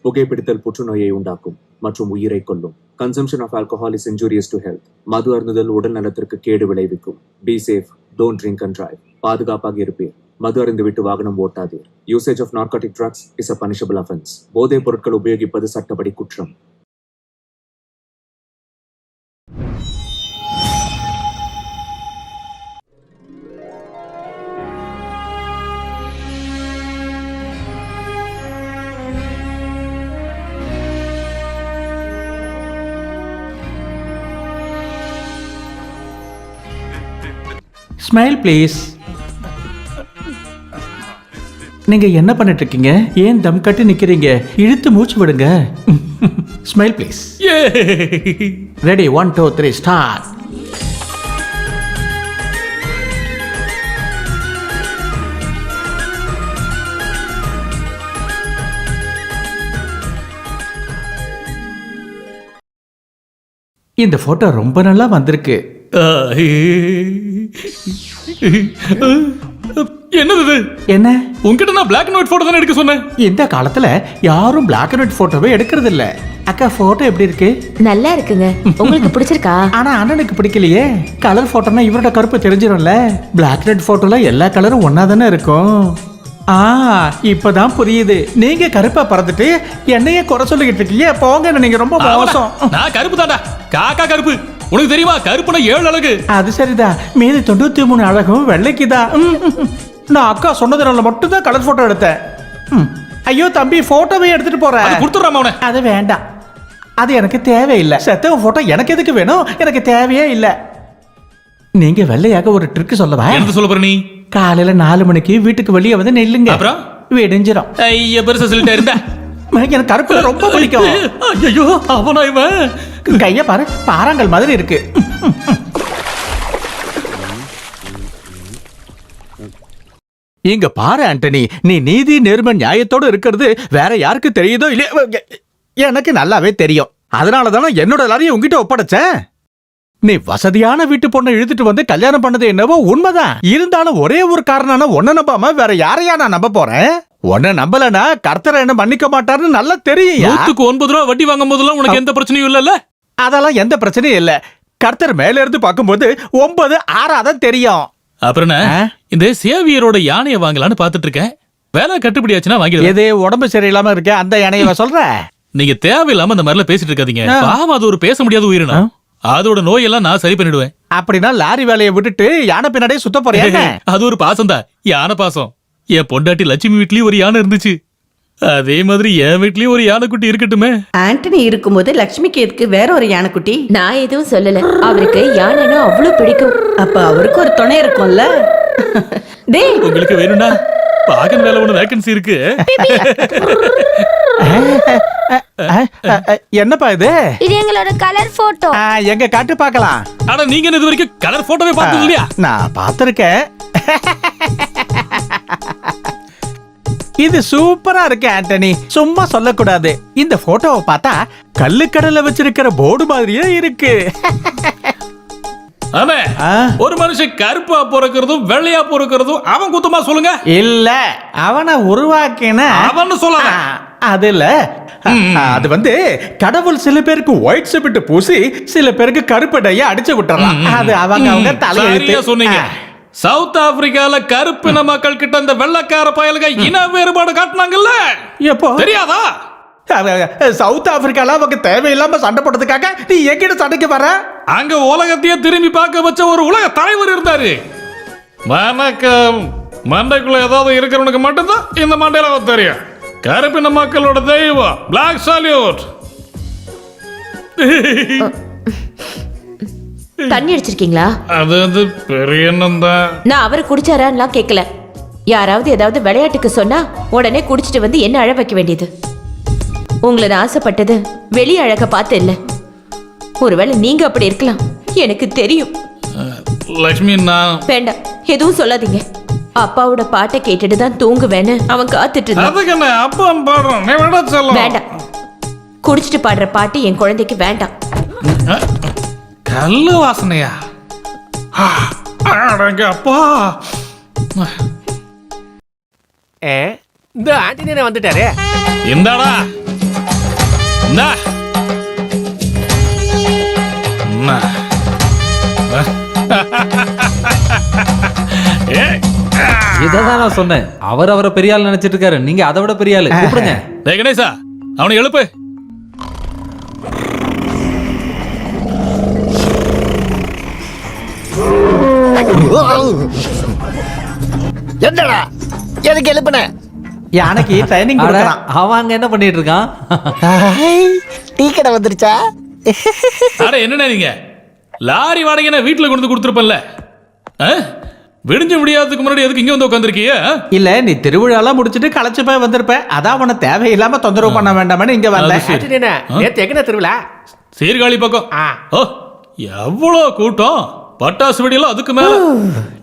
புகைப்பிடித்தல் புற்றுநோயை உண்டாக்கும் மற்றும் உயிரை கொல்லும். Consumption of alcohol is injurious to health. மது அருந்துதல் உடல் நலத்திற்கு கேடு விளைவிக்கும். Be safe, don't drink and drive. பாதுகாப்பாக இருப்பீர். மது அருந்துவிட்டு வாகனம் ஓட்டாதீர். Usage of narcotic drugs is a punishable offence. போதைப் பொருட்கள் உபயோகிப்பது சட்டப்படி குற்றம். Smile please. நீங்க என்ன பண்ணிட்டு இருக்கீங்க? ஏன் தம் கட்டி நிக்கிறீங்க? இழுத்து மூச்சு விடுங்க. Smile please. Ready, 1 2 3 start. இந்த போட்டோ ரொம்ப நல்லா வந்திருக்கு. என்னது? என்ன? உங்ககிட்ட நான் பிளாக் அண்ட் ஒயிட் போட்டோ தானே எடுக்க சொன்னேன். இந்த காலத்துல யாரும் பிளாக் அண்ட் ஒயிட் போட்டோவே எடுக்கிறது இல்ல. அக்கா போட்டோ எப்படி இருக்கு? நல்லா இருக்குங்க. உங்களுக்கு பிடிச்சிருக்கா? ஆனா அண்ணனுக்கு பிடிக்கலையே. கலர் போட்டோனா இவரோட கருப்பு தெரிஞ்சிடும்ல. பிளாக் அண்ட் ஒயிட் போட்டோல எல்லா கலரும் ஒன்னா தானே இருக்கும். இப்பதான் புரியுது. நீங்க கருப்பா பறந்துட்டு என்னைய குறை சொல்லிக்கிட்டு இருக்கீங்க. போங்க, நீங்க ரொம்ப மோசம். நான் கருப்பு தாண்டா, காக்கா கருப்பு. உனக்கு தெரியுமா கருப்புனா 7 அழகு. அது சரிதான், மீதி 93 அழகும் வெள்ளைக்குதான். நான் அக்கா சொன்னதுனால மட்டும் தான் கலர் போட்டோ எடுத்தேன். ஐயோ தம்பி, போட்டோவே எடுத்துட்டு போறேன். கொடுத்துறாம அவனை. அது வேண்டாம், அது எனக்கு தேவையில்லை. செத்தவ போட்டோ எனக்கு எதுக்கு வேணும்? எனக்கு தேவையே இல்லை. நீங்க வெள்ளையாக ஒரு ட்ரிக் சொல்லவா? என்ன சொல்ல போற நீ? காலையில 4 மணிக்கு வீட்டுக்கு வெளியே வந்து நில்லுங்க. அப்புறம் விடிஞ்சிரும். ஐயா பெருசா சொல்லிட்டே இருந்தா. எனக்கு கருப்புல ரொம்ப பிடிக்கும். ஐயோ அவனா இவன்? கைய பாரு, பாறாங்கல் மாதிரி இருக்கு. இங்க பாரு ஆண்டனி, நீ நீதி நேர்மை நியாயத்தோடு இருக்கிறது வேற யாருக்கு தெரியுதோ இல்லையோ எனக்கு நல்லாவே தெரியும். அதனாலதானே என்னோட எல்லாரையும் உங்ககிட்ட ஒப்படைச்சேன். நீ வசதியான வீட்டு பொண்ணை இழுத்துட்டு வந்து கல்யாணம் பண்ணது என்னவோ உண்மைதான். இருந்தாலும் ஒரே ஒரு காரணம்னா உன்னை நம்பாம வேற யாரையா நான் நம்ப போறேன்? உன்னை நம்பலனா கர்த்தர் என்ன மன்னிக்க மாட்டாருன்னு நல்லா தெரியும். 9 ரூபா வட்டி வாங்கும் போதெல்லாம் உனக்கு எந்த பிரச்சனையும் இல்லல்ல? அதெல்லாம் எந்த பிரச்சனையும் இல்ல. கர்த்தர் மேல இருந்து பார்க்கும்போது 9 6 தெரியும். அப்புறம் இந்த சேவியரோட யானையை வாங்கலான்னு பாத்துட்டு இருக்கேன். வேலை கட்டுப்படியாச்சுன்னா வாங்கிடுவேன். எது உடம்பு சரியில்லாம இருக்க அந்த யானையை சொல்ற? நீங்க தேவையில்லாம அந்த மாதிரிலாம் பேசிட்டு இருக்காதீங்க. பாவம், அது ஒரு பேச முடியாத உயிரினம். அதோட நோயெல்லாம் நான் சரி பண்ணிடுவேன். அப்படின்னா லாரி வேலையை விட்டுட்டு யானை பின்னாடியே சுத்த போறியா? அது ஒரு பாசம் தான், யானை பாசம். என் பொண்டாட்டி லட்சுமி வீட்லயும் ஒரு யானை இருந்துச்சு. அதே மாதிரி என் வீட்லயும் ஒரு யானைக்குட்டி இருக்கட்டுமே. ஆண்டனி இருக்கும்போது லட்சுமிக்கு எதுக்கு வேற ஒரு யானைக்குட்டி? நான் எதுவும் சொல்லல. அவருக்கு யானைனா அவ்வளவு பிடிக்கும். அப்ப அவருக்கு ஒரு துணை இருக்கும்ல. டேய், உங்களுக்கு வேணும்னா பாகன் வேலை ஒண்ணு வேகன்சி இருக்கு. என்னப்பா இது? இது எங்களோட கலர் போட்டோ. எங்க காட்டு பார்க்கலாம். ஆனா நீங்க இது வரைக்கும் கலர் போட்டோவே பார்த்தது இல்லையா? நான் பார்த்திருக்கேன். இது சூப்பரா இருக்கு ஆண்டனி, சும்மா சொல்லக்கூடாது. இந்த போட்டோவை பார்த்தா கல்லுக்கடல வச்சிருக்கிற போர்டு மாதிரியே இருக்கு. ஒரு மனுஷன் கருப்பா பிறக்கிறதும் வெள்ளையா பிறக்கிறதும் அவன் குத்தமா சொல்லுங்க. இல்ல, அவனை உருவாக்கின அவன் சொல்ல. அதுல அது வந்து கடவுள் சில பேருக்கு ஒயிட் சிமெண்ட் பூசி சில பேருக்கு கருப்பு டைய அடிச்சு விட்டுறான். அது அவங்க தலையெழுத்து. சொன்னீங்க. சவுத் ஆப்பிரிக்கால கருப்பின மக்கள் கிட்ட இந்த வெள்ளக்கார பயலுக இன வேறுபாடு காட்டினாங்கல்ல, எப்போ தெரியாதா? சவுத் ஆப்பிரிக்கால அவங்க தேவையில்லாம சண்டை போட்டதுக்காக நீ எங்கிட்ட சண்டைக்கு வர? அங்க உலகத்தையே திரும்பி பார்க்க வச்ச ஒரு உலக தலைவர் இருந்தாரு. வணக்கம். மண்டைக்குள்ள ஏதாவது இருக்கிறவனுக்கு மட்டும்தான் இந்த மண்டையில தெரியும். கருப்பின மக்களோட தெய்வம் பிளாக் சால்யூட். தண்ணி அடிச்சிருக்கீங்களா? அது வந்து பெரிய எண்ணம் தான். நான் அவரை குடிச்சாரான்னு கேட்கல. யாராவது ஏதாவது விளையாட்டுக்கு சொன்னா உடனே குடிச்சிட்டு வந்து என்ன அழ வைக்க வேண்டியது? உங்களை நான் ஆசைப்பட்டது வெளி அழக பார்த்து இல்ல. ஒருவேளை நீங்க அப்படி இருக்கலாம், எனக்கு தெரியும். லட்சுமி, நான் வேண்டாம், எதுவும் சொல்லாதீங்க. அப்பாவோட பாட்டை கேட்டுட்டு தான் தூங்குவேன்னு அவன் காத்துட்டு இருந்தான். வேண்டாம், குடிச்சிட்டு பாடுற பாட்டு என் குழந்தைக்கு வேண்டாம். கல்லு வாசனையா? அப்பா, இந்த ஆண்டனி வந்துட்டாரு. இந்தாடா அதான் நான் சொன்னேன், அவரை பெரிய ஆள் நினைச்சிட்டு இருக்காரு, நீங்க அதை விட பெரிய ஆளு. கூப்பிடுங்க. டேய் கணேசா, அவனை எழுப்பு. என்னடா எதுக்கு எழுப்புன? யானைக்கு ட்ரைனிங் அட, கொடுக்கறான். அவன் அங்க என்ன பண்ணிட்டு இருக்கான்? டீ கடை வந்துருச்சா? அட என்னண்ணே நீங்க லாரி வாடகை நான் வீட்டுல கொண்டு கொடுத்துருப்பேன்ல, விடிஞ்சு முடியாததுக்கு முன்னாடி எதுக்கு இங்க வந்து உட்காந்துருக்கீங்க? இல்ல நீ திருவிழாலாம் முடிச்சிட்டு களைச்சு போய் வந்திருப்ப, அதான் உன தேவையில்லாம தொந்தரவு பண்ண வேண்டாம்னு இங்க வந்தேன். நேத்து எங்கன திருவிழா? சீர்காழி பக்கம். ஓ எவ்வளோ கூட்டம், பட்டாசு வெடியெல்லாம் அதுக்கு மேல.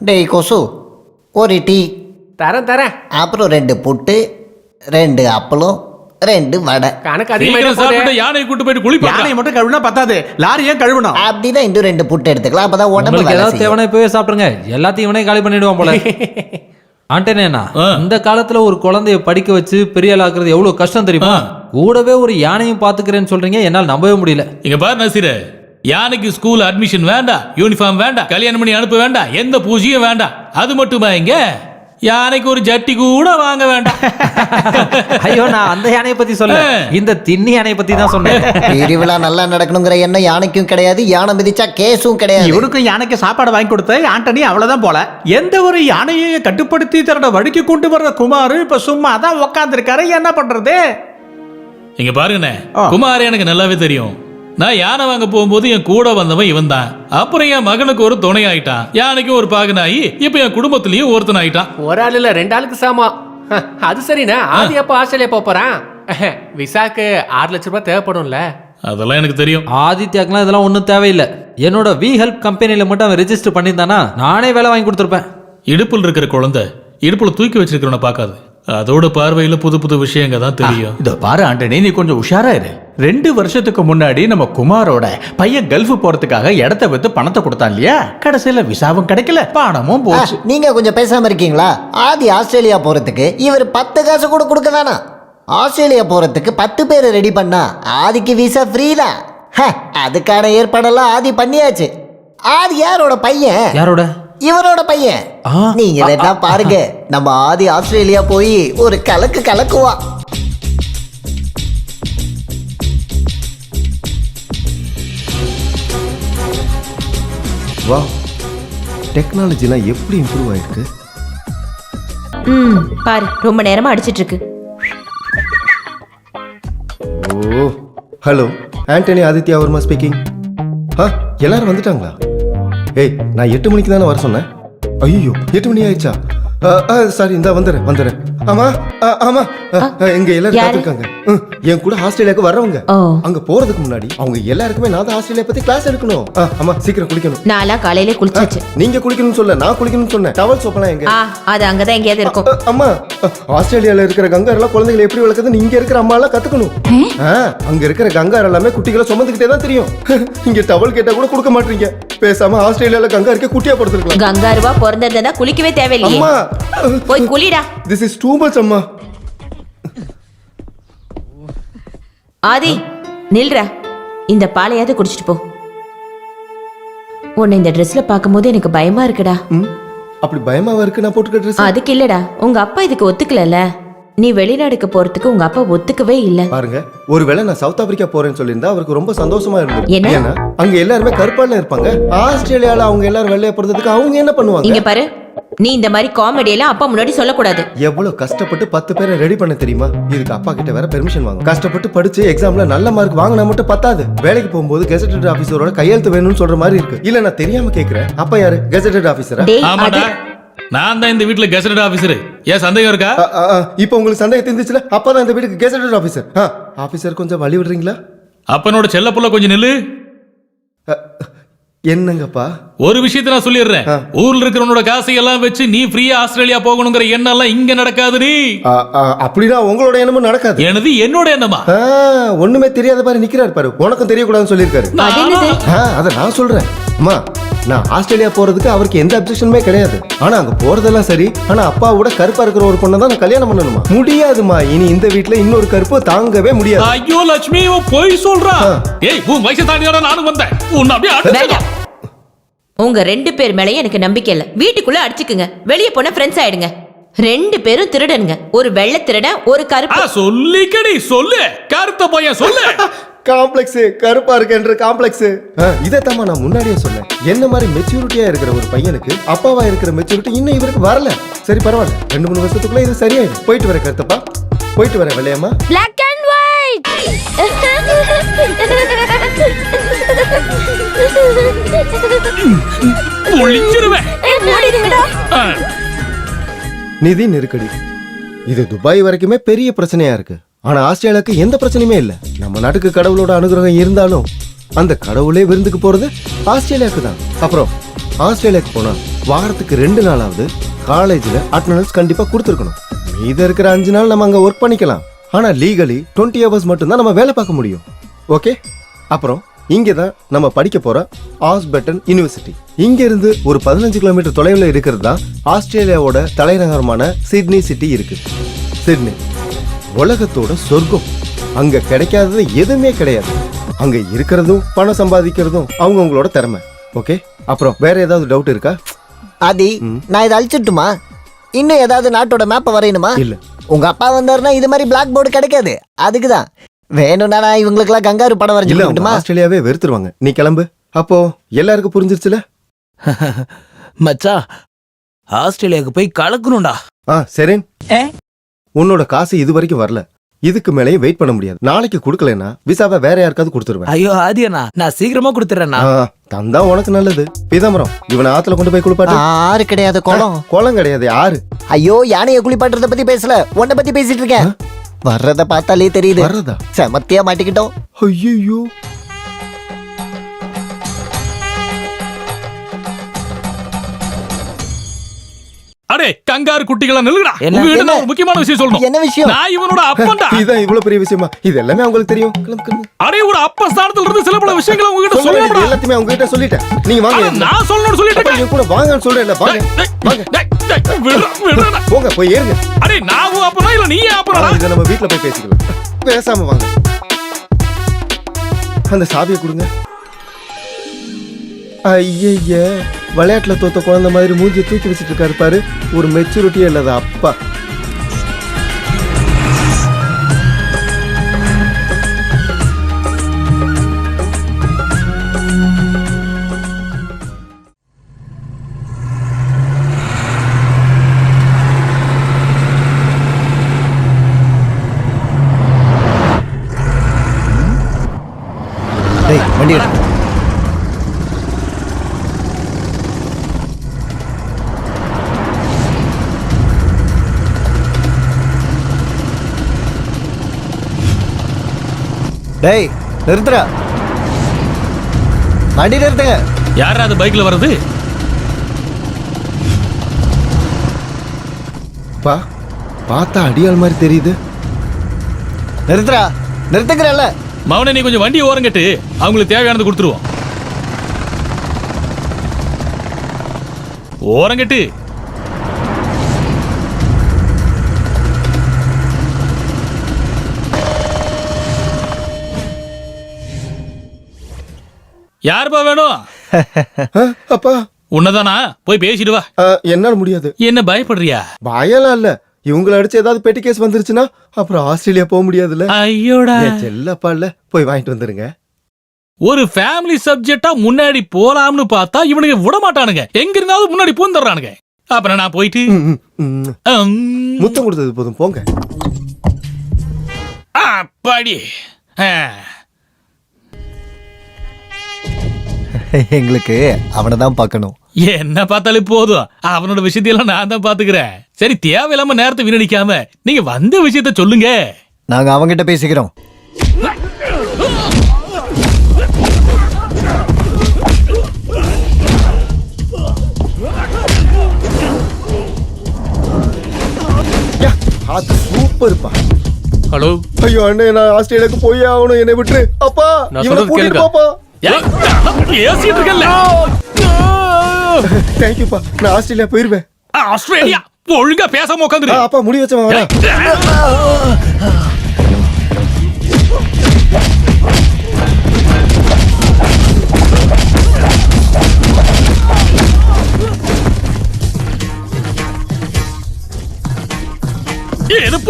டேய் கொசு, ஒரு டீ, தரேன். அப்புறம் 2 புட்டு, 2 அப்பளம், 2 வடை. கணக்கு சீக்கிரம் அதிகமா சாப்பிட்டு யானையை கூட்டு போயிட்டு குளிப்பாங்க. யானையை மட்டும் கழுவினா பத்தாது, லாரியே கழுவணும். அப்படிதான் இன்னும் 2 புட்டு எடுத்துக்கலாம், அப்பதான் உடம்பு உங்களுக்கு வேலை ஏதாவது செய்யும். தேவனா இப்பவே சாப்பிடுங்க, எல்லாத்தையும் இவனே காலி பண்ணிடுவான் போல. ஆண்டனேனா, இந்த காலத்துல ஒரு குழந்தைய படிக்க வச்சு பெரிய ஆள் ஆக்குறது எவ்வளவு கஷ்டம் தெரியுமா? கூடவே ஒரு யானையும் பாத்துக்கிறேன்னு சொல்றீங்க, என்னால் நம்பவே முடியல. இங்க பாரு நசீர், யானைக்கு ஸ்கூல் அட்மிஷன் வேண்டாம், யூனிஃபார்ம் வேண்டாம், கல்யாணம் பண்ணி அனுப்ப வேண்டாம், எந்த பூஜையும் வேண்டாம். அது மட்டுமா இங்க யானைக்கு ஒரு ஜட்டி கூட வாங்க வேண்டாம். ஐயோ, நான் அந்த யானையை பத்தி சொல்ல, இந்த திண்ணி யானையை பத்தி தான் சொன்னேன். திருவிழா நல்லா நடக்கணுங்கிற எண்ணம் யானைக்கும் கிடையாது, யானை மிதிச்சா கேஸும் கிடையாது. இவனுக்கும் யானைக்கு சாப்பாடு வாங்கி கொடுத்த ஆண்டனி அவ்வளவுதான் போல. எந்த ஒரு யானையை கட்டுப்படுத்தி தன்னோட வழிக்கு கொண்டு வர்ற குமார் இப்ப சும்மா தான் உட்கார்ந்து இருக்காரு, என்ன பண்றது? இங்க பாருங்கண்ணே, குமார் எனக்கு நல்லாவே தெரியும். நான் யானை வாங்க போகும்போது என் கூட வந்தவன் இவன் தான். அப்புறம் என் மகனுக்கு ஒரு துணை ஆயிட்டான், யானைக்கு ஒரு பாகனாயி இப்ப என் குடும்பத்திலயும் ஒருத்தன் ஆயிட்டான். ஒரு ஆள் இல்ல 2 ஆளுக்கு சாமா. அது சரிண்ணா, ஆதி எப்ப ஆஸ்திரேலியா போறான்? விசாக்கு 6 லட்சம் ரூபாய் தேவைப்படும்ல. அதெல்லாம் எனக்கு தெரியும். ஆதித்யாக்கெல்லாம் இதெல்லாம் ஒன்றும் தேவையில்லை. என்னோட வி ஹெல்ப் கம்பெனியில மட்டும் அவன் ரெஜிஸ்டர் பண்ணியிருந்தானா நானே வேலை வாங்கி கொடுத்துருப்பேன். இடுப்புல இருக்கிற குழந்தை இடுப்புல தூக்கி வச்சிருக்கிறவன பார்க்காது, அதோட பார்வையில புது புது விஷயங்க தான் தெரியும். இதோ பாரு ஆண்டனி, நீ கொஞ்சம் உஷாரா இரு. 2 வருஷத்துக்கு முன்னாடி நம்ம குமாரோட பையன் கல்ஃப் போறதுக்காக இடத்த வித்து பணத்தை கொடுத்தான் இல்லையா? கடைசியில விசாவும் கிடைக்கல, பணமும் போச்சு. நீங்க கொஞ்சம் பேசாம இருக்கீங்களா? ஆதி ஆஸ்திரேலியா போறதுக்கு இவர் 10 காசு கூட கொடுக்க வேணாம். ஆஸ்திரேலியா போறதுக்கு 10 பேர் ரெடி பண்ணா ஆதிக்கு விசா ஃப்ரீ தான். அதுக்கான ஏற்பாடெல்லாம் ஆதி பண்ணியாச்சு. ஆதி யாரோட பையன்? யாரோட? இவரோட பையன். நீங்க வேணா பாருங்க, நம்ம ஆதி ஆஸ்திரேலியா போய் ஒரு கலக்கு கலக்குவா. வா, டெக்னாலஜிலாம் எப்படி இம்ப்ரூவ் ஆயிருக்கு. பாரு, ரொம்ப நேரமா அடிச்சிட்டு இருக்கு. ஓ, ஹலோ, ஆண்டனி ஆதித்யா வர்மா ஸ்பீக்கிங். எல்லாரும் வந்துட்டாங்களா? ஏய், நான் 8 மணிக்கு தானே வர சொன்னேன். ஐயோ, 8 மணி ஆயிடுச்சா? சாரி, இந்த வந்துடுறேன். ஆமா ஆமா, எங்க எல்லாரும் காத்திருக்காங்க. என் கூட ஆஸ்திரேலியாவுக்கு வர்றவங்க. அங்க போறதுக்கு முன்னாடி அவங்க எல்லாருக்குமே நான் தான் ஆஸ்திரேலியா பத்தி கிளாஸ் எடுக்கணும். ஆமா, சீக்கிரம் குளிக்கணும். நான்லாம் காலையிலே குளிச்சாச்சு. நீங்க குளிக்கணும்னு சொல்ல, நான் குளிக்கணும்னு சொன்னேன். டவல் சோப்பெல்லாம் எங்க? அது அங்கதான் எங்கேயாவது இருக்கும். அம்மா, ஆஸ்திரேலியால இருக்கிற கங்காரெல்லாம் குழந்தைகளை எப்படி வளர்க்குதுன்னு இங்க இருக்கிற அம்மா எல்லாம் கத்துக்கணும். அங்க இருக்கிற கங்கார் எல்லாமே குட்டிகளை சுமந்துக்கிட்டே தான் தெரியும். இங்க டவல் கேட்டா கூட கொடுக்க மாட்டீங்க. பேசாம ஆஸ்திரேலியால கங்காருக்கு குட்டியா படுத்துருக்கலாம். கங்காருவா பிறந்திருந்தா குளிக்கவே தேவையில்லையே. அம்மா, போய் குளிடா. திஸ் இஸ் டூ மச் அம்மா. ஆதி நில்றா, இந்த பாலையாவது குடிச்சிட்டு போ. உன்னை இந்த ட்ரெஸ்ல பாக்கும்போது எனக்கு பயமா இருக்குடா. அப்படி பயமாவா இருக்கு நான் போட்டுக்க ட்ரெஸ்? அதுக்கு இல்லடா, உங்க அப்பா இதுக்கு ஒத்துக்கலல. நீ வெளிநாடுக்கு போறதுக்கு உங்க அப்பா ஒத்துக்கவே இல்ல. பாருங்க, ஒருவேளை நான் சவுத் ஆப்பிரிக்கா போறேன்னு சொல்லியிருந்தா அவருக்கு ரொம்ப சந்தோஷமா இருந்தது. என்ன? ஏன்னா அங்க எல்லாருமே கருப்பால இருப்பாங்க. ஆஸ்திரேலியால அவங்க எல்லாரும் வெள்ளைய போறதுக்கு அவங்க என்ன பண்ணுவாங்க? இங்க பாரு, நீ இந்த மாதிரி காமெடி எல்லாம் அப்பா முன்னாடி சொல்லக்கூடாது. எவ்வளவு கஷ்டப்பட்டு 10 பேரை ரெடி பண்ண தெரியுமா? இதுக்கு அப்பா கிட்ட வேற பெர்மிஷன் வாங்க. கஷ்டப்பட்டு படிச்சு எக்ஸாம்ல நல்ல மார்க் வாங்கினா மட்டும் பத்தாது. வேலைக்கு போகும்போது கெசட்டட் ஆபீசரோட கையெழுத்து வேணும்னு சொல்ற மாதிரி இருக்கு. இல்ல நான் தெரியாம கேக்குறேன், அப்பா யாரு? கெசட்டட் ஆபீசரா? ஆமாடா, நான் தான் இந்த வீட்டுல கெசட்டட் ஆபீசர். ஏன் சந்தேகம் இருக்கா? இப்போ உங்களுக்கு சந்தேகம் இருந்துச்சுல, அப்பதான் இந்த வீட்டுக்கு கெசட்டட் ஆபீசர். ஆபீசர் கொஞ்சம் வழி விடுறீங்களா? அப்பனோட செல்ல புள்ள கொஞ்சம் நில்லு. என்னங்கப்பா? ஒரு விஷயத்தை நான் சொல்லிடுறேன். ஊர்ல இருக்கிறவனோட காசை எல்லாம் வச்சு நீ ஃப்ரீயா ஆஸ்திரேலியா போகணுங்கிற எண்ணம் எல்லாம் இங்க நடக்காது. நீ அப்படின்னா உங்களோட எண்ணமும் நடக்காது. எனது என்னோட எண்ணமா? ஒண்ணுமே தெரியாத பாரு நிக்கிறாரு பாரு. உனக்கும் தெரியக்கூடாதுன்னு சொல்லியிருக்காரு. அத நான் சொல்றேன். அம்மா, நான் ஆஸ்திரேலியா போறதுக்கு அவருக்கு எந்த அப்செக்ஷனுமே கிடையாது. ஆனா அங்க போறதெல்லாம் சரி, ஆனா அப்பாவோட கருப்பா இருக்கிற ஒரு பொண்ணை தான் நான் கல்யாணம் பண்ணணுமா? முடியாதுமா. இனி இந்த வீட்டுல இன்னொரு கருப்பு தாங்கவே முடியாது. ஐயோ லட்சுமி, போய் சொல்றா. ஏய், உன் வயசு தாண்டியோட நானும் வந்தேன். உன்னை அப்படியே உங்க 2 பேர் மேலயும் எனக்கு நம்பிக்கை இல்ல. வீட்டுக்குள்ள அடிச்சுக்குங்க, வெளியே போன ஃப்ரெண்ட்ஸ் ஆயிடுங்க. 2 பேரும் திருடனுங்க. ஒரு வெள்ளை திருடன், ஒரு கருப்பு. சொல்லிக்கடி சொல்லு, கருத்த பையன் சொல்லு. காம்ப்ளெக்ஸ் கருப்பா இருக்குன்ற காம்ப்ளெக்ஸ். இதைத்தாம்மா நான் முன்னாடியே சொன்னேன். என்ன மாதிரி மெச்சூரிட்டியா இருக்கிற ஒரு பையனுக்கு அப்பாவா இருக்கிற மெச்சூரிட்டி இன்னும் இவருக்கு வரல. சரி பரவாயில்ல, 2-3 வருஷத்துக்குள்ள இது சரியாயிடும். போயிட்டு வர கருத்தப்பா, போயிட்டு வர வெள்ளையம்மா. Black and white. நிதி நெருக்கடி இது துபாய் வரைக்குமே பெரிய பிரச்சனையா இருக்கு. ஆனா ஆஸ்திரேலியாவுக்கு எந்த பிரச்சனையுமே இல்ல. நம்ம நாட்டுக்கு கடவுளோட அனுகிரகம் இருந்தாலும் அந்த கடவுளே விருந்துக்கு போறது ஆஸ்திரேலியாவுக்கு தான். அப்புறம் ஆஸ்திரேலியாவுக்கு போனா வாரத்துக்கு 2 நாளாவது காலேஜ்ல அட்டெண்டன்ஸ் கண்டிப்பா கொடுத்துருக்கணும். மீத இருக்கிற 5 நாள் நம்ம அங்க ஒர்க் பண்ணிக்கலாம். ஆனா லீகலி 20 ஹவர்ஸ் மட்டும் தான் நம்ம வேலை பார்க்க முடியும். ஓகே. அப்புறம் இங்கே தான் நம்ம படிக்க போற ஆஸ்பெட்டன் யூனிவர்சிட்டி. இங்க இருந்து ஒரு 15 கிலோமீட்டர் தொலைவில் இருக்கிறது தான் ஆஸ்திரேலியாவோட தலைநகரமான சிட்னி சிட்டி இருக்கு. சிட்னி உலகத்தோட சொர்க்கம். அங்க கிடைக்காதது எதுவுமே கிடையாது. அங்க இருக்கிறதும் பணம் சம்பாதிக்கிறதும் அவங்கவுங்களோட திறமை. ஓகே. அப்புறம் வேற ஏதாவது டவுட் இருக்கா? ஆதி, நான் இதை அழிச்சிட்டுமா? இன்னும் ஏதாவது நாட்டோட மேப்பை வரையணுமா? இல்ல. உங்க அப்பா வந்தாருன்னா இது மாதிரி பிளாக் போர்டு கிடைக்காது. அதுக்குதான் வேணும்னா நான் இவங்களுக்குலாம் கங்காரு படம் வரைஞ்சிட்டுமா? ஆஸ்திரேலியாவே வெறுத்துருவாங்க. நீ கிளம்பு. அப்போ எல்லாருக்கும் புரிஞ்சிருச்சுல? மச்சா, ஆஸ்திரேலியாவுக்கு போய் கலக்கணும்டா. சரி. உன்னோட காசு இது வரைக்கும் வரல. இதுக்கு மேலேயும் வெயிட் பண்ண முடியாது. நாளைக்கு கொடுக்கலன்னா விசாவை வேற யாருக்காவது கொடுத்துருவேன். ஐயோ ஆதியண்ணா, நான் சீக்கிரமா கொடுத்துறேன்னா. தந்தா உனக்கு நல்லது. பிதாமரம், இவனை ஆத்துல கொண்டு போய் குளிப்பாட்டு. ஆறு கிடையாது, குளம். குளம் கிடையாது, ஆறு. ஐயோ, யானையை குளிப்பாட்டுறத பத்தி பேசல, உன்னை பத்தி பேசிட்டு இருக்கேன். வர்றத பார்த்தாலே தெரியுது. வர்றதா? செமத்தியா மாட்டிக்கிட்டோம். ஐயோ. அடே கங்காரு குட்டிகளா நில்லுடா. உங்ககிட்ட நான் ஒரு முக்கியமான விஷயம் சொல்லணும். என்ன விஷயம்? நான் இவனோட அப்பன்டா. இதான் இவ்வளவு பெரிய விஷயமா? இது எல்லாமே உங்களுக்கு தெரியும். கிளம்பு கிளம்பு. அடே ஒரு அப்ப ஸ்தானத்துல இருந்து சில பல விஷயங்களை உங்ககிட்ட சொல்லணும்டா. எல்லாத்தையுமே உங்ககிட்ட சொல்லிட்டேன். நீங்க வாங்க. நான் சொல்லணும்னு சொல்லிட்டேன். நீங்க கூட வாங்கன்னு சொல்றேன்ல. வாங்க. வாங்க. விடுடா. போங்க போய் ஏறுங்க. அடே நான் அப்பனா இல்ல நீயே அப்பனா? இத நம்ம வீட்ல போய் பேசிக்கலாம். பேசாம வாங்க. அந்த சாவியை கொடுங்க. ஐய, விளையாட்டுல தோத்த குழந்தை மாதிரி மூஞ்சி தூக்கி வச்சிட்டு இருக்காரு பாரு. ஒரு மெச்சூரிட்டியே இல்லாத அப்பா. வண்டி எடு. டேய் நிறுத்துறா. வண்டி நிறுத்துங்க. யாரா அது பைக்ல வருது? பார்த்தா அடியாள் மாதிரி தெரியுது. நிறுத்துறா. நிறுத்துக்கிறல்ல. மவனே, நீ கொஞ்சம் வண்டி ஓரங்கட்டு, அவங்களுக்கு தேவையானது கொடுத்துருவோம். ஓரங்கட்டு. யாருப்பா வேணும்? அப்பா உன்னதானா? போய் பேசிட்டு வா. என்னால முடியாது. என்ன பயப்படுறியா? பயலாம் இல்ல. இவங்களை அடிச்சு ஏதாவது பெட்டி கேஸ் வந்துருச்சுன்னா அப்புறம் ஆஸ்திரேலியா போக முடியாதுல்ல. ஐயோடா. செல்லப்பா இல்ல, போய் வாங்கிட்டு வந்துருங்க. ஒரு ஃபேமிலி சப்ஜெக்டா முன்னாடி போலாம்னு பார்த்தா இவனுக்கு விட மாட்டானுங்க. எங்க இருந்தாலும் முன்னாடி பூந்துடுறானுங்க. அப்புறம் நான் போயிட்டு முத்தம் கொடுத்தது போதும், போங்க. அப்பாடி. எங்களுக்கு அவனை தான் பார்க்கணும். என்ன பார்த்தாலே போதும். அவனோட விஷயத்தையெல்லாம் நான் தான் பாத்துக்கிறேன். சரி, தேவையில்லாம நேரத்தை வீணடிக்காம நீங்க வந்த விஷயத்த சொல்லுங்க. நாங்க அவங்கிட்ட பேசிக்கிறோம். சூப்பர்ப்பா. ஹலோ. ஐயோ அண்ணே, நான் ஆஸ்திரேலியாவுக்கு போய் ஆகணும். என்னை விட்டுரு அப்பா. இவனை கூட்டிட்டு போப்பா. தேங்க்யூப்பா. நான் ஆஸ்திரேலியா போயிருவேன். ஆஸ்திரேலியா ஒழுங்கா பேசாம உட்காந்துரு. அப்பா முடி வச்சவன் வரேன்.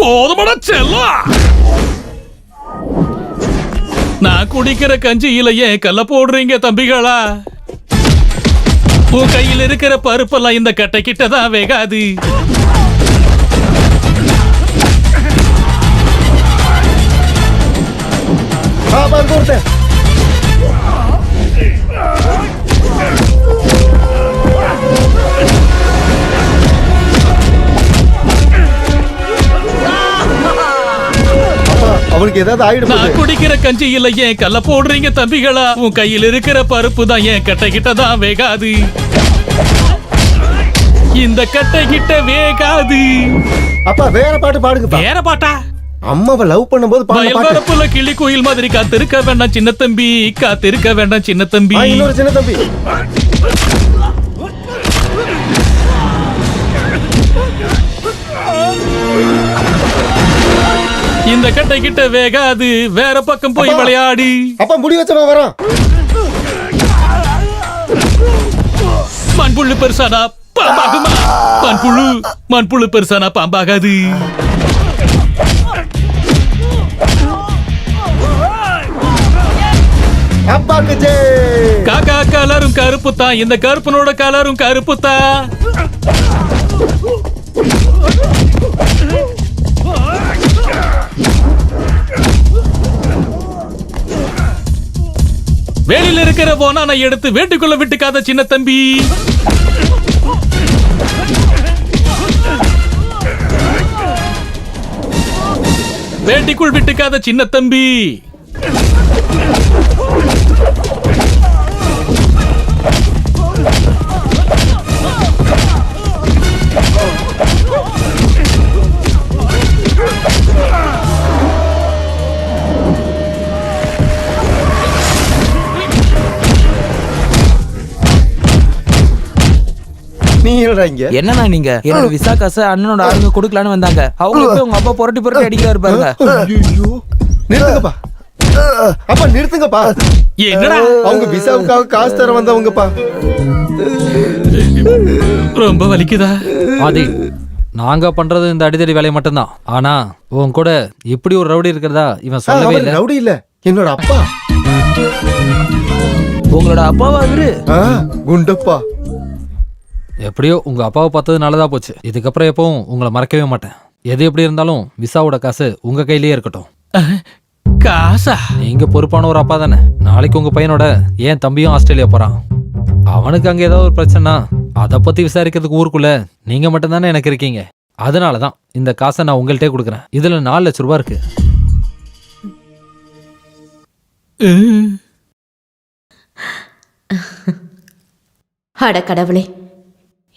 போதுமடா செல்லம். நான் குடிக்கிற கஞ்சியில ஏன் கல்ல போடுறீங்க தம்பிகளா? உன் கையில் இருக்கிற பருப்பெல்லாம் இந்த கட்டை கிட்டதான் வேகாது. அவனுக்கு ஏதாவது ஆயிடும். நான் குடிக்கிற கஞ்சியில ஏன் கல்ல போடுறீங்க தம்பிகளா? உன் கையில் இருக்கிற பருப்பு தான் ஏன் கட்டை கிட்ட தான் வேகாது. இந்த கட்டை கிட்ட வேகாது. அப்பா வேற பாட்டு பாடுங்க. வேற பாட்டா? அம்மாவை லவ் பண்ணும்போது பாடுன பாட்டு. வரப்புல கிளி கோயில் மாதிரி காத்திருக்க வேண்டாம் சின்ன தம்பி, காத்திருக்க வேண்டாம் சின்ன தம்பி. இன்னொரு சின்ன தம்பி. இந்த கட்டை கிட்ட வேகாது, வேற பக்கம் போய் விளையாடி. அப்பா முடி வச்சவன் வரான். மண்புழு பெருசானா பாம்பாகுமா? மண்புழு பெருசானா பாம்பாகாது. அப்பாக்கு ஜெய். காக்கா கலரும் கருப்பு தான், இந்த கருப்பனோட கலரும் கருப்பு தான். வெளியில இருக்கிற போனானை எடுத்து வேட்டுக்குள்ள விட்டுக்காத சின்ன தம்பி. வேட்டிக்குள் விட்டுக்காத சின்ன தம்பி. நீ என்னடா இங்க? என்னண்ணா நீங்க என்னோட விசா காசை அண்ணனோட ஆளுங்க கொடுக்கலான்னு வந்தாங்க. அவங்களுக்கு உங்க அப்பா புரட்டி புரட்டி அடிக்கிறாரு பாருங்க. ஐயோ நிறுத்துங்கப்பா. அப்பா நிறுத்துங்கப்பா. என்னடா அவங்க விசாவுக்காக காசு தர வந்தவங்கப்பா. ரொம்ப வலிக்குதா? ஆதி, நாங்க பண்றது இந்த அடிதடி வேலையை மட்டும்தான். ஆனா உன் கூட இப்படி ஒரு ரவுடி இருக்கிறதா இவன் சொல்லவே இல்லை. ரவுடி இல்ல, என்னோட அப்பா. உங்களோட அப்பாவா அவரு? குண்டப்பா. எப்படியோ உங்க அப்பாவை பார்த்தது நல்லதா போச்சு. இதுக்கப்புறம் எப்பவும் உங்களை மறக்கவே மாட்டேன். எது எப்படி இருந்தாலும் விசாவோட காசு உங்க கையிலேயே இருக்கட்டும். காசா? நீங்க பொறுப்பான ஒரு அப்பா தானே. நாளைக்கு உங்க பையனோட ஏன் தம்பியும் ஆஸ்திரேலியா போறான். அவனுக்கு அங்க ஏதாவது ஒரு பிரச்சனை, அதை பத்தி விசாரிக்கிறதுக்கு ஊருக்குள்ள நீங்க மட்டும் தானே எனக்கு இருக்கீங்க. அதனாலதான் இந்த காசை நான் உங்கள்கிட்டே கொடுக்குறேன். இதுல 4 லட்சம் ரூபாய் இருக்கு. அட கடவுளே,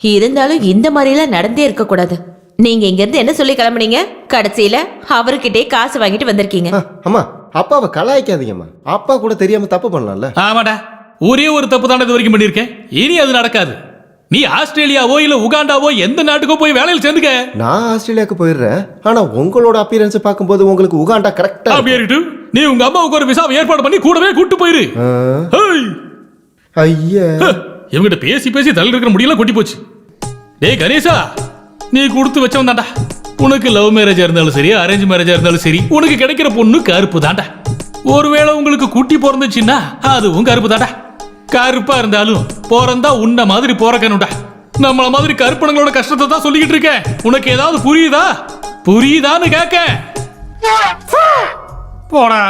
இருந்தாலும் இந்த மாதிரிலாம் நடந்தே இருக்க கூடாது. நீங்க இங்க இருந்து என்ன சொல்லி கிளம்புனீங்க? கடைசியில அவர்கிட்டே காசு வாங்கிட்டு வந்திருக்கீங்க. அம்மா அப்பாவை கலாய்க்காதீங்கம்மா. அப்பா கூட தெரியாம தப்பு பண்ணலாம்ல. ஆமாடா, ஒரே ஒரு தப்பு தானே இது வரைக்கும் பண்ணிருக்கேன். இனி அது நடக்காது. நீ ஆஸ்திரேலியாவோ இல்ல உகாண்டாவோ எந்த நாட்டுக்கோ போய் வேலையில் சேர்ந்துக்க. நான் ஆஸ்திரேலியாவுக்கு போயிடுறேன். ஆனா உங்களோட அப்பியரன்ஸ் பார்க்கும்போது உங்களுக்கு உகாண்டா கரெக்டா அப்படியே இருக்கட்டும். நீ உங்க அம்மாவுக்கு ஒரு விசாவை ஏற்பாடு பண்ணி கூடவே கூட்டு போயிரு. ஐயா, இவங்கிட்ட பேசி பேசி தள்ள இருக்கிற முடியெல்லாம் கொட்டி போச்சு. டேய் கணேசா, நீ கொடுத்து வச்சவன் தாண்டா. உனக்கு லவ் மேரேஜா இருந்தாலும் சரி, அரேஞ்ச் மேரேஜா இருந்தாலும் சரி, உனக்கு கிடைக்கிற பொண்ணு கருப்பு தாண்டா. ஒருவேளை உங்களுக்கு குட்டி பிறந்துச்சுன்னா அதுவும் கருப்பு தாண்டா. கருப்பா இருந்தாலும் பிறந்தா உன்ன மாதிரி பிறக்கணும்டா. நம்மள மாதிரி கருப்பணங்களோட கஷ்டத்தை தான் சொல்லிக்கிட்டு இருக்கேன். உனக்கு ஏதாவது புரியுதான்னு கேட்க போடா.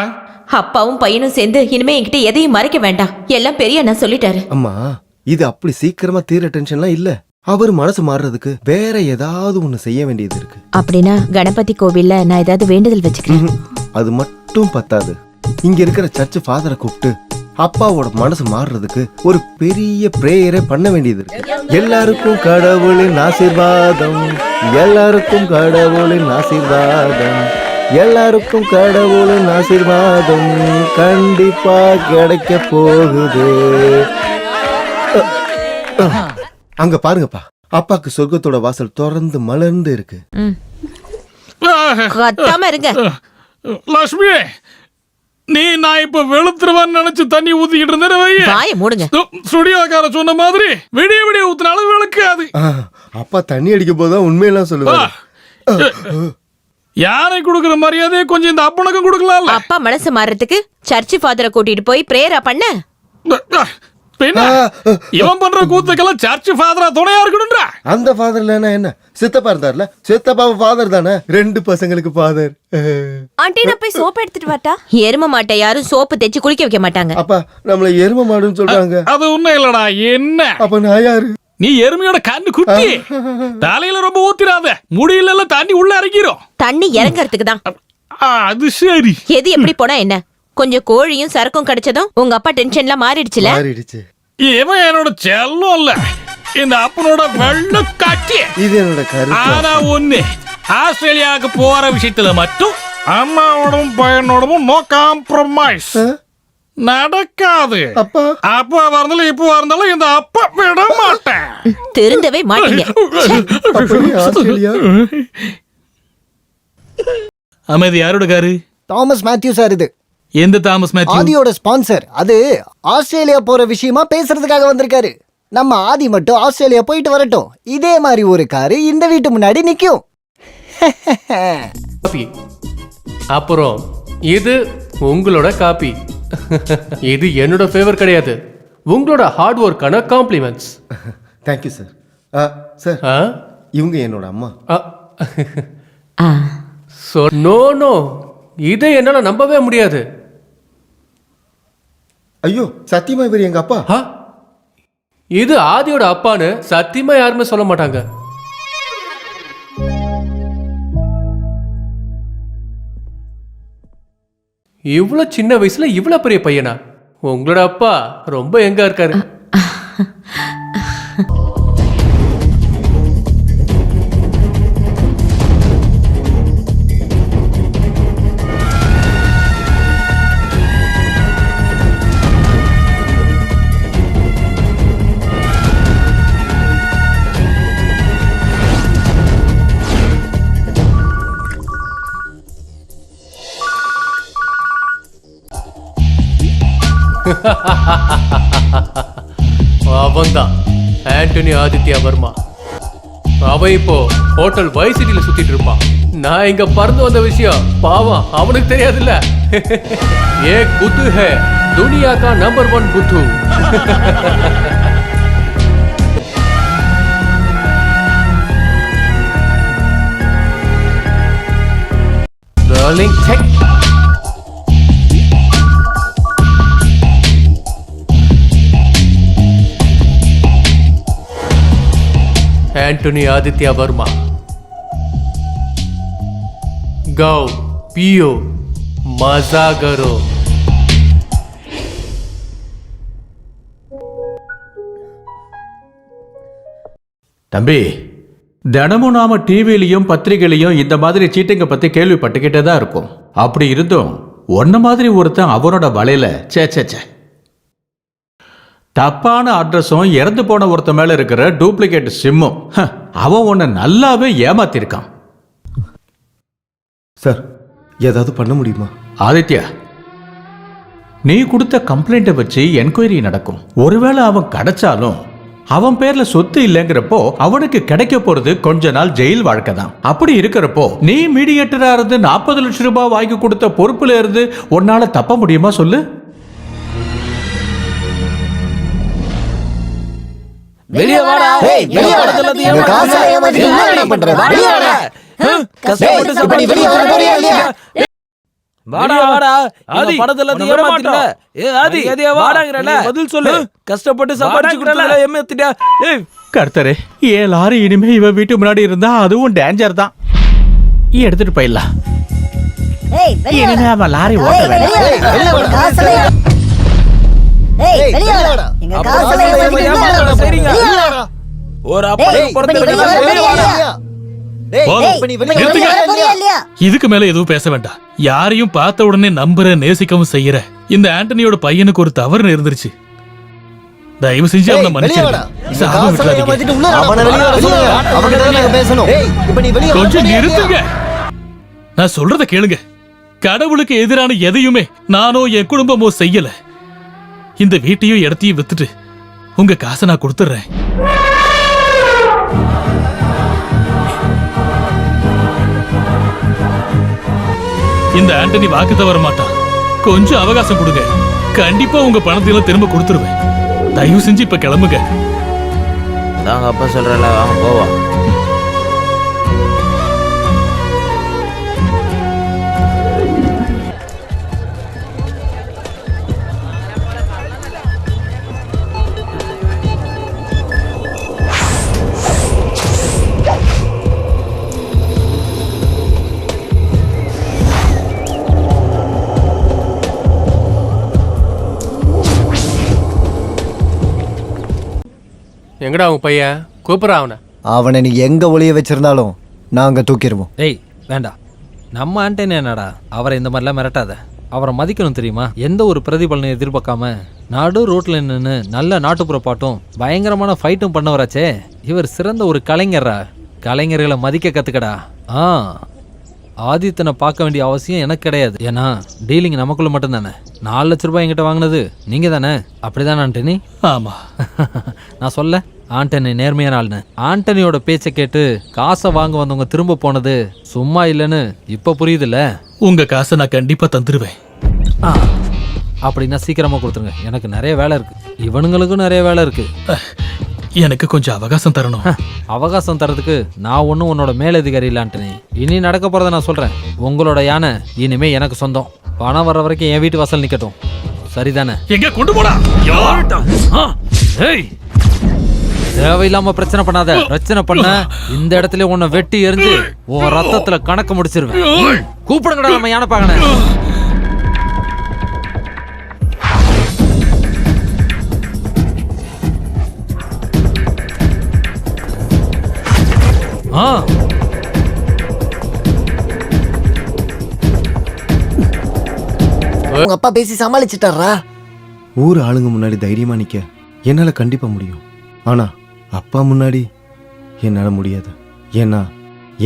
அப்பாவும் பையனும் சேர்ந்து இனிமே என்கிட்ட எதையும் மறைக்க வேண்டாம். எல்லாம் பெரிய அண்ணா சொல்லிட்டாரு. அம்மா இது அப்படி சீக்கிரமா தீர டென்ஷன்லாம் இல்ல. அவர் மனசு மாறுறதுக்கு வேற ஏதாவது ஒண்ணு செய்ய வேண்டியது இருக்கு. அப்படின்னா கணபதி கோவில்ல நான் ஏதாவது வேண்டுதல் வச்சுக்கிறேன். அது மட்டும் பத்தாது. இங்க இருக்கிற சர்ச் ஃபாதரை கூப்பிட்டு அப்பாவோட மனசு மாறுறதுக்கு ஒரு பெரிய பிரேயரை பண்ண வேண்டியது இருக்கு. எல்லாருக்கும் கடவுளின் ஆசீர்வாதம், எல்லாருக்கும் கடவுளின் ஆசீர்வாதம், எல்லாருக்கும் கடவுளின் ஆசீர்வாதம் கண்டிப்பா கிடைக்க போகுது. அங்க பாருங்கப்பா, அப்பாக்கு சொர்க்கத்தோட வாசல் திறந்து மலர்ந்து இருக்கு. இருங்க லட்சுமி, நீ நான் இப்ப வெளுத்துருவான்னு நினைச்சு தண்ணி ஊத்திக்கிட்டு இருந்தேன். மூடுங்க. ஸ்டுடியோக்கார சொன்ன மாதிரி விடிய விடிய ஊத்தினாலும் விளக்காது. அப்பா தண்ணி அடிக்கும் போதுதான் உண்மையெல்லாம் சொல்லுவாங்க. யாரை கொடுக்குற மரியாதையை கொஞ்சம் இந்த அப்பனுக்கும் கொடுக்கலாம்ல. அப்பா மனசு மாறதுக்கு சர்ச் ஃபாதரை கூட்டிட்டு போய் பிரேயரா பண்ண. பின்ன இவன் பண்ற கூத்துக்கெல்லாம் சர்ச் ஃபாதரா துணையா இருக்கணும்ன்றா. அந்த ஃபாதர்ல என்ன சித்தப்பா இருந்தார்ல, சித்தப்பா ஃபாதர் தானே, 2 பசங்களுக்கு ஃபாதர். ஆண்டி நான் போய் சோப் எடுத்துட்டு வரட்டா? எரும மாட்டை யாரும் சோப்பு தேய்ச்சி குளிக்க வைக்க மாட்டாங்க. அப்பா நம்மள எரும மாடுன்னு சொல்றாங்க. அது உண்மை இல்லடா. என்ன அப்ப நான் யாரு? நீ எருமையோட கண்ணு குட்டி. தலையில ரொம்ப ஊத்திராத, முடியல தண்ணி உள்ள இறங்கிரும். தண்ணி இறங்கறதுக்கு தான். அது சரி. எது எப்படி போனா என்ன? கொஞ்சம் கோழியும் சரக்கும் கிடைச்சதும் உங்க அப்பா டென்ஷன்ல மாறிடுச்சுல. மாறிடுச்சு. இவன் என்னோட செல்லம் இல்ல, இந்த அப்பனோட வெள்ள காட்டி. இது என்னோட கருத்து. ஆனா ஒண்ணு, ஆஸ்திரேலியாவுக்கு போற விஷயத்துல மட்டும் அம்மாவோடும் பையனோடவும் நோ காம்ப்ரமைஸ். நடக்காது. அப்பா இருந்தாலும் இப்ப இருந்தாலும் இந்த அப்பா விட மாட்டேன். திருந்தவே மாட்டீங்க. அமைதி யாரோட காரு? Thomas Matthew sir. இது எந்த தாமஸ் மேத்யூ? ஆதியோட ஸ்பான்சர். அது ஆஸ்திரேலியா போற விஷயமா பேசுறதுக்காக வந்திருக்காரு. நம்ம ஆதி மட்டும் ஆஸ்திரேலியா போயிட்டு வரட்டும். இதே மாதிரி ஒரு காரு இந்த வீட்டு முன்னாடி நிக்கும். அப்புறம் இது உங்களோட காப்பி. இது என்னோட ஃபேவர் கிடையாது, உங்களோட ஹார்ட் ஒர்க்கான காம்ப்ளிமெண்ட்ஸ். Thank you sir. சார் இவங்க என்னோட அம்மா. நோ இதை என்னால நம்பவே முடியாது. ஐயோ சத்தியமா இவர் எங்க அப்பா? இது ஆதியோட அப்பான்னு சத்தியமா யாருமே சொல்ல மாட்டாங்க. இவ்வளவு சின்ன வயசுல இவ்வளவு பெரிய பையனா? உங்களோட அப்பா ரொம்ப எங்க இருக்காரு. அவன்தான் ஆண்டனி ஆதித்யா வர்மா. அவன் இப்போ ஹோட்டல் வைசிட்டில சுத்திட்டு இருப்பான். நான் இங்க பறந்து வந்த விஷயம் பாவம் அவனுக்கு தெரியாதுல்ல. ஏக் புத்து ஹே துனியா கா நம்பர் 1 புத்து. Rolling take. Antony Aditya Varma. गाओ पियो मजा करो. தம்பி, தினமும் நாம டிவிலையும் பத்திரிகையிலையும் இந்த மாதிரி சீட்டிங்க பத்தி கேள்விப்பட்டுக்கிட்டே தான் இருக்கும். அப்படி இருந்தும் ஒன்ன மாதிரி ஒருத்தன் அவனோட வலையில சே தப்பான அட்ரஸும் இறந்து போன ஒருத்த மேல இருக்கிற டூப்ளிகேட் சிம்மும் அவன் உன்னை நல்லாவே ஏமாத்திருக்கான். சார் ஏதாவது பண்ண முடியுமா? ஆதித்யா, நீ கொடுத்த கம்ப்ளைண்ட்டை வச்சு என்கொயரி நடக்கும். ஒருவேளை அவன் கிடைச்சாலும் அவன் பேர்ல சொத்து இல்லைங்கிறப்போ அவனுக்கு கிடைக்க போறது கொஞ்ச நாள் ஜெயில் வாழ்க்கை தான். அப்படி இருக்கிறப்போ நீ மீடியேட்டரா இருந்து 40 லட்சம் ரூபாய் வாங்கி கொடுத்த பொறுப்புல இருந்து உன்னால தப்ப முடியுமா சொல்லு? வெளிய வாடா. வெளிய வரதுல காசை ஏமாத்தி என்ன பண்ற? வெளிய வாடா. கஷ்டப்பட்டு சம்பளி வெளிய வர போறியா இல்லையா? வாடா. ஆதி படத்துல ஏமாத்திட்ட. ஆதி வாடாங்கறல. பதில் சொல்லு. கஷ்டப்பட்டு சம்பாதிச்சு கொடுத்தல ஏமாத்திட்ட. கர்த்தரே, ஏன் லாரி இனிமே இவ வீட்டு முன்னாடி இருந்தா அதுவும் டேஞ்சர் தான். எடுத்துட்டு போயிடலாம். இனிமே அவன் லாரி ஓட்ட வேண்டாம். இதுக்கு மேல எதுவும் பேச வேண்டாம். யாரையும் பார்த்த உடனே நம்புற நேசிக்கவும் செய்யற இந்த ஆண்டனியோட பையனுக்கு ஒரு தவறு இருந்துருச்சு. தயவு செஞ்சு அவனை மன்னிச்சிருங்க. கொஞ்சம் நிறுத்துங்க. நான் சொல்றத கேளுங்க. கடவுளுக்கு எதிரான எதையுமே நானோ என் குடும்பமோ செய்யல. இந்த வீட்டையும் இடத்தையும் வித்துட்டு உங்க காசை நான் கொடுத்துறேன். இந்த ஆண்டனி வாக்கு தவற மாட்டான். கொஞ்சம் அவகாசம் கொடுங்க, கண்டிப்பா உங்க பணத்தையெல்லாம் திரும்ப கொடுத்துருவேன். தயவு செஞ்சு இப்ப கிளம்புங்க. நாங்க அப்பா சொல்றல, வாங்க போவா. எங்கடா உன் பையன்? கூப்பிட்றா அவனை. அவனை நீ எங்க ஒளிய வச்சிருந்தாலும் நாங்க தூக்கிடுவோம். ஏய் வேண்டாம், நம்ம ஆண்டனி என்னடா, அவரை இந்த மாதிரிலாம் மிரட்டாத. அவரை மதிக்கணும் தெரியுமா? எந்த ஒரு பிரதிபலனை எதிர்பார்க்காம நாடு ரோட்ல நின்று நல்ல நாட்டுப்புற பாட்டும் பயங்கரமான ஃபைட்டும் பண்ணவராச்சே. இவர் சிறந்த ஒரு கலைஞரா. கலைஞர்களை மதிக்க கத்துக்கடா. ஆதித்தனை பார்க்க வேண்டிய அவசியம் எனக்கு கிடையாது. ஏன்னா டீலிங் நமக்குள்ள மட்டும் தானே. 4 லட்ச ரூபாய் என்கிட்ட வாங்கினது நீங்க தானே, அப்படிதானே ஆண்டனி? ஆமா. நான் சொல்ல ஆண்டனி நேர்மையான ஆள்னு. ஆண்டனியோட பேச்சை கேட்டு காசை வாங்க வந்தவங்க திரும்ப போனது சும்மா இல்லைன்னு இப்ப புரியுதுல்ல? உங்க காசை நான் கண்டிப்பா தந்துருவேன். அப்படின்னா சீக்கிரமா கொடுத்துருங்க, எனக்கு நிறைய வேலை இருக்கு. இவனுங்களுக்கும் நிறைய வேலை இருக்கு. எனக்கு கொஞ்சம் அவகாசம் தரணும். அவகாசம் தரதுக்கு நான் ஒன்றும் உன்னோட மேலதிகாரி இல்லை ஆண்டனி. இனி நடக்க போறதை நான் சொல்றேன். உங்களோட யானை இனிமே எனக்கு சொந்தம். பணம் வர்ற வரைக்கும் என் வீட்டு வாசல் நிக்கட்டும், சரிதானே? எங்க கொண்டு போடா. தேவையில்லாம பிரச்சனை பண்ணாத. பிரச்சனை பண்ண இந்த இடத்துல உன்னை வெட்டி எரிஞ்சு உன் ரத்தத்துல கணக்கு முடிச்சிருவேன். கூப்பிடுங்கடா நம்ம யானை பாக்கன. உங்க அப்பா பேசி சமாளிச்சுட்டாரா? ஊர் ஆளுங்க முன்னாடி தைரியமா நிக்க என்னால கண்டிப்பா முடியும். ஆனா அப்பா முன்னாடி என்னால முடியாது. ஏன்னா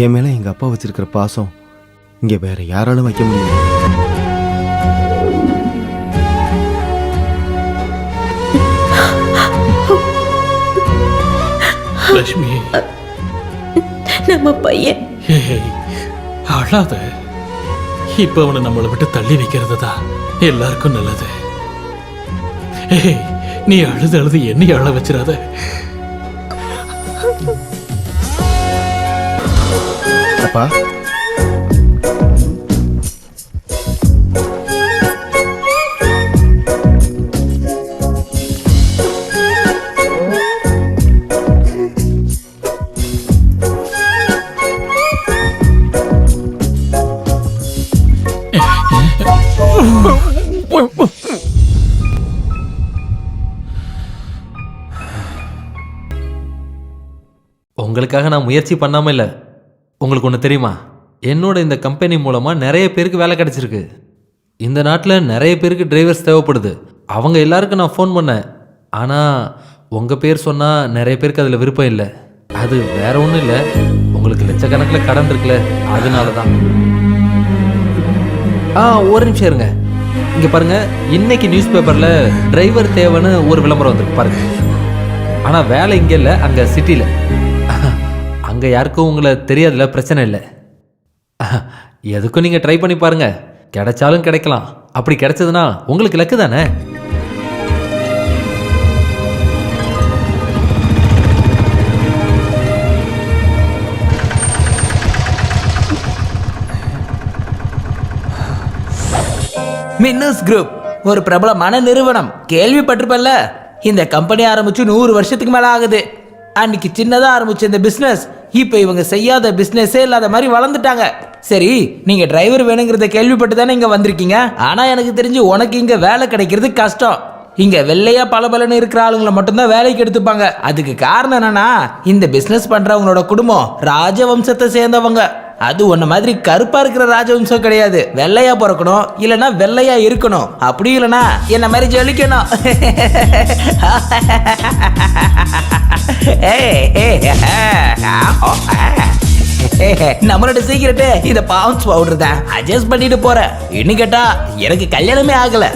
என் மேல எங்க அப்பா வச்சிருக்கிற பாசம் இங்க வேற யாராலும் வைக்க முடியாது. லட்சுமி, நம்ம பையன். அழாத. இப்ப அவனை நம்மளை விட்டு தள்ளி வைக்கிறது தான் எல்லாருக்கும் நல்லது. நீ அழுது அழுது என்னை அழ வச்சிடாத. அப்பா, உங்களுக்காக நான் முயற்சி பண்ணாம இல்லை. உங்களுக்கு ஒன்று தெரியுமா? என்னோட இந்த கம்பெனி மூலமா நிறைய பேருக்கு வேலை கிடைச்சிருக்கு. இந்த நாட்டில் நிறைய பேருக்கு டிரைவர்ஸ் தேவைப்படுது. அவங்க எல்லாருக்கும் நான் ஃபோன் பண்ணேன். ஆனால் உங்கள் பேர் சொன்னால் நிறைய பேருக்கு அதில் விருப்பம் இல்லை. அது வேற ஒன்றும் இல்லை, உங்களுக்கு லட்சக்கணக்கில் கடன் இருக்குல்ல, அதனால தான். ஒரு நிமிஷம் இருங்க. இங்கே பாருங்க, இன்னைக்கு நியூஸ் பேப்பரில் டிரைவர் தேவைன்னு ஒரு விளம்பரம் வந்திருக்கு பாருங்க. ஆனால் வேலை இங்கே இல்லை, அங்கே சிட்டியில். அங்கே யாருக்கும் உங்களை தெரியாதுல, பிரச்சனை இல்லை. எதுக்கும் நீங்கள் ட்ரை பண்ணி பாருங்க, கிடைச்சாலும் கிடைக்கலாம். அப்படி கிடைச்சதுன்னா உங்களுக்கு லக்கு தானே. மின்னஸ் குரூப் ஒரு பிரபலமான நிறுவனம், கேள்விப்பட்டிருப்பல்ல? இந்த கம்பெனி ஆரம்பிச்சு 100 வருஷத்துக்கு மேல ஆகுது. அன்னைக்கு சின்னதா ஆரம்பிச்ச இந்த பிசினஸ் இப்ப இவங்க செய்யாத பிசினஸே இல்லாத மாதிரி வளர்ந்துட்டாங்க. சரி, நீங்க டிரைவர் வேணுங்கிறத கேள்விப்பட்டு தானே இங்க வந்திருக்கீங்க. ஆனா எனக்கு தெரிஞ்சு உனக்கு இங்க வேலை கிடைக்கிறது கஷ்டம். இங்க வெள்ளையா பலபலன்னு இருக்கிற ஆளுங்களை மட்டும்தான் வேலைக்கு எடுத்துப்பாங்க. அதுக்கு காரணம் என்னன்னா, இந்த பிசினஸ் பண்றவங்களோட குடும்பம் ராஜவம்சத்தை சேர்ந்தவங்க. அது உன்ன மாதிரி கருப்பா இருக்கிற ராஜவம்சம் கிடையாது. வெள்ளையா பிறக்கணும், இல்லைன்னா வெள்ளையா இருக்கணும், அப்படி இல்லைன்னா என்ன மாதிரி ஜொலிக்கணும். நம்மளோட சீக்கிரட்டு இத பவுன்ஸ் பவுடர் தான். அட்ஜஸ்ட் பண்ணிட்டு போறேன். இன்னும் கேட்டா எனக்கு கல்யாணமே ஆகல.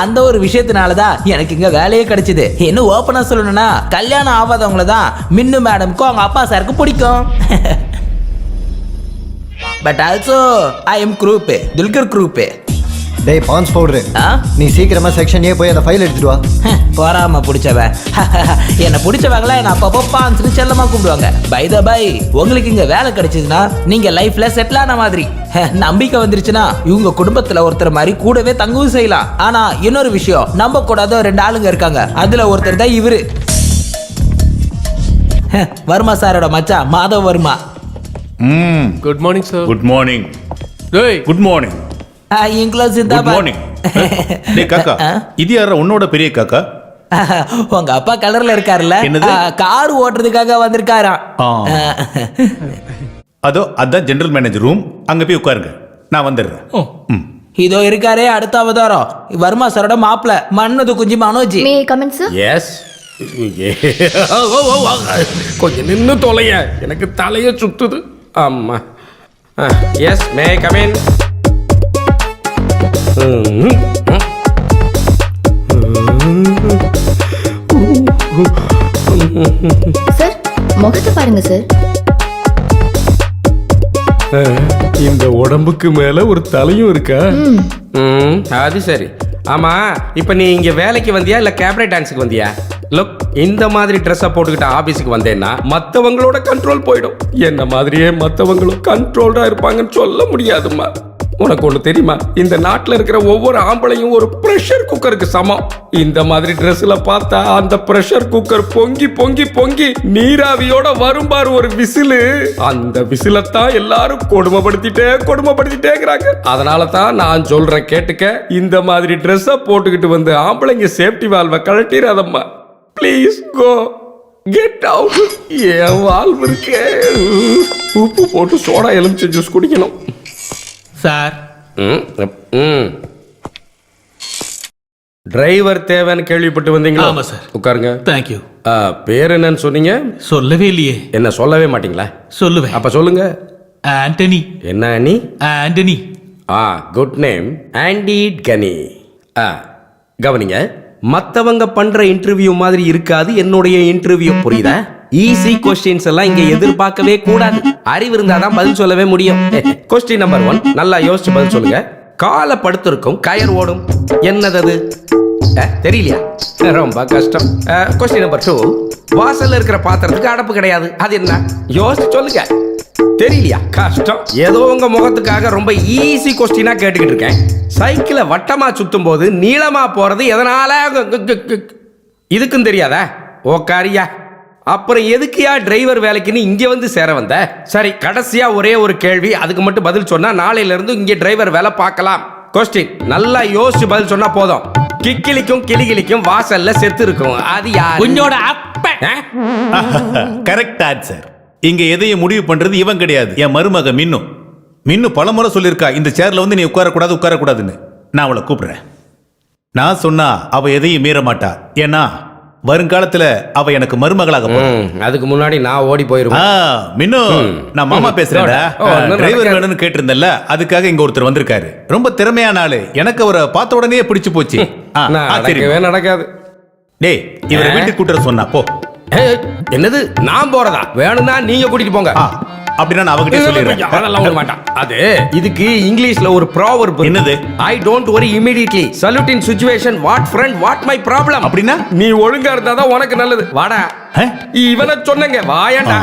அந்த ஒரு விஷயத்தினாலதான் எனக்கு இங்க வேலையே கிடைச்சது. இன்னும் ஓப்பனா சொல்லணும்னா, கல்யாணம் ஆகாதவங்கள தான் மின்னு மேடம்க்கும் அவங்க அப்பா சாருக்கு பிடிக்கும். But also I am group Dulquer group. டேய் பான்ஸ் பவுடரு, நீ சீக்கிரமா செக்ஷன் ஏ போய் அந்த ஃபைல் எடுத்துட்டு வா. போறாம பிடிச்சவன். என்னை பிடிச்சவங்கள என்ன அப்பப்போ பான்ஸ்னு செல்லமா கூப்பிடுவாங்க. பை த பை, உங்களுக்கு இங்க வேலை கிடைச்சதுன்னா நீங்க லைஃப்ல செட்டில் ஆன மாதிரி. நம்பிக்கை வந்துருச்சுன்னா இவங்க குடும்பத்துல ஒருத்தர் மாதிரி கூடவே தங்கவும் செய்யலாம். ஆனா இன்னொரு விஷயம், நம்ப கூடாத 2 ஆளுங்க இருக்காங்க. அதுல ஒருத்தர் தான் இவரு, வர்மா சாரோட மச்சான் Madhav Varma. Good morning sir. Good morning. டேய் good morning. English good morning. டேய் காக்கா, இது யாரா உன்னோட பெரிய காக்கா? உங்க அப்பா கலர்ல இருக்காருல்ல, கார் ஓட்டுறதுக்காக வந்திருக்காராம். அதான் ஜெனரல் மேனேஜர் ரூம், அங்க போய் உட்காருங்க, நான் வந்துடுறேன். இதோ இருக்காரே அடுத்த அவதாரம், வர்மா சாரோட மாப்பிள்ள மன்னது குஞ்சி மனோஜ். மே கமெண்ட் சார்? எஸ். கொஞ்சம் நின்று தொலைய, எனக்கு தலைய சுத்துது. ஆமா. எஸ் மே கமெண்ட். சார் முகத்தை பாருங்க சார். இந்த உடம்புக்கு மேல ஒரு தலையும் இருக்கா? அது சரி. ஆமா, இப்ப நீ இங்க வேலைக்கு வந்தியா இல்ல கேபரே டான்ஸுக்கு வந்தியா? லுக், இந்த மாதிரி ட்ரெஸ்ஸை போட்டுக்கிட்ட ஆபீஸுக்கு வந்தேன்னா மற்றவங்களோட கண்ட்ரோல் போயிடும். என்ன மாதிரியே மற்றவங்களும் கண்ட்ரோல்டா இருப்பாங்கன்னு சொல்ல முடியாதுமா. உனக்கு ஒண்ணு தெரியுமா, இந்த நாட்டில் இருக்கிற ஒவ்வொரு ஆம்பளையும் ஒரு ப்ரெஷர் குக்கருக்கு சமம். இந்த மாதிரி ட்ரெஸ்ல பார்த்தா அந்த ப்ரெஷர் குக்கர் பொங்கி பொங்கி பொங்கி நீராவியோட வரும்பாரு ஒரு விசிலு. அந்த விசிலத்தான் எல்லாரும் கொடுமைப்படுத்திட்டேங்கிறாங்க. அதனால தான் நான் சொல்றேன் கேட்டுக்க, இந்த மாதிரி ட்ரெஸ்ஸை போட்டுக்கிட்டு வந்து ஆம்பளைங்க சேஃப்டி வால்வை கழட்டிடாதம்மா. Please go get out. என் வால்வு இருக்கே, உப்பு போட்டு சோடா எலுமிச்சை ஜூஸ் குடிக்கணும் சார். டிரைவர் தேவைன்னு கேள்விப்பட்டு வந்தீங்களா? ஆமா சார். உட்காருங்க. தேங்க்யூ. பேர் என்னன்னு சொன்னீங்க? சொல்லவே இல்லையே. என்ன சொல்லவே மாட்டீங்களா? சொல்லுவேன். அப்ப சொல்லுங்க. ஆண்டனி. என்ன அனி? ஆண்டனி. குட் நேம், ஆண்டி கனி. கவனிங்க, மற்றவங்க பண்ற இன்டர்வியூ மாதிரி இருக்காது என்னுடைய இன்டர்வியூ, புரியுதா? ஈஸி கொஸ்டின்ஸ் எல்லாம் இங்க எதிர்பார்க்கவே கூடாது. அறிவு இருந்தாதான் பதில் சொல்லவே முடியும். கொஸ்டின் நம்பர் 1, நல்லா யோசிச்சு பதில் சொல்லுங்க. காலை படுத்திருக்கும் கயர் ஓடும், என்னது அது? தெரியலையா? ரொம்ப கஷ்டம். கொஸ்டின் நம்பர் 2, வாசல்ல இருக்கிற பாத்திரத்துக்கு அடப்பு கிடையாது, அது என்ன? யோசிச்சு சொல்லுங்க. தெரியலையா? கஷ்டம். ஏதோ உங்க முகத்துக்காக ரொம்ப ஈஸி கொஸ்டினா கேட்டுக்கிட்டு இருக்கேன். சைக்கிளை வட்டமா சுத்தும் போது நீளமா போறது எதனால? இதுக்கும் தெரியாதா? ஓக்காரியா, அப்புறம் எதுக்குயா டிரைவர் வேலைக்குன்னு இங்க வந்து சேர வந்த? சரி, கடைசியா ஒரே ஒரு கேள்வி, அதுக்கு மட்டும் பதில் சொன்னா நாளையில இருந்து இங்க டிரைவர் வேலை பார்க்கலாம். கொஸ்டின் நல்லா யோசிச்சு பதில் சொன்னா போதும். கிக்கிலிக்கும் கிளிகிளிக்கும் வாசல்ல செத்து இருக்கும், அது யார்? குஞ்சோட அப்ப. Correct answer. இங்க எதையும் முடிவு பண்றது இவன் கிடையாது, என் மருமக மின்னு பலமுறை சொல்லியிருக்கா, இந்த சேர்ல வந்து நீ உட்காரக்கூடாதுன்னு. நான் அவளை கூப்பிடுறேன். நான் சொன்னா அவ எதையும் மீற மாட்டா, ஏன்னா வருங்காலத்துல அவ எனக்கு மருமகளாக போறேன். அதுக்கு முன்னாடி நான் ஓடி போயிருவேன். மின்னு, நான் மாமா பேசுறேன்டா. டிரைவர் வேணும்னு கேட்டிருந்தல்ல, அதுக்காக இங்க ஒருத்தர் வந்திருக்காரு. ரொம்ப திறமையான ஆளு, எனக்கு அவரை பார்த்த உடனே பிடிச்சு போச்சு. நடக்காது. டேய், இவரை வீட்டுக்கு கூட்டுற சொன்னா போ. என்னது? நான் போறதா? வேணும்னா நீங்க கூட்டிட்டு போங்க. அப்படின்னா நான் அவகிட்ட சொல்லிடுறேன். அதெல்லாம் ஒண்ணு வேண்டாம். அது இதுக்கு இங்கிலீஷ்ல ஒரு ப்ராவர்ப். என்னது? I don't worry immediately, salute in situation, what friend what my problem. அப்படின்னா நீ ஒழுங்கா இருந்தாதான் உனக்கு நல்லது. வாடா. இவனை சொன்னங்க, வாயண்டா.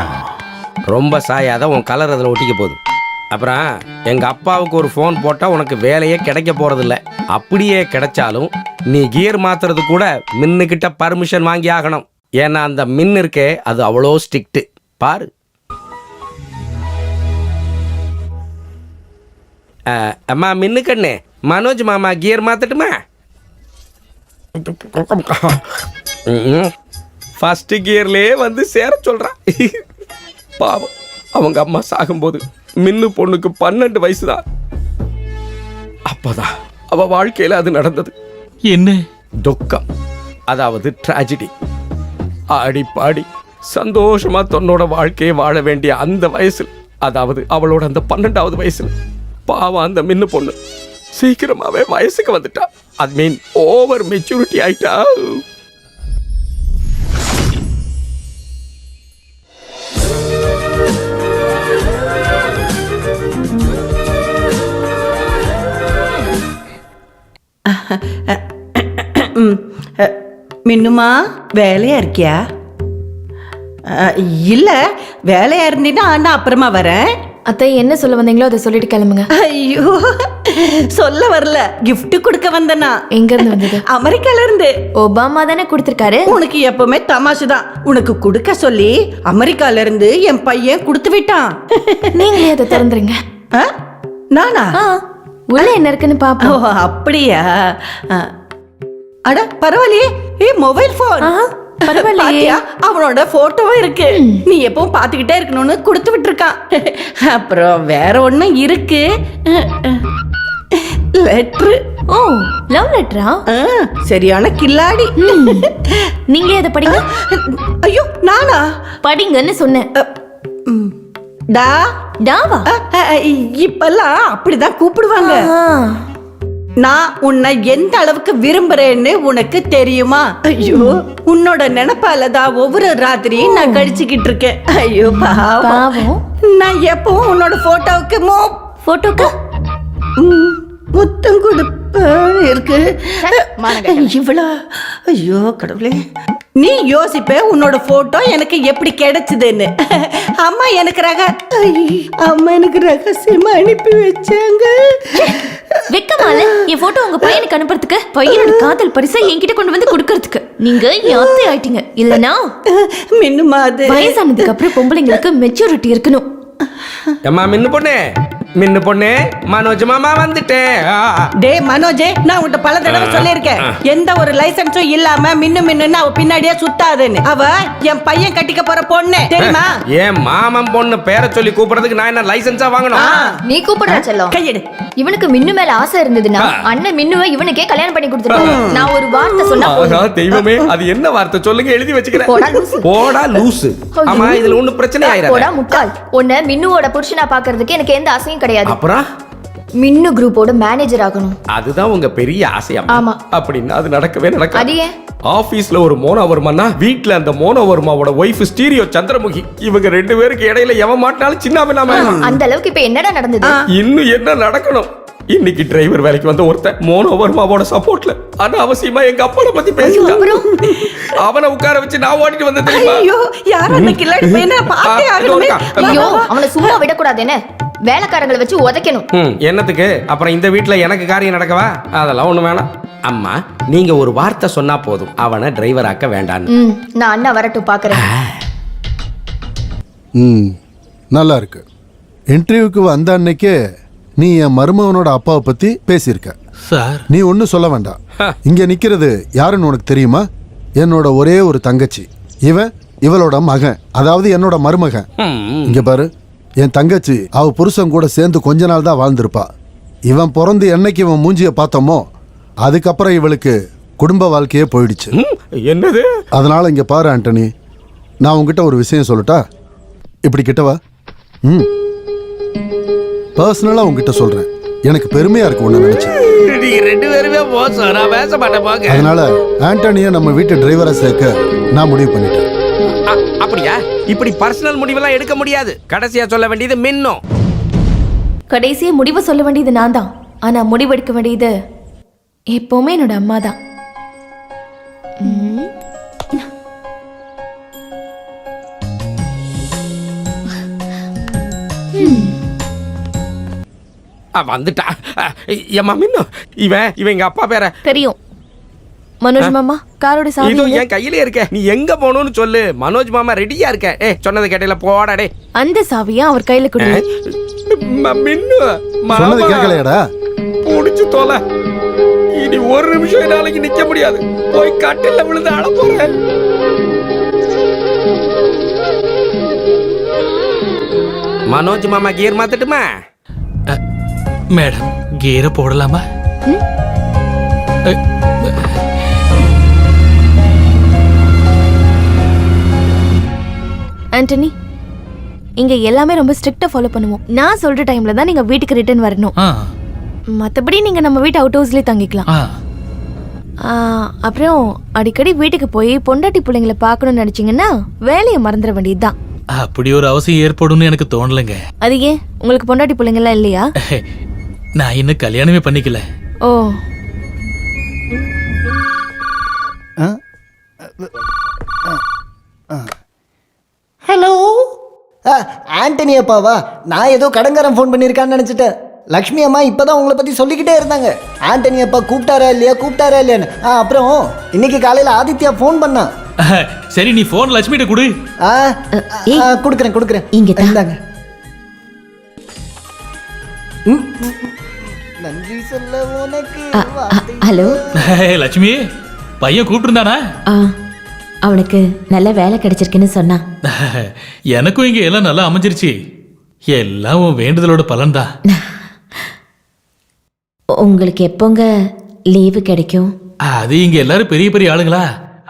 ரொம்ப சாயாத, உன் கலர் அதில் ஒட்டிக்க போகுது. அப்புறம் எங்க அப்பாவுக்கு ஒரு ஃபோன் போட்டா உனக்கு வேலையே கிடைக்க போறதில்ல. அப்படியே கிடைச்சாலும் நீ கியர் மாத்துறது கூட மின்னுக்கிட்ட பர்மிஷன் வாங்கி ஆகணும். ஏன்னா அந்த மின் இருக்கே, அது அவ்வளோ ஸ்ட்ரிக்ட். பாரு. அம்மா மின்னு கண்ணு, மனோஜ் மாமா கியர் மாத்தட்டுமா? ஃபர்ஸ்ட் கியர்லயே வந்து சேர சொல்றான். பாவம், அவங்க அம்மா சாகும்போது மின்னு பொண்ணுக்கு 12 வயசு தான். அப்பதான் அவ வாழ்க்கையில அது நடந்தது. என்ன? துக்கம், அதாவது ட்ராஜடி. ஆடி பாடி சந்தோஷமா தன்னோட வாழ்க்கையை வாழ வேண்டிய அந்த வயசுல, அதாவது அவளோட அந்த 12வது வயசுல, பாவம் அந்த மின்னு பொண்ணு சீக்கிரமாவே வயசுக்கு வந்துட்டா. ஐ மீன் ஓவர் மெச்சூரிட்டி ஆயிட்டா. மின்னுமா வேலையா இருக்கியா? இல்ல வேலையா இருந்தீங்கன்னா நான் அப்புறமா வரேன். அத்தை என்ன சொல்ல வந்தீங்களோ அதை சொல்லிட்டு கிளம்புங்க. ஐயோ சொல்ல வரல, gift கொடுக்க வந்தனா. எங்க இருந்து வந்தது? அமெரிக்கால இருந்து. ஒபாமா தானே கொடுத்திருக்காரு. உனக்கு எப்பவுமே தமாஷுதான். உனக்கு கொடுக்க சொல்லி அமெரிக்கால இருந்து என் பையன் கொடுத்து விட்டான். நீங்களே அதை திறந்துருங்க. நானா? உள்ள என்ன இருக்குன்னு ஓ பாப்போம். அப்படியா? அட பரவாயில்லையே. மொபைல் போன் பரவாயில்லையா? அவனோட போட்டோவும் இருக்கு. நீ எப்பவும் பாத்துக்கிட்டே இருக்கணும்னு கொடுத்து விட்டுருக்கான். அப்புறம் வேற ஒண்ணும் இருக்கு. லெட்டர். ஓ லவ் லெட்டரா? சரியான கில்லாடி. நீங்களே அதை படிங்க. ஐயோ நானா? படிங்கன்னு சொன்னேன். டா டாவா? இப்பெல்லாம் அப்படிதான் கூப்பிடுவாங்க. நான் உன்னை எந்த அளவுக்கு விரும்புறேன்னு உனக்கு தெரியுமா? ஐயோ உன்னோட நினைப்பாலதான் ஒவ்வொரு ராத்திரியும் நான் கழிச்சுக்கிட்டு இருக்கேன். ஐயோ பாவம். நான் எப்பவும் உன்னோட போட்டோவுக்கு போட்டோக்கு முத்தம் கொடுப்பேன் இருக்கு. இவ்வளோ ஐயோ கடவுளே. நீ யோசிப்ப உன்னோட போட்டோ எனக்கு எப்படி கிடைச்சதுன்னு. அம்மா எனக்கு ரகசியமா அனுப்பி வச்சாங்க. வெக்கமால என் போட்டோ உங்க பையனுக்கு அனுப்புறதுக்கு, பையனோட காதல் பரிசை என்கிட்ட கொண்டு வந்து கொடுக்கறதுக்கு நீங்க யாத்தை ஆயிட்டீங்க. இல்லனா மின்னுமா அது வயசானதுக்கு அப்புறம் பொம்பளைங்களுக்கு மெச்சூரிட்டி இருக்கணும். அம்மா மின்னு பொண்ணு மனோஜ் மாமா வந்துட்டேன். டே மனோஜே, நான் உன்கிட்ட பல தடவை சொல்லியிருக்கேன், எந்த ஒரு லைசன்ஸும் இல்லாம மின்னு அவ பின்னாடியே சுத்தாதுன்னு. அவ என் பையன் கட்டிக்க போற பொண்ணு தெரியுமா? ஏன் மாமன் பொண்ணு பேரை சொல்லி கூப்பிடுறதுக்கு நான் என்ன லைசன்ஸா வாங்கணும்? நீ கூப்பிடுற செல்லம். கையெடு. இவனுக்கு மின்னு மேல ஆசை இருந்ததுன்னா அண்ணன் மின்னுவை இவனுக்கே கல்யாணம் பண்ணி கொடுத்துட்டாங்க. நான் ஒரு வார்த்தை சொன்னா தெய்வமே, அது என்ன வார்த்தை சொல்லுங்க, எழுதி வச்சுக்கிறேன். போடா லூசு. ஆமா இதுல ஒண்ணு பிரச்சனை ஆயிராது. போடா முட்டாள். உன்னை மின்னுவோட புருஷனா பாக்குறதுக்கு எனக்கு எந்த ஆசையும் கிடையாது. அப்புறம் மின்னு குரூப்போட மேனேஜர் ஆகணும். அதுதான் உங்க பெரிய ஆசையா? ஆமா. அப்படின்னா அது நடக்கவே நடக்காது. அது ஏன்? ஆபீஸ்ல ஒரு மோனோவர்மானா, வீட்ல அந்த மோனோவர்மாவோட ஒய்ஃப் ஸ்டீரியோ சந்திரமுகி. இவங்க ரெண்டு பேருக்கு இடையில எவன் மாட்டினாலும் சின்ன பின்னாம. அந்த அளவுக்கு இப்ப என்னடா நடந்தது? இன்னும் என்ன நடக்கணும்? இன்னைக்கு டிரைவர் வேலைக்கு வந்த ஒருத்தன் மோனோவர்மாவோட சப்போர்ட்ல அனாவசியமா எங்க அப்பாவை பத்தி பேசிட்டான். அவனை உட்கார வச்சு நான் ஓட்டிட்டு வந்தேன் தெரியுமா? ஐயோ யார் அந்த கில்லாடி பையனா? பாத்தே ஆகணுமே. ஐயோ அவனை சும்மா விட கூடாது. என்ன வேலைக்காரங்களை வச்சு உதைக்கணும். என்னத்துக்கு? அப்புறம் இந்த வீட்ல எனக்கு காரியம் நடக்கவா? அதெல்லாம் ஒண்ணு வேணாம். அம்மா நீங்க ஒரு வார்த்தை சொன்னா போதும், அவனை டிரைவர் ஆக்க வேண்டாம். நான் அண்ணா வரட்டும் பாக்குறேன். நல்லா இருக்கு. இன்டர்வியூக்கு வந்த அன்னைக்கே நீ என் மருமகனோட அப்பாவை பத்தி பேசியிருக்க சார். நீ ஒன்னும் சொல்ல வேண்டாம். இங்க நிக்கிறது யாருன்னு உனக்கு தெரியுமா? என்னோட ஒரே ஒரு தங்கச்சி. இவளோட மகன், அதாவது என்னோட மருமகன். இங்க பாரு, என் தங்கச்சி அவ புருஷன் கூட சேர்ந்து கொஞ்ச நாள் தான் வாழ்ந்திருப்பா. இவன் பிறந்து என்னைக்கு இவன் மூஞ்சிய பார்த்தோமோ அதுக்கப்புறம் இவளுக்கு குடும்ப வாழ்க்கையே போயிடுச்சு. என்னது? அதனால இங்க பாரு ஆண்டனி, நான் உங்ககிட்ட ஒரு விஷயம் சொல்லட்டா? இப்படி கிட்டவா? பர்சனலா உங்ககிட்ட சொல்றேன். எனக்கு பெருமையா இருக்கு உன்னை நினைச்சு. ரெண்டு பேருமே மோசம், நான் பேச மாட்டேன். அதனால ஆண்டனிய நம்ம வீட்டு டிரைவரா சேர்க்க நான் முடிவு பண்ணிட்டேன். அப்படியா? இப்படி பர்சனல் முடிவெல்லாம் எடுக்க முடியாது. கடைசியா சொல்ல வேண்டியது மின்னும். கடைசியா முடிவு சொல்ல வேண்டியது நான் தான். ஆனா முடிவெடுக்க வேண்டியது எப்பவுமே என்னோட அம்மா தான். வந்துட்டா. ஏம்மா மின்னும், இவன் எங்க அப்பா பேர தெரியும். மனோஜ் மாமா காரோட சாவி இதோ என் கையிலே இருக்க. நீ எங்க போகணும்னு சொல்லு, மனோஜ் மாமா ரெடியா இருக்க. சொன்னது கேட்டல போடா. டே அந்த சாவியா அவர் கையில கொடு. மின்னு சொன்னது கேட்கலையாடா? புடிச்சு தோல. இனி ஒரு நிமிஷம் நாளைக்கு நிக்க முடியாது. போய் கட்டில விழுந்து அழ போறேன். மனோஜ் மாமா கியர் மாத்தட்டுமா? மேடம் கீரை போடலாமா? ஆண்டனி, இங்க எல்லாமே ரொம்ப ஸ்ட்ரிக்ட்டா ஃபாலோ பண்ணுவோம். நான் சொல்ற டைம்ல தான் நீங்க வீட்டுக்கு ரிட்டர்ன் வரணும். மத்தபடி நீங்க நம்ம வீட்டு அவுட் ஹவுஸ்லயே தங்கிக்கலாம். அப்புறம் அடிக்கடி வீட்டுக்கு போய் பொண்டாட்டி பிள்ளைங்களை பார்க்கணும்னு நினைச்சீங்கன்னா வேலையை மறந்துட வேண்டியதுதான். அப்படி ஒரு அவசியம் ஏற்படும்னு எனக்கு தோணலைங்க. அது ஏன்? உங்களுக்கு பொண்டாட்டி பிள்ளைங்க எல்லாம் இல்லையா? நான் இன்னும் கல்யாணமே பண்ணிக்கல. ஓ ஆண்டனி அப்பாவா? நான் ஏதோ கடங்காரன் ஃபோன் பண்ணியிருக்கான்னு நினச்சிட்டேன். லக்ஷ்மி அம்மா இப்போதான் உங்களை பற்றி சொல்லிக்கிட்டே இருந்தாங்க. ஆண்டனி அப்பா கூப்பிட்டாரா இல்லையான்னு. அப்புறம் இன்னைக்கு காலையில் ஆதித்யா ஃபோன் பண்ணான். சரி, நீ போன் லட்சுமிகிட்ட கொடு. கொடுக்குறேன். இங்க தான். இந்தாங்க. நன்றி சொல்ல உனக்கு ஹலோ லட்சுமி, பையன் கூப்பிட்டுருந்தானா? அவனுக்கு நல்ல வேலை கிடைச்சிருக்குன்னு சொன்னான். எனக்கும் இங்க எல்லாம் நல்லா அமைஞ்சிருச்சு. எல்லாம் உன் வேண்டுதலோட பலன்தான். உங்களுக்கு எப்போங்க லீவு கிடைக்கும்? அது இங்க எல்லாரும் பெரிய பெரிய ஆளுங்களா,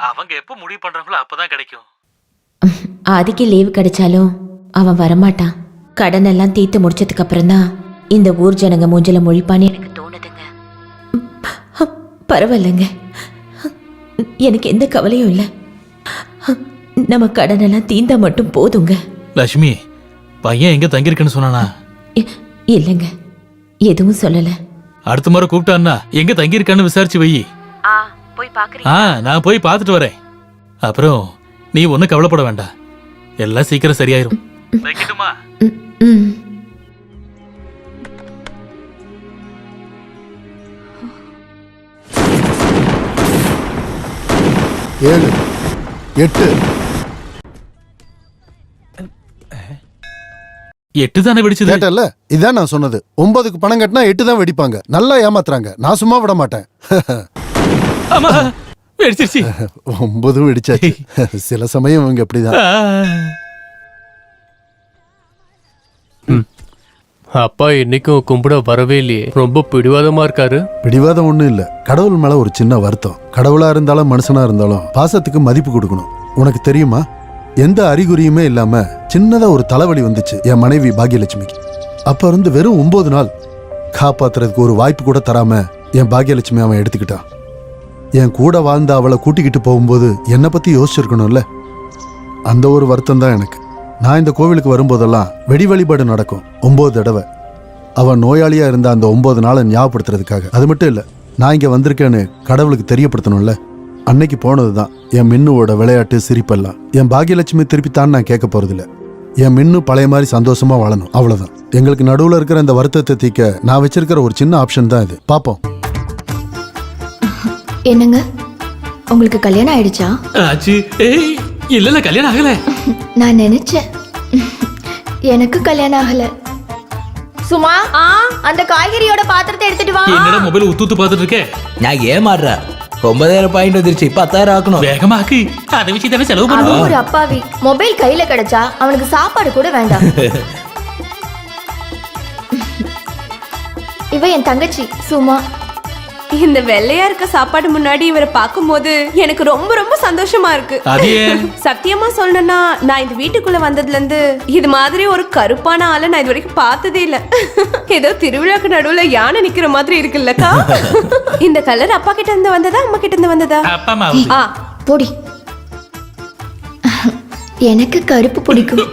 அவங்க எப்ப முடிவு பண்றாங்களோ அப்பதான் கிடைக்கும். ஆதிக்கு லீவு கிடைச்சாலும் அவன் வரமாட்டான். கடன் எல்லாம் தீர்த்து முடிச்சதுக்கு அப்புறம் தான் இந்த ஊர் ஜனங்க மூஞ்சில முழிப்பான்னு எனக்கு தோணுதுங்க. பரவாயில்லைங்க, எனக்கு எந்த கவலையும் இல்லை. நம்ம கடன் எல்லாம் தீந்தா மட்டும் போதுங்க. லட்சுமி, பையன் எங்க தங்கியிருக்குன்னு சொன்னானா? இல்லைங்க, எதுவும் சொல்லல. அடுத்த முறை கூப்பிட்டான்னா எங்க தங்கியிருக்கான்னு விசாரிச்சு வை. போய் பாக்குறீங்க? நான் போய் பார்த்துட்டு வரேன். அப்புறம் நீ ஒன்னும் கவலைப்பட வேண்டாம், எல்லாம் சீக்கிரம் சரியாயிரும். வைக்கட்டுமா? ம். 7 8 8 தானே வெடிச்சது? கேட்டல, இதான் நான் சொன்னது. 9க்கு பணம் கட்டினா 8 தான் வெடிப்பாங்க. நல்லா ஏமாத்துறாங்க. நான் சும்மா விட மாட்டேன். ஆமா, வெடிச்சிருச்சு. 9 வெடிச்சாச்சு. சில சமயம் இவங்க அப்படிதான். அப்பா இன்னைக்கும் கும்பிட வரவே இல்லையே, ரொம்ப பிடிவாதமா இருக்காரு. பிடிவாதம் ஒண்ணும் இல்ல, கடவுள் மேல ஒரு சின்ன வருத்தம். கடவுளா இருந்தாலும் மனுஷனா இருந்தாலும் பாசத்துக்கு மதிப்பு கொடுக்கணும். உனக்கு தெரியுமா, எந்த அறிகுறியுமே இல்லாம சின்னதா ஒரு தலைவலி வந்துச்சு என் மனைவி பாக்யலட்சுமிக்கு. அப்ப இருந்து வெறும் 9 நாள் காப்பாத்துறதுக்கு ஒரு வாய்ப்பு கூட தராம என் பாக்யலட்சுமி அவன் எடுத்துக்கிட்டான். என் கூட வாழ்ந்த அவளை கூட்டிக்கிட்டு போகும்போது என்னை பத்தி யோசிச்சிருக்கணும்ல. அந்த ஒரு வருத்தம் தான் எனக்கு. நான் இந்த கோவிலுக்கு வரும்போதெல்லாம் வெடி வழிபாடு நடக்கும் 9 தடவை. அவன் நோயாளியா இருந்த அந்த 9 நாளை ஞாபகப்படுத்துறதுக்காக. அது மட்டும் இல்ல, நான் இங்க வந்திருக்கேன்னு கடவுளுக்கு தெரியப்படுத்தணும்ல. அன்னைக்கு போனதுதான் என் மின்னுவோட விளையாட்டு சிரிப்பெல்லாம். என் பாக்யலட்சுமி திருப்பித்தான் நான் கேட்க போறதில்ல. என் மின்னு பழைய மாதிரி சந்தோஷமா வாழணும், அவ்வளவுதான். எங்களுக்கு நடுவுல இருக்கிற இந்த வருத்தத்தை தீக்க நான் வச்சிருக்கிற ஒரு சின்ன ஆப்ஷன் தான் இது. பாப்போம். என்னங்க, உங்களுக்கு கல்யாணம் ஆயிடுச்சா? ஆச்சு. இல்ல கல்யாணம் ஆகல. நான் நினைச்சேன் எனக்கு கல்யாணம் ஆகல. சும்மா அந்த காய்கறியோட பாத்திரத்தை எடுத்துட்டு வா. என்னடா மொபைல் உத்து பார்த்துட்டு இருக்கே? நான் ஏமாறுறா. 9000 பாயிண்ட் வந்துருச்சு, 10,000 ஆக்கணும். வேகமாக்கு, அதை வச்சு தானே செலவு பண்ணுவோம். ஒரு அப்பாவி மொபைல் கையில கிடைச்சா அவனுக்கு சாப்பாடு கூட வேண்டாம். இவ என் தங்கச்சி சும்மா. இந்த வெள்ளையா இருக்க சாப்பாடு முன்னாடி இவரை பார்க்கும்போது எனக்கு ரொம்ப ரொம்ப சந்தோஷமா இருக்கு. சத்தியமா சொல்லணும்னா, நான் இந்த வீட்டுக்குள்ள வந்ததுல இருந்து இது மாதிரி ஒரு கருப்பான ஆளை நான் இது வரைக்கும் பார்த்ததே இல்ல. ஏதோ திருவிழாக்கு நடுவுல யானை நிக்கிற மாதிரி இருக்குல்லக்கா. இந்த கலர் அப்பா கிட்ட இருந்து வந்ததா அம்மா கிட்ட இருந்து வந்ததா? போடி, எனக்கு கருப்பு பிடிக்கும்.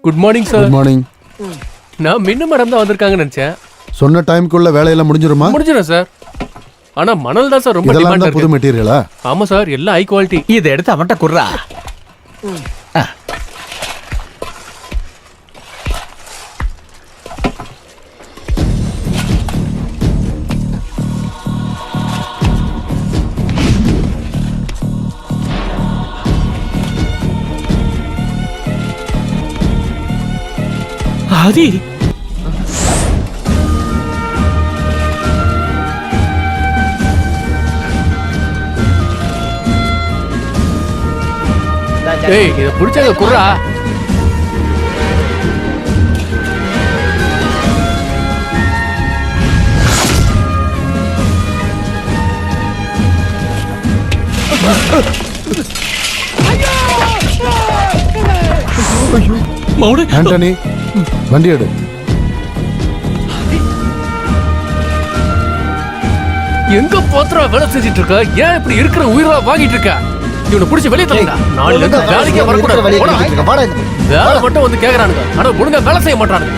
Good morning sir. Good morning. நான் மின்னு மேடம் தான் வந்திருக்காங்கன்னு நினைச்சேன். சொன்ன டைம்க்குள்ள வேலையெல்லாம் முடிஞ்சிருமா? முடிஞ்சிடும் சார். ஆனா மணல் தான் சார் ரொம்ப இதெல்லாம் டிமாண்ட் தான் புது இருக்கு. மெட்டீரியலா? ஆமா சார், எல்லாம் ஹை குவாலிட்டி. இதை எடுத்து அவன்கிட்ட குர்றா. ஆதி, ஏய், இத புடிச்சத குர்ரா. ஆண்டனி, வண்டி எடு. எங்க போத்ரா வேலை செஞ்சிட்டு இருக்க? ஏன் இப்படி இருக்கிற உயிரா வாங்கிட்டு இருக்க? இவனை புடிச்சு வெளியே தள்ளுடா. நாளைல இருந்து வேலைக்கே வரக்கூடாது. வேலை மட்டும் வந்து கேக்குறானுங்க, ஆனா ஒழுங்கா வேலை செய்ய மாட்டானுங்க.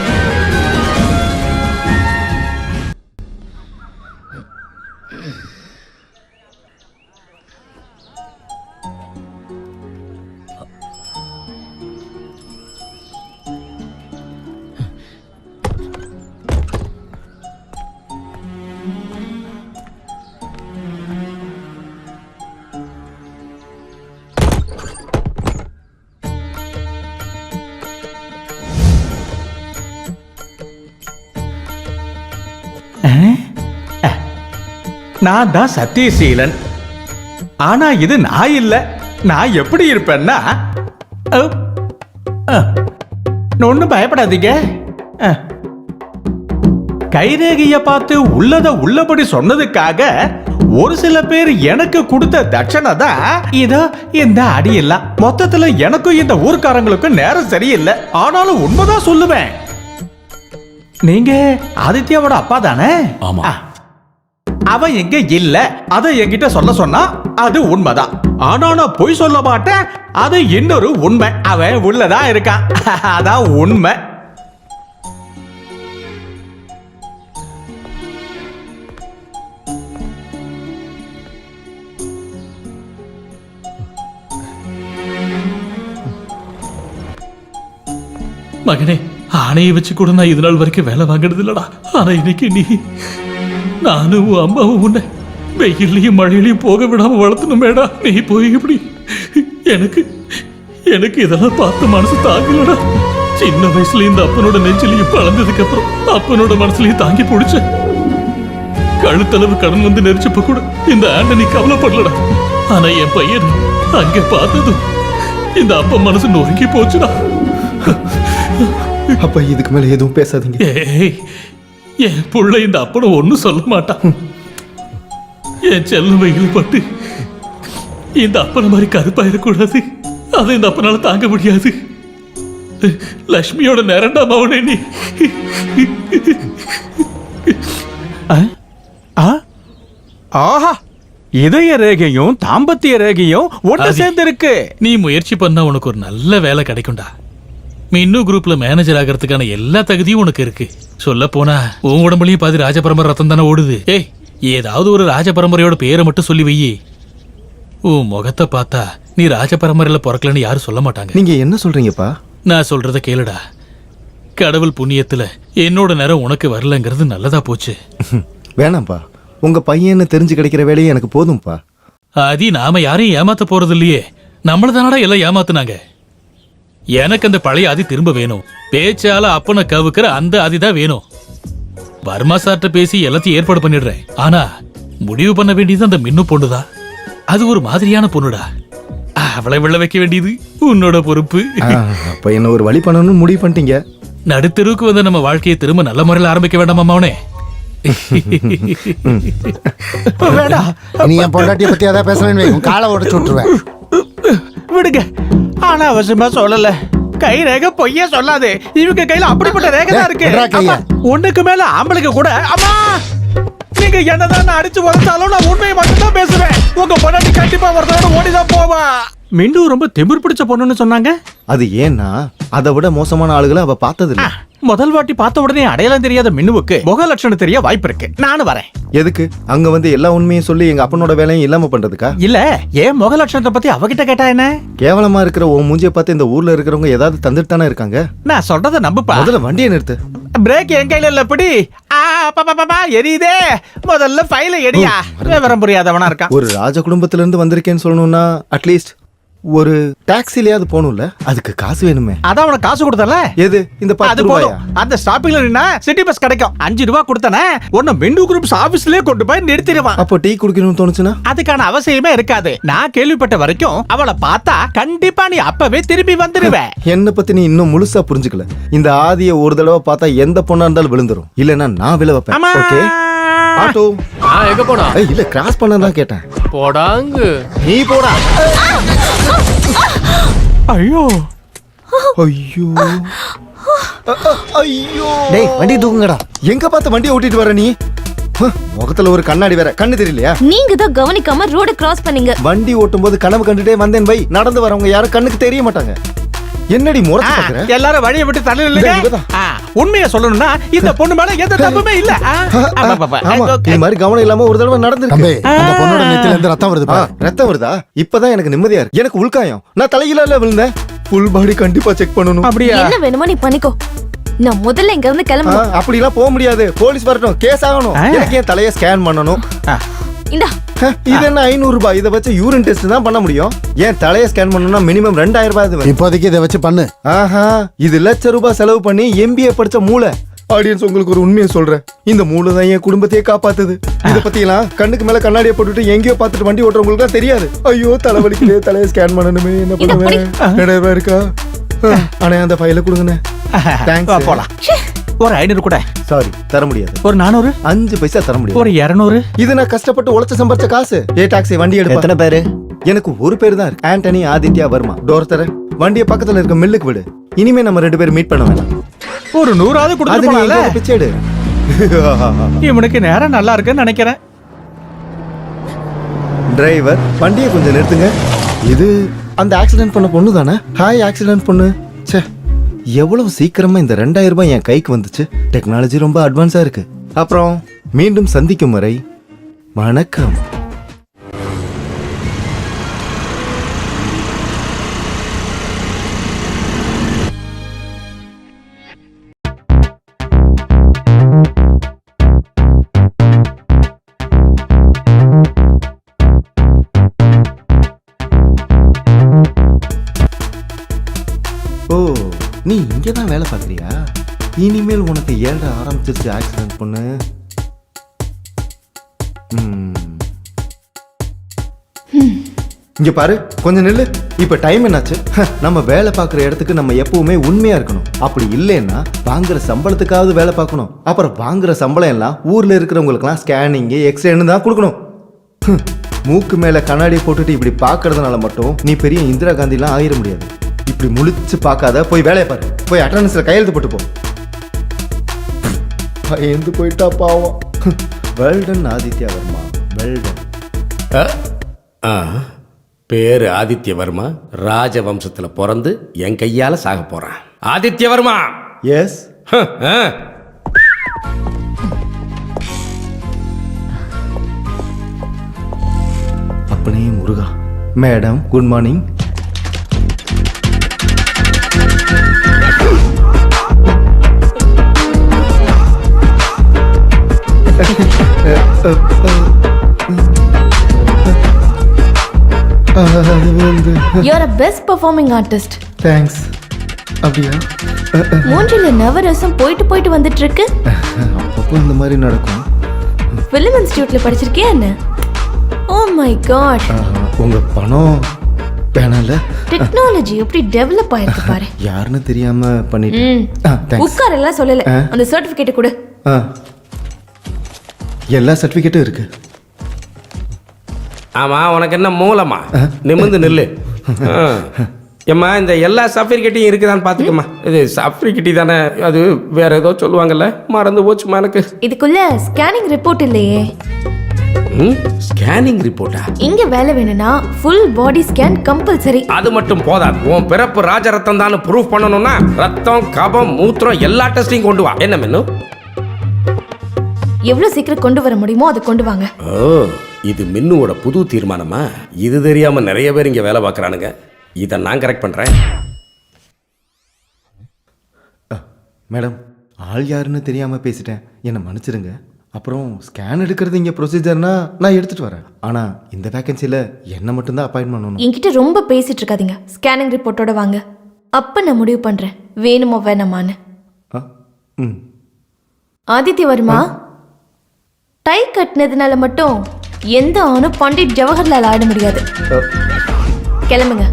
நான் தான் சத்தியசீலன். ஆனா இது நான் இல்ல. நான் எப்படி இருப்பேன்னா, ஒன்னும் பயப்படாதீங்க. கைரேகைய பார்த்து உள்ளத உள்ளபடி சொன்னதுக்காக ஒரு சில பேர் எனக்கு கொடுத்த தட்சணை தான் இதோ இந்த அடி எல்லாம். மொத்தத்துல எனக்கும் இந்த ஊர்க்காரங்களுக்கும் நேரம் சரியில்லை. ஆனாலும் உண்மைதான் சொல்லுவேன். நீங்க ஆதித்யாவோட அப்பா தானே? ஆமா. அவன் எங்க இல்ல அதை என்கிட்ட சொல்ல சொன்னா அது உண்மைதான். ஆனா நான் பொய் சொல்ல மாட்டேன். அது இன்னொரு உண்மை. அவன் உள்ளதான் இருக்கான். அதான் உண்மை. மகனே, ஆணையை வச்சு கூட நான் இது நாள் வரைக்கும் வேலை வாங்கினது இல்லடா. ஆனா இன்னைக்கு நீ, நானும் அம்மாவும் உன்னை வெயிலையும் மழையிலையும் போக விடாம வளர்த்தணுமேடா. நீ போய் இப்படி எனக்கு இதெல்லாம் பார்த்த மனசு தாங்கலடா. சின்ன வயசுல இந்த அப்பனோட நெஞ்சிலையும் வளர்ந்ததுக்கு அப்புறம் அப்பனோட மனசுலயும் தாங்கி பிடிச்ச. கழுத்தளவு கடன் வந்து நெரிச்சப்ப கூட இந்த ஆண்டனி கவலைப்படலடா. ஆனா என் பையன் அங்க பார்த்ததும் இந்த அப்பா மனசு நொறுங்கி போச்சுடா. அப்பா இதுக்கு மேல எதுவும் பேசாதீங்க. என் புள்ள இந்த அப்பனை ஒன்னும் சொல்ல மாட்டான். என் செல்ல வெயில் பட்டு இந்த அப்பனை மாதிரி கருப்பாயிடக்கூடாது. அதை இந்த அப்பனால தாங்க முடியாது. லட்சுமியோட நேரண்டாம் அவனே நீ. ஆஹா, இதய ரேகையும் தாம்பத்திய ரேகையும் ஒன்று சேர்ந்து இருக்கு. நீ முயற்சி பண்ணா உனக்கு ஒரு நல்ல வேலை கிடைக்கும்டா. மின்னு குரூப்ல மேனேஜர் ஆகிறதுக்கான எல்லா தகுதியும் உனக்கு இருக்கு. சொல்ல போனா உன் உடம்புலயும் பாதி ராஜபரம்பரை ரத்தம் தானே ஓடுது. ஏய், ஏதாவது ஒரு ராஜபரம்பரையோட பேரை மட்டும் சொல்லி வை. உன் முகத்தை பார்த்தா நீ ராஜபரம்பரையில பிறக்கலன்னு யாரும் சொல்ல மாட்டாங்க. நீங்க என்ன சொல்றீங்கப்பா? நான் சொல்றத கேளுடா. கடவுள் புண்ணியத்துல என்னோட நேரம் உனக்கு வரலங்கிறது நல்லதா போச்சு. வேணாம்ப்பா, உங்க பையன்னு தெரிஞ்சு கிடைக்கிற வேலையே எனக்கு போதும்பா. ஆதி, நாம யாரையும் ஏமாத்த போறது இல்லையே. நம்மள தானடா எல்லாம் ஏமாத்துனாங்க. எனக்கு அந்த பழைய ஆதி திரும்ப வேணும். பேச்சால அப்பனை கவுக்கிற அந்த ஆதி தான் வேணும். வர்மா சார்ட்ட பேசி எல்லாத்தையும் ஏற்பாடு பண்ணிடுறேன். ஆனா முடிவு பண்ண வேண்டியது அந்த மின்னு பொண்ணுதான். அது ஒரு மாதிரியான பொண்ணுடா. அவளை விழ வைக்க வேண்டியது உன்னோட பொறுப்பு. அப்ப என்ன ஒரு வழி பண்ணணும்னு முடிவு பண்ணிட்டீங்க. நடுத்தெருவுக்கு வந்து நம்ம வாழ்க்கையை திரும்ப நல்ல முறையில் ஆரம்பிக்க வேண்டாமா அவனே? நீ என் பொண்டாட்டிய பத்தி அதான் பேசுறேன், காலை உடச்சு விட்டுருவேன். விடுங்க, ஆனா அவசியமா சொல்லல. கை ரேகை பொய்யே சொல்லாது. இவங்க கையில அப்படிப்பட்ட ரேகை தான் இருக்கு. ஒண்ணுக்கு மேல ஆம்பளைக்கு கூட. அம்மா, நீங்க என்னதான் அடிச்சு உதச்சாலும் நான் உண்மையை மட்டும்தான் பேசுவேன். உங்க பொண்டாட்டி கண்டிப்பா ஒருத்தரோட ஓடிதான் போவா. மிண்டு ரொம்ப திமிர் பிடிச்ச பொண்ணுன்னு சொன்னாங்க. அது ஏன்னா அதை விட மோசமான ஆளுகளை அவ பார்த்தது இல்ல. முதல் வாட்டி பார்த்த உடனே அடையாளம் தெரியாத மின்னுவுக்கு முக லட்சணம் தெரிய வாய்ப்பு இருக்கு. நானும் வரேன். எதுக்கு? அங்க வந்து எல்லா உண்மையும் சொல்லி எங்க அப்பனோட வேலையும் இல்லாம பண்றதுக்கா? இல்ல, ஏன் முக லட்சணத்தை பத்தி அவகிட்ட கேட்டா என்ன? கேவலமா இருக்கிற உன் மூஞ்சிய பார்த்து இந்த ஊர்ல இருக்கிறவங்க ஏதாவது தந்துட்டு தானே இருக்காங்க. நான் சொல்றத நம்புப்பா. முதல்ல வண்டியை நிறுத்து. பிரேக் என் கையில இல்ல. பிடி. எரியுதே. முதல்ல ஃபைல எடியா. விவரம் புரியாதவனா இருக்கான். ஒரு ராஜ குடும்பத்துல இருந்து வந்திருக்கேன்னு சொல்லணும்னா அட்லீஸ்ட் ஒரு டாக்ஸிலயாவது போகணும்ல. அதுக்கு காசு வேணுமே. அதான் உனக்கு காசு கொடுத்தல. எது? இந்த 10 ரூபாயா? அந்த ஸ்டாப்பிங்ல நின்னா சிட்டி பஸ் கிடைக்கும். 5 ரூபாய் கொடுத்தனே உன்னை மிண்டு குரூப்ஸ் ஆபீஸ்லயே கொண்டு போய் நிறுத்திடுவான். அப்போ டீ குடிக்கணும்னு தோணுச்சுன்னா அதுக்கான அவசியமே இருக்காது. நான் கேள்விப்பட்ட வரைக்கும் அவளை பார்த்தா கண்டிப்பா நீ அப்பவே திரும்பி வந்துடுவ. என்ன பத்தி நீ இன்னும் முழுசா புரிஞ்சுக்கல. இந்த ஆதியை ஒரு தடவை பார்த்தா எந்த பொண்ணா இருந்தாலும் விழுந்துரும். இல்லன்னா நான் விழ வைப்பேன். ஓகே? ஆட்டோ எங்க போனா? இல்ல, கிராஸ் பண்ணதான் கேட்டேன். போடாங்க. நீ போடா. ஐயோ ஐயோ ஐயோ. டேய், வண்டி தூக்குங்கடா. எங்க பார்த்து வண்டியை ஓட்டிட்டு வர நீ? முகத்துல ஒரு கண்ணாடி வேற, கண்ணு தெரியலையா? நீங்க தான் கவனிக்காம ரோட கிராஸ் பண்ணீங்க. வண்டி ஓட்டும் போது கனவு கண்டுட்டே வந்தேன் பை. நடந்து வரவங்க யாரும் கண்ணுக்கு தெரிய மாட்டாங்க. என்னடி முறைச்சு பாக்குற? எல்லாரும் வழியை விட்டு தள்ளி இல்லைங்க. உண்மையை சொல்லணும்னா இந்த பொண்ணு மேல எந்த தப்புமே இல்ல. இது மாதிரி கவனம் இல்லாம ஒரு தடவை நடந்துருக்கு. அந்த பொண்ணோட நெத்தில இருந்து ரத்தம் வருது. ரத்தம் வருதா? இப்பதான் எனக்கு நிம்மதியா இருக்கு. எனக்கு உள்காயம். நான் தலையில விழுந்தேன். ஃபுல் பாடி கண்டிப்பா செக் பண்ணணும். அப்படியா? என்ன வேணுமோ நீ பண்ணிக்கோ. நான் முதல்ல இங்க இருந்து கிளம்பணும். அப்படி எல்லாம் போக முடியாது. போலீஸ் வரட்டும், கேஸ் ஆகணும். எனக்கு என் தலையை ஸ்கேன் பண்ணணும். இந்தா. இது என்ன 500 ரூபாய்? இதை வச்சு யூரின் டெஸ்ட் தான் பண்ண முடியும். ஏன் தலையை ஸ்கேன் பண்ணணும்னா மினிமம் 2000 ரூபாய். இப்போதைக்கு இதை வச்சு பண்ணு. ஆஹா, இது லட்ச ரூபாய் செலவு பண்ணி MBA படிச்ச மூளை ஆடியன்ஸ் உங்களுக்கு ஒரு உண்மையை சொல்றேன், இந்த மூளை தான் என் குடும்பத்தையே காப்பாத்துது. இத பத்தி எல்லாம் கண்ணுக்கு மேல கண்ணாடியை போட்டுட்டு எங்கேயோ பார்த்துட்டு வண்டி ஓட்டுறவங்களுக்கு தான் தெரியாது. ஐயோ தலைவலிக்குதே, தலையை ஸ்கேன் பண்ணணுமே, என்ன பண்ணுவேன்? 2000 இருக்கா? ஆனா அந்த ஃபைல கொடுங்கண்ணே. தேங்க்ஸ். போலாம். ஒரு 500 கூட. சாரி, தர முடியாது. ஒரு 400, 5 பைசா தர முடியாது. ஒரு 200. இது நான் கஷ்டப்பட்டு உழைச்சு சம்பாரிச்ச காசு. ஏ டாக்ஸி வண்டி எடுப்பா. எத்தனை பேரு? எனக்கு ஒரு பேர் தான் இருக்கு, ஆண்டனி ஆதித்யா வர்மா. டோர் தர, வண்டியை பக்கத்துல இருக்க மில்லுக்கு விடு. இனிமே நம்ம 2 பேரும் மீட் பண்ண வேணாம். ஒரு 100ஆவது கொடுத்துடலாம்ல. பிச்சை எடு. இவனுக்கு நேரம் நல்லா இருக்குன்னு நினைக்கிறேன். டிரைவர், வண்டியை கொஞ்சம் நிறுத்துங்க. இது அந்த ஆக்சிடென்ட் பண்ண பொண்ணு தானே? ஹாய் ஆக்சிடென்ட் பொண்ணு. ச்சே, எவ்வளவு சீக்கிரமா இந்த 2000 ரூபாய் என் கைக்கு வந்துச்சு. டெக்னாலஜி ரொம்ப அட்வான்ஸா இருக்கு. அப்புறம் மீண்டும் சந்திக்கும் வரை வணக்கம். ஓ, நீ இங்கதான் வேலை பார்க்கறியா? இனிமேல் உனக்கு ஏழை ஆரம்பிச்சிருச்சு ஆக்சிடென்ட் பொண்ணு. இங்க பாரு, கொஞ்சம் நில்லு. இப்ப டைம் என்னாச்சு? நம்ம வேலை பார்க்குற இடத்துக்கு நம்ம எப்பவுமே உண்மையா இருக்கணும். அப்படி இல்லைன்னா வாங்குற சம்பளத்துக்காவது வேலை பார்க்கணும். அப்புறம் வாங்குற சம்பளம் எல்லாம் ஊர்ல இருக்கிறவங்களுக்குலாம் ஸ்கேனிங் எக்ஸ்ரேன்னு தான் கொடுக்கணும். மூக்கு மேல கண்ணாடி போட்டுட்டு இப்படி பாக்குறதுனால மட்டும் நீ பெரிய இந்திரா காந்திலாம் ஆயிட முடியாது. இப்படி முழிச்சு பார்க்காத, போய் வேலையை பாரு. போய் அட்டெண்டன்ஸ்ல கையெழுத்து போட்டு போ. பயந்து போயிட்டா பாவம். Well done Aditya Varma, well done. பேரு ஆதித்யவர்மா, ராஜவம்சத்துல பிறந்து என் கையால சாக போறான். ஆதித்யவர்மா. எஸ். அப்பனே Muruga. Madam, good morning. You're a best performing artist. Thanks. அப்படியா? மூஞ்சில நவரசம் போயிட்டு போயிட்டு வந்துட்டு இருக்கு. அப்பப்போ இந்த மாதிரி நடக்கும். ஃபிலிம் இன்ஸ்டிடியூட்ல படிச்சிருக்கியா என்ன? Oh my God. உங்க பணம் வேணாம்ல? டெக்னாலஜி எப்படி டெவலப் ஆயிருக்கு பாரு. யாருன்னு தெரியாம பண்ணிட்டேன். உட்காரெல்லாம் சொல்லல. அந்த சர்டிபிகேட் கொடு. எல்லா சர்டிபிகேட்டும் இருக்கு. ஆமா, உனக்கு என்ன மூலமா? நிமிர்ந்து நில்லு. ஏம்மா, இந்த எல்லா சர்டிஃபிகேட்டையும் இருக்குதான்னு பார்த்துக்கம்மா. இது சர்டிஃபிகேட் தானே, அது வேற ஏதோ சொல்லுவாங்கல்ல, மறந்து போச்சுமா எனக்கு. இதுக்குள்ள ஸ்கேனிங் ரிப்போர்ட் இல்லையே. ஸ்கேனிங் ரிப்போர்ட்டா? இங்க வேலை வேணும்னா ஃபுல் பாடி ஸ்கேன் கம்பல்சரி. அது மட்டும் போதாது. உன் பிறப்பு ராஜரத்தம் தான் ப்ரூஃப் பண்ணணும்னா ரத்தம், கபம், மூத்திரம் எல்லா டெஸ்டையும் கொண்டு வா. என்ன மெனு? எவ்வளவு சீக்கிரம் கொண்டு வர முடியுமோ அதை கொண்டு வாங்க. ஓ, இது மின்னுவோட புது தீர்மானமா? இது தெரியாம நிறைய பேர் இங்க வேலை பார்க்கறானுங்க. இதை நான் கரெக்ட் பண்றேன். மேடம், ஆள் யாருன்னு தெரியாம பேசிட்டேன், என்னை மன்னிச்சிடுங்க. அப்புறம் ஸ்கேன் எடுக்கிறது இங்கே ப்ரொசீஜர்னா நான் எடுத்துட்டு வரேன். ஆனா இந்த வேகன்சியில் என்ன மட்டும்தான் அப்பாயின்ட் பண்ணணும். என்கிட்ட ரொம்ப பேசிட்டு இருக்காதீங்க. ஸ்கேனிங் ரிப்போர்ட்டோட வாங்க. அப்ப நான் முடிவு பண்றேன் வேணுமோ வேணாமான்னு. ஆதித்யவர்மா, டை கட்டினதுனால மட்டும் எந்த ஆணும் பண்டிட் ஜவஹர்லால் ஆட முடியாது. கிளம்புங்க.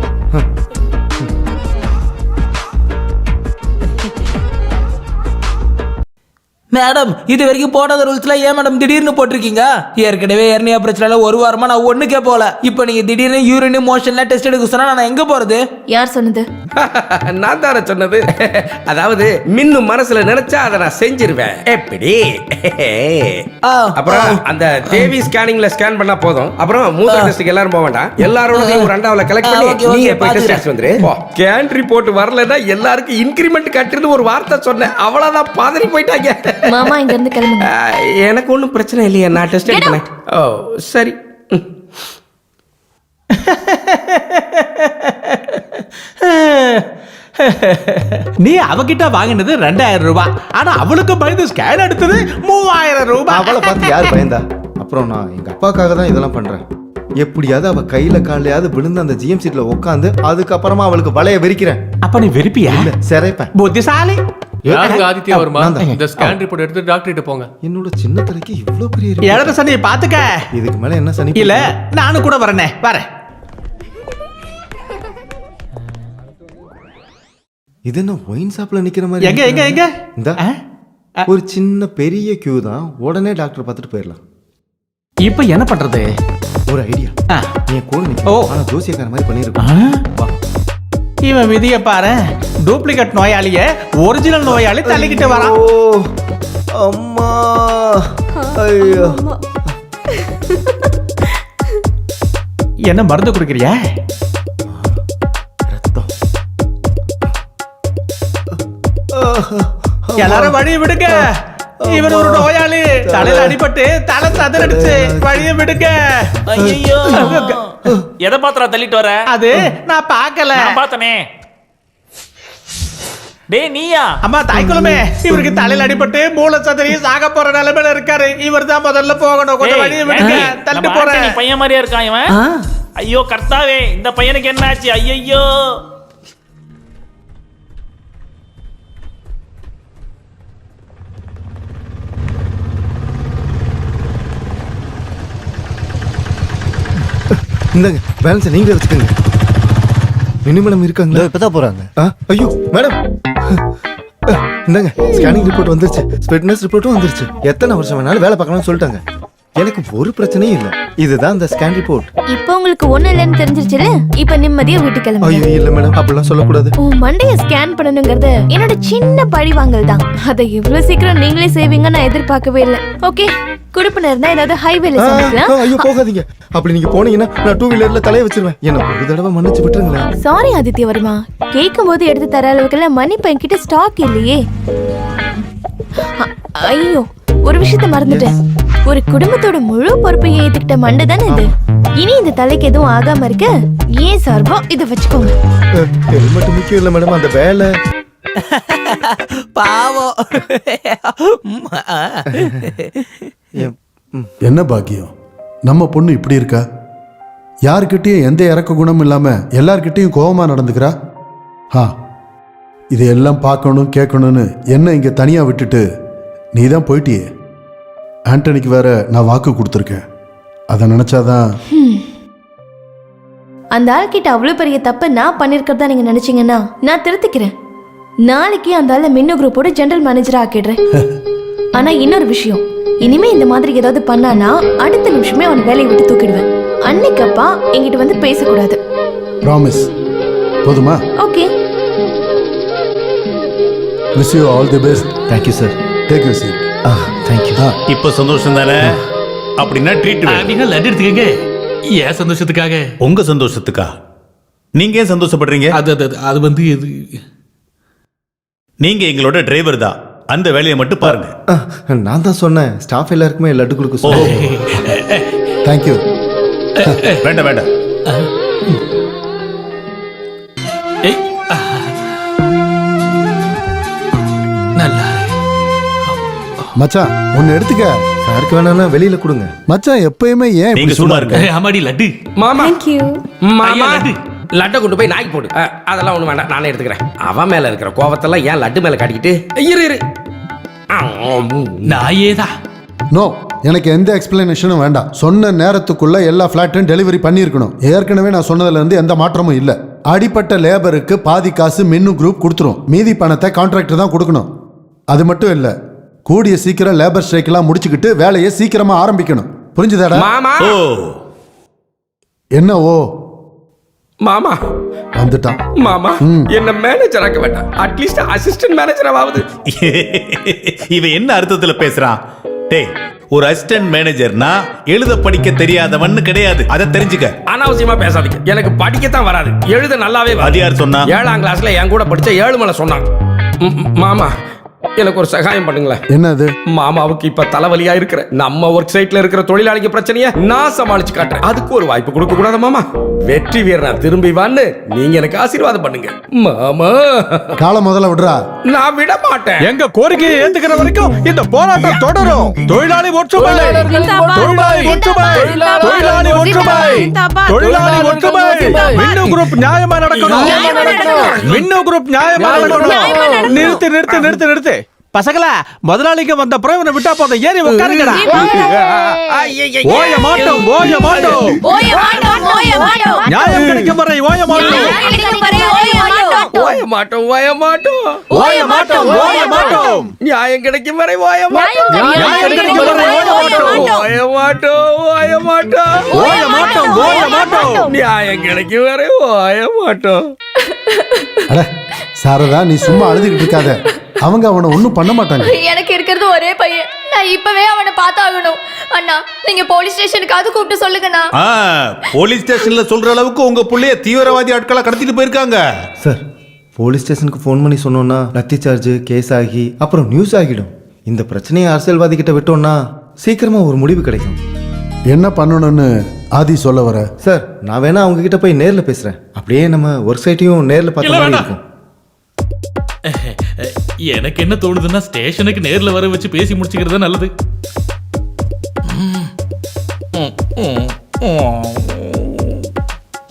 மேடம், இது வரைக்கும் போடாத ரூல்ஸ்ல ஏன் மேடம் திடீர்னு போட்டிருக்கீங்க? ஏற்கனவே ஏர்னியா பிரச்சனை 1 வாரமா நான் ஒண்ணுக்கே போல. இப்போ நீங்க திடீர்னு யூரின் மோஷன்ல டெஸ்ட் எடுக்க சொன்னா நான் எங்க போறது? யார் சொன்னது? நான் தானே சொன்னது. அதாவது மின்னு மனசுல நினைச்சா அதை நான் செஞ்சிருவேன். எப்படி? அப்புறம் அந்த தேவி ஸ்கேனிங்ல ஸ்கேன் பண்ணா போதும். அப்புறம் மூத்திர டெஸ்ட்க்கு எல்லாரும் போக வேண்டாம். எல்லாரோட ஒரு அண்டாவல கலெக்ட் பண்ணி நீங்க போய் டெஸ்ட் எடுத்து வந்துரு. ஸ்கேன் ரிப்போர்ட் வரலன்னா எல்லாருக்கும் இன்கிரிமெண்ட் கட்டுறது ஒரு வார்த்தை சொன்னேன். அவ்வளவுதான், பாதறி போயிட்டாங்க. மாமா, இங்க இருந்து கிளம்புங்க. எனக்கு ஒன்றும் பிரச்சனை இல்லையா, நான் டெஸ்ட் எடுக்கிறேன். ஓ சரி. நீ அவகிட்ட வாங்கினது 2000 ரூபாய், ஆனா அவளுக்கு பயந்து ஸ்கேன் எடுத்தது 3000 ரூபாய். அவளை பார்த்து யார் பயந்தா? அப்புறம் நான் எங்க அப்பாக்காக தான் இதெல்லாம் பண்றேன். எப்படியாவது அவ கையில காலையாவது விழுந்து அந்த ஜிஎம் சீட்ல உட்காந்து அதுக்கப்புறமா அவளுக்கு வளைய வெறிக்கிறேன். அப்ப நீ வெறிப்பியா? சிறைப்பேன். புத்திசாலி. யாருங்க ஆதித்யா வர்மா? நான் தான். இந்த ஸ்கேன் ரிப்போர்ட் எடுத்து டாக்டர் கிட்ட போங்க. என்னோட சின்ன தலைக்கு இவ்வளவு பெரிய report. எழுத சனி பாத்துக்க. இதுக்கு மேல என்ன சனி? இல்ல நானும் கூட வரேனே, வரேன். இது என்ன ஒயின் ஷாப்ல நிக்கிற மாதிரி? எங்க எங்க எங்க? இந்த ஒரு சின்ன பெரிய கியூ தான், உடனே டாக்டர் பார்த்துட்டு போயிடலாம். இப்ப என்ன பண்றது? ஒரு ஐடியா. நீ கூட நிக்க. ஓ. ஆனா ஜோசியக்கார மாதிரி பண்ணிருக்கோம். இவன் விதிய பாரு, டூப்ளிகேட் நோயாளிய ஒரிஜினல் நோயாளி தள்ளிக்கிட்டு வரான். அம்மா ஐயோ. என்ன மருந்து குடிக்கிறியா? ரத்தம். எல்லாரும் வழிய விடுங்க. இவன் ஒரு நோயாளி, தலையில அடிபட்டு தலை சதுரடிச்சு, வழிய விடுங்க. ஐயோ எதை பாத்திரா தள்ளிட்டு வர? அது நான் பார்க்கல. நான் பார்த்தனே. டேய் நீயா? அம்மா தாய்க்குளமே, இவருக்கு தலையில அடிபட்டு மூளை சதுரி சாக போற நிலைமையில இருக்காரு. இவர் தான் முதல்ல போகணும். கொஞ்சம் வழிய விடுங்க, தள்ளிட்டு போறேன். நீ பையன் மாதிரியா இருக்கான் இவன். ஐயோ கர்த்தாவே, இந்த பையனுக்கு என்ன ஆச்சு? ஐயோ இந்தாங்க பேலன்ஸ் நீங்களே வச்சுக்கோங்க. மினி மேடம் இருக்காங்களா? இப்பதான் போறாங்க. ஐயோ மேடம், இந்தாங்க ஸ்கேனிங் ரிப்போர்ட் வந்துருச்சு, ஃபிட்னஸ் ரிப்போர்ட்டும் வந்துருச்சு. எத்தனை வருஷம் வேணாலும் வேலை பார்க்கணும்னு சொல்லிட்டாங்க. எனக்கு ஒரு பிரச்சனையும் இல்லை. இதுதான் அந்த ஸ்கேன் ரிப்போர்ட். இப்போ உங்களுக்கு ஒண்ணு இல்லைன்னு தெரிஞ்சிருச்சுல, இப்ப நிம்மதியா வீட்டுக்கு கிளம்புங்க. ஐயோ இல்ல மேடம், அப்படிலாம் சொல்லக்கூடாது. உன் மண்டைய ஸ்கேன் பண்ணணுங்கிறது என்னோட சின்ன பழி வாங்கல் தான். அதை இவ்வளவு சீக்கிரம் நீங்களே செய்வீங்க நான் எதிர்பார்க்கவே இல்லை. ஓகே, குடுப்பினர் இருந்தா ஏதாவது ஹைவேல சந்திக்கலாம். ஐயோ போகாதீங்க. அப்படி நீங்க போனீங்கன்னா நான் 2 வீலர்ல தலைய வச்சிருவேன். என்ன ஒரு தடவை மன்னிச்சு விட்டுருங்களேன். சாரி ஆதித்ய வர்மா, கேட்கும் போது எடுத்து தர அளவுக்கு மன்னிப்பு என்கிட்ட ஸ்டாக் இல்லையே. ஐயோ ஒரு விஷயத்த மறந்துட்டேன். ஒரு குடும்பத்தோட முழு பொறுப்பை ஏத்துக்கிட்ட மண்டை தானே இது. இனி இந்த தலைக்கு எதுவும் ஆகாம இருக்க ஏன் சார்பா இதை வச்சுக்கோங்க. ஹெல்மெட் முக்கியம் இல்ல மேடம், அந்த வேலை. பாவம். என்ன பாக்கியம், நம்ம பொண்ணு இப்படி இருக்கா? யாருக்கிட்டையும் எந்த இறக்க குணமும் இல்லாம எல்லார்கிட்டையும் கோபமா நடந்துக்கிறா. இதையெல்லாம் பார்க்கணும் கேட்கணும்னு என்ன இங்க தனியா விட்டுட்டு நீ தான் போயிட்டியே. ஆண்டனிக்கு வேற நான் வாக்கு கொடுத்துருக்கேன். அதை நினைச்சாதான். அந்த ஆள்கிட்ட அவ்வளவு பெரிய தப்பு நான் பண்ணிருக்கிறதா நீங்க நினைச்சீங்கன்னா நான் திருத்திக்கிறேன். நாளைக்கு அந்த ஆளை மின்னு குரூப்போட ஜெனரல் மேனேஜரா ஆக்கிடுறேன். ஆனா இன்னொரு விஷயம், இனிமே இந்த மாதிரி ஏதாவது பண்ணானா அடுத்த நிமிஷமே அவன் வேலையை விட்டு தூக்கிடுவேன். அன்னைக்கு அப்பா என்கிட்ட வந்து பேசக்கூடாது. ப்ராமிஸ். போதுமா? Okay. Wish you all the best. Thank you sir. Take your seat. Thank you. இப்போ சந்தோஷம் தானே? அப்படின்னா ட்ரீட் நீங்க லட்டு எடுத்துக்கங்க. ஏன் சந்தோஷத்துக்காக? உங்க சந்தோஷத்துக்கா? நீங்க ஏன் சந்தோஷப்படுறீங்க? அது வந்து இது, நீங்க எங்களோட டிரைவர் தான். அந்த வேலையை மட்டும் பாருங்க. நான் தான் சொன்னேன், ஸ்டாஃப் எல்லாருக்குமே லட்டு கொடுக்க சொல்லுங்க. Thank you. வேண்டாம் வேண்டாம். நல்லா மச்சான் ஒன்னு எடுத்துக்க. சாருக்கு வேணாம்னா வெளியில கொடுங்க. மச்சான் எப்பயுமே ஏன் நீங்க சும்மா இருங்க. அம்மாடி லட்டு. மாமா Thank you. மாமா லட்டை கொண்டு போய் நாய்க்கு போடு. அதெல்லாம் ஒண்ணு வேண்டாம், நானே எடுத்துக்கிறேன். அவன் மேல இருக்கிற கோவத்தெல்லாம் ஏன் லட்டு மேல காட்டிக்கிட்டு இரு. நாயேதான். நோ, எனக்கு எந்த எக்ஸ்பிளனேஷனும் வேண்டாம். சொன்ன நேரத்துக்குள்ள எல்லா ஃபிளாட்டும் டெலிவரி பண்ணியிருக்கணும். ஏற்கனவே நான் சொன்னதுல இருந்து எந்த மாற்றமும் இல்லை. அடிப்பட்ட லேபருக்கு பாதி காசு மின்னு குரூப் கொடுத்துரும். மீதி பணத்தை கான்ட்ராக்டர் தான் கொடுக்கணும். அது மட்டும் இல்லை, கூடிய சீக்கிரம் லேபர் ஸ்ட்ரைக்கெல்லாம் முடிச்சுக்கிட்டு வேலையை சீக்கிரமா ஆரம்பிக்கணும். புரிஞ்சுதாடா? மாமா. ஓ என்ன ஓ? மாமா வந்துட்டான். மாமா என்ன மேனேஜர் ஆக்க வேண்டாம், அட்லீஸ்ட் அசிஸ்டன்ட் மேனேஜராவது. இவன் என்ன அர்த்தத்துல பேசுறான்? டேய், ஒரு அசிஸ்டன்ட் மேனேஜர்னா எழுத படிக்க தெரியாதவன்னு கிடையாது. அதை தெரிஞ்சுக்க. அனாவசியமா பேசாதீங்க. எனக்கு படிக்கத்தான் வராது, எழுத நல்லாவே அது யார் சொன்னா? 7ஆம் கிளாஸ்ல என் கூட படிச்ச 7 மலை சொன்னான். மாமா எனக்கு ஒரு சகாயம் பண்ணுங்களேன். என்னது? மாமாவுக்கு இப்ப தலைவலியா இருக்கிற நம்ம ஒர்க் சைட்ல இருக்கிற தொழிலாளிங்க பிரச்சனைய நான் சமாளிச்சு காட்டுறேன். அதுக்கு ஒரு வாய்ப்பு கொடுக்க கூடாது மாமா. வெற்றி வீரன் திரும்பி வான்னு நீங்க எனக்கு ஆசீர்வாதம் பண்ணுங்க மாமா. காலை முதல்ல விடுறா. நான் விட மாட்டேன். எங்க கோரிக்கையை ஏத்துக்கிற வரைக்கும் இந்த போராட்டம் தொடரும். தொழிலாளி ஒற்றுமை, தொழிலாளி ஒற்றுமை, தொழிலாளி ஒற்றுமை, தொழிலாளி ஒற்றுமை. மின்னு குரூப் நியாயமா நடக்கணும். மின்னு குரூப் நியாயமா நடக்கணும். நிறுத்து நிறுத்து நிறுத்து நிறுத்து. பசங்களா, முதலாளிக்கு வந்த பிரயோஜனம் விட்டா போதும். ஏறி உட்காருங்கடா. ஓய மாட்டோம், ஓய மாட்டோம். நியாயம் கிடைக்கும் வரை ஓய மாட்டோம். ஓய மாட்டோம், ஓய மாட்டோம், ஓய மாட்டோம், ஓய மாட்டோம். நியாயம் கிடைக்கும் வரை ஓய மாட்டோம். நியாயம் கிடைக்கும் வரை ஓய மாட்டோம். ஓய மாட்டோம், ஓய மாட்டோம், ஓய மாட்டோம், ஓய மாட்டோம். நியாயம் கிடைக்கும் வரை ஓய மாட்டோம். அட சாரதா, நீ சும்மா அழுதுகிட்டு இருக்காத. அவங்க அவனை ஒன்றும் பண்ண மாட்டாங்க. எனக்கு இருக்கிறது ஒரே பையன். நான் இப்பவே அவனை பார்த்தாகணும். அண்ணா, நீங்க போலீஸ் ஸ்டேஷனுக்காவது கூப்பிட்டு சொல்லுங்கண்ணா. போலீஸ் ஸ்டேஷன்ல சொல்ற அளவுக்கு உங்க புள்ளைய தீவிரவாதி ஆட்களா கடத்திட்டு போயிருக்காங்க. சார், போலீஸ் ஸ்டேஷனுக்கு ஃபோன் பண்ணி சொன்னோன்னா லத்தி சார்ஜ் கேஸ் ஆகி அப்புறம் நியூஸ் ஆகிடும். இந்த பிரச்சனையை அரசியல்வாதி கிட்ட விட்டோம்னா சீக்கிரமா ஒரு முடிவு கிடைக்கும். என்ன பண்ணணும்னு ஆதி சொல்ல வர? சார், நான் வேணா அவங்க கிட்ட போய் நேர்ல பேசுறேன். அப்படியே நம்ம ஒர்க் சைட்டையும் நேர்ல பார்த்த மாதிரி இருக்கும். எனக்கு என்ன தோணுதுன்னா ஸ்டேஷனுக்கு நேர்ல வர வச்சு பேசி முடிச்சுக்கிறது நல்லது.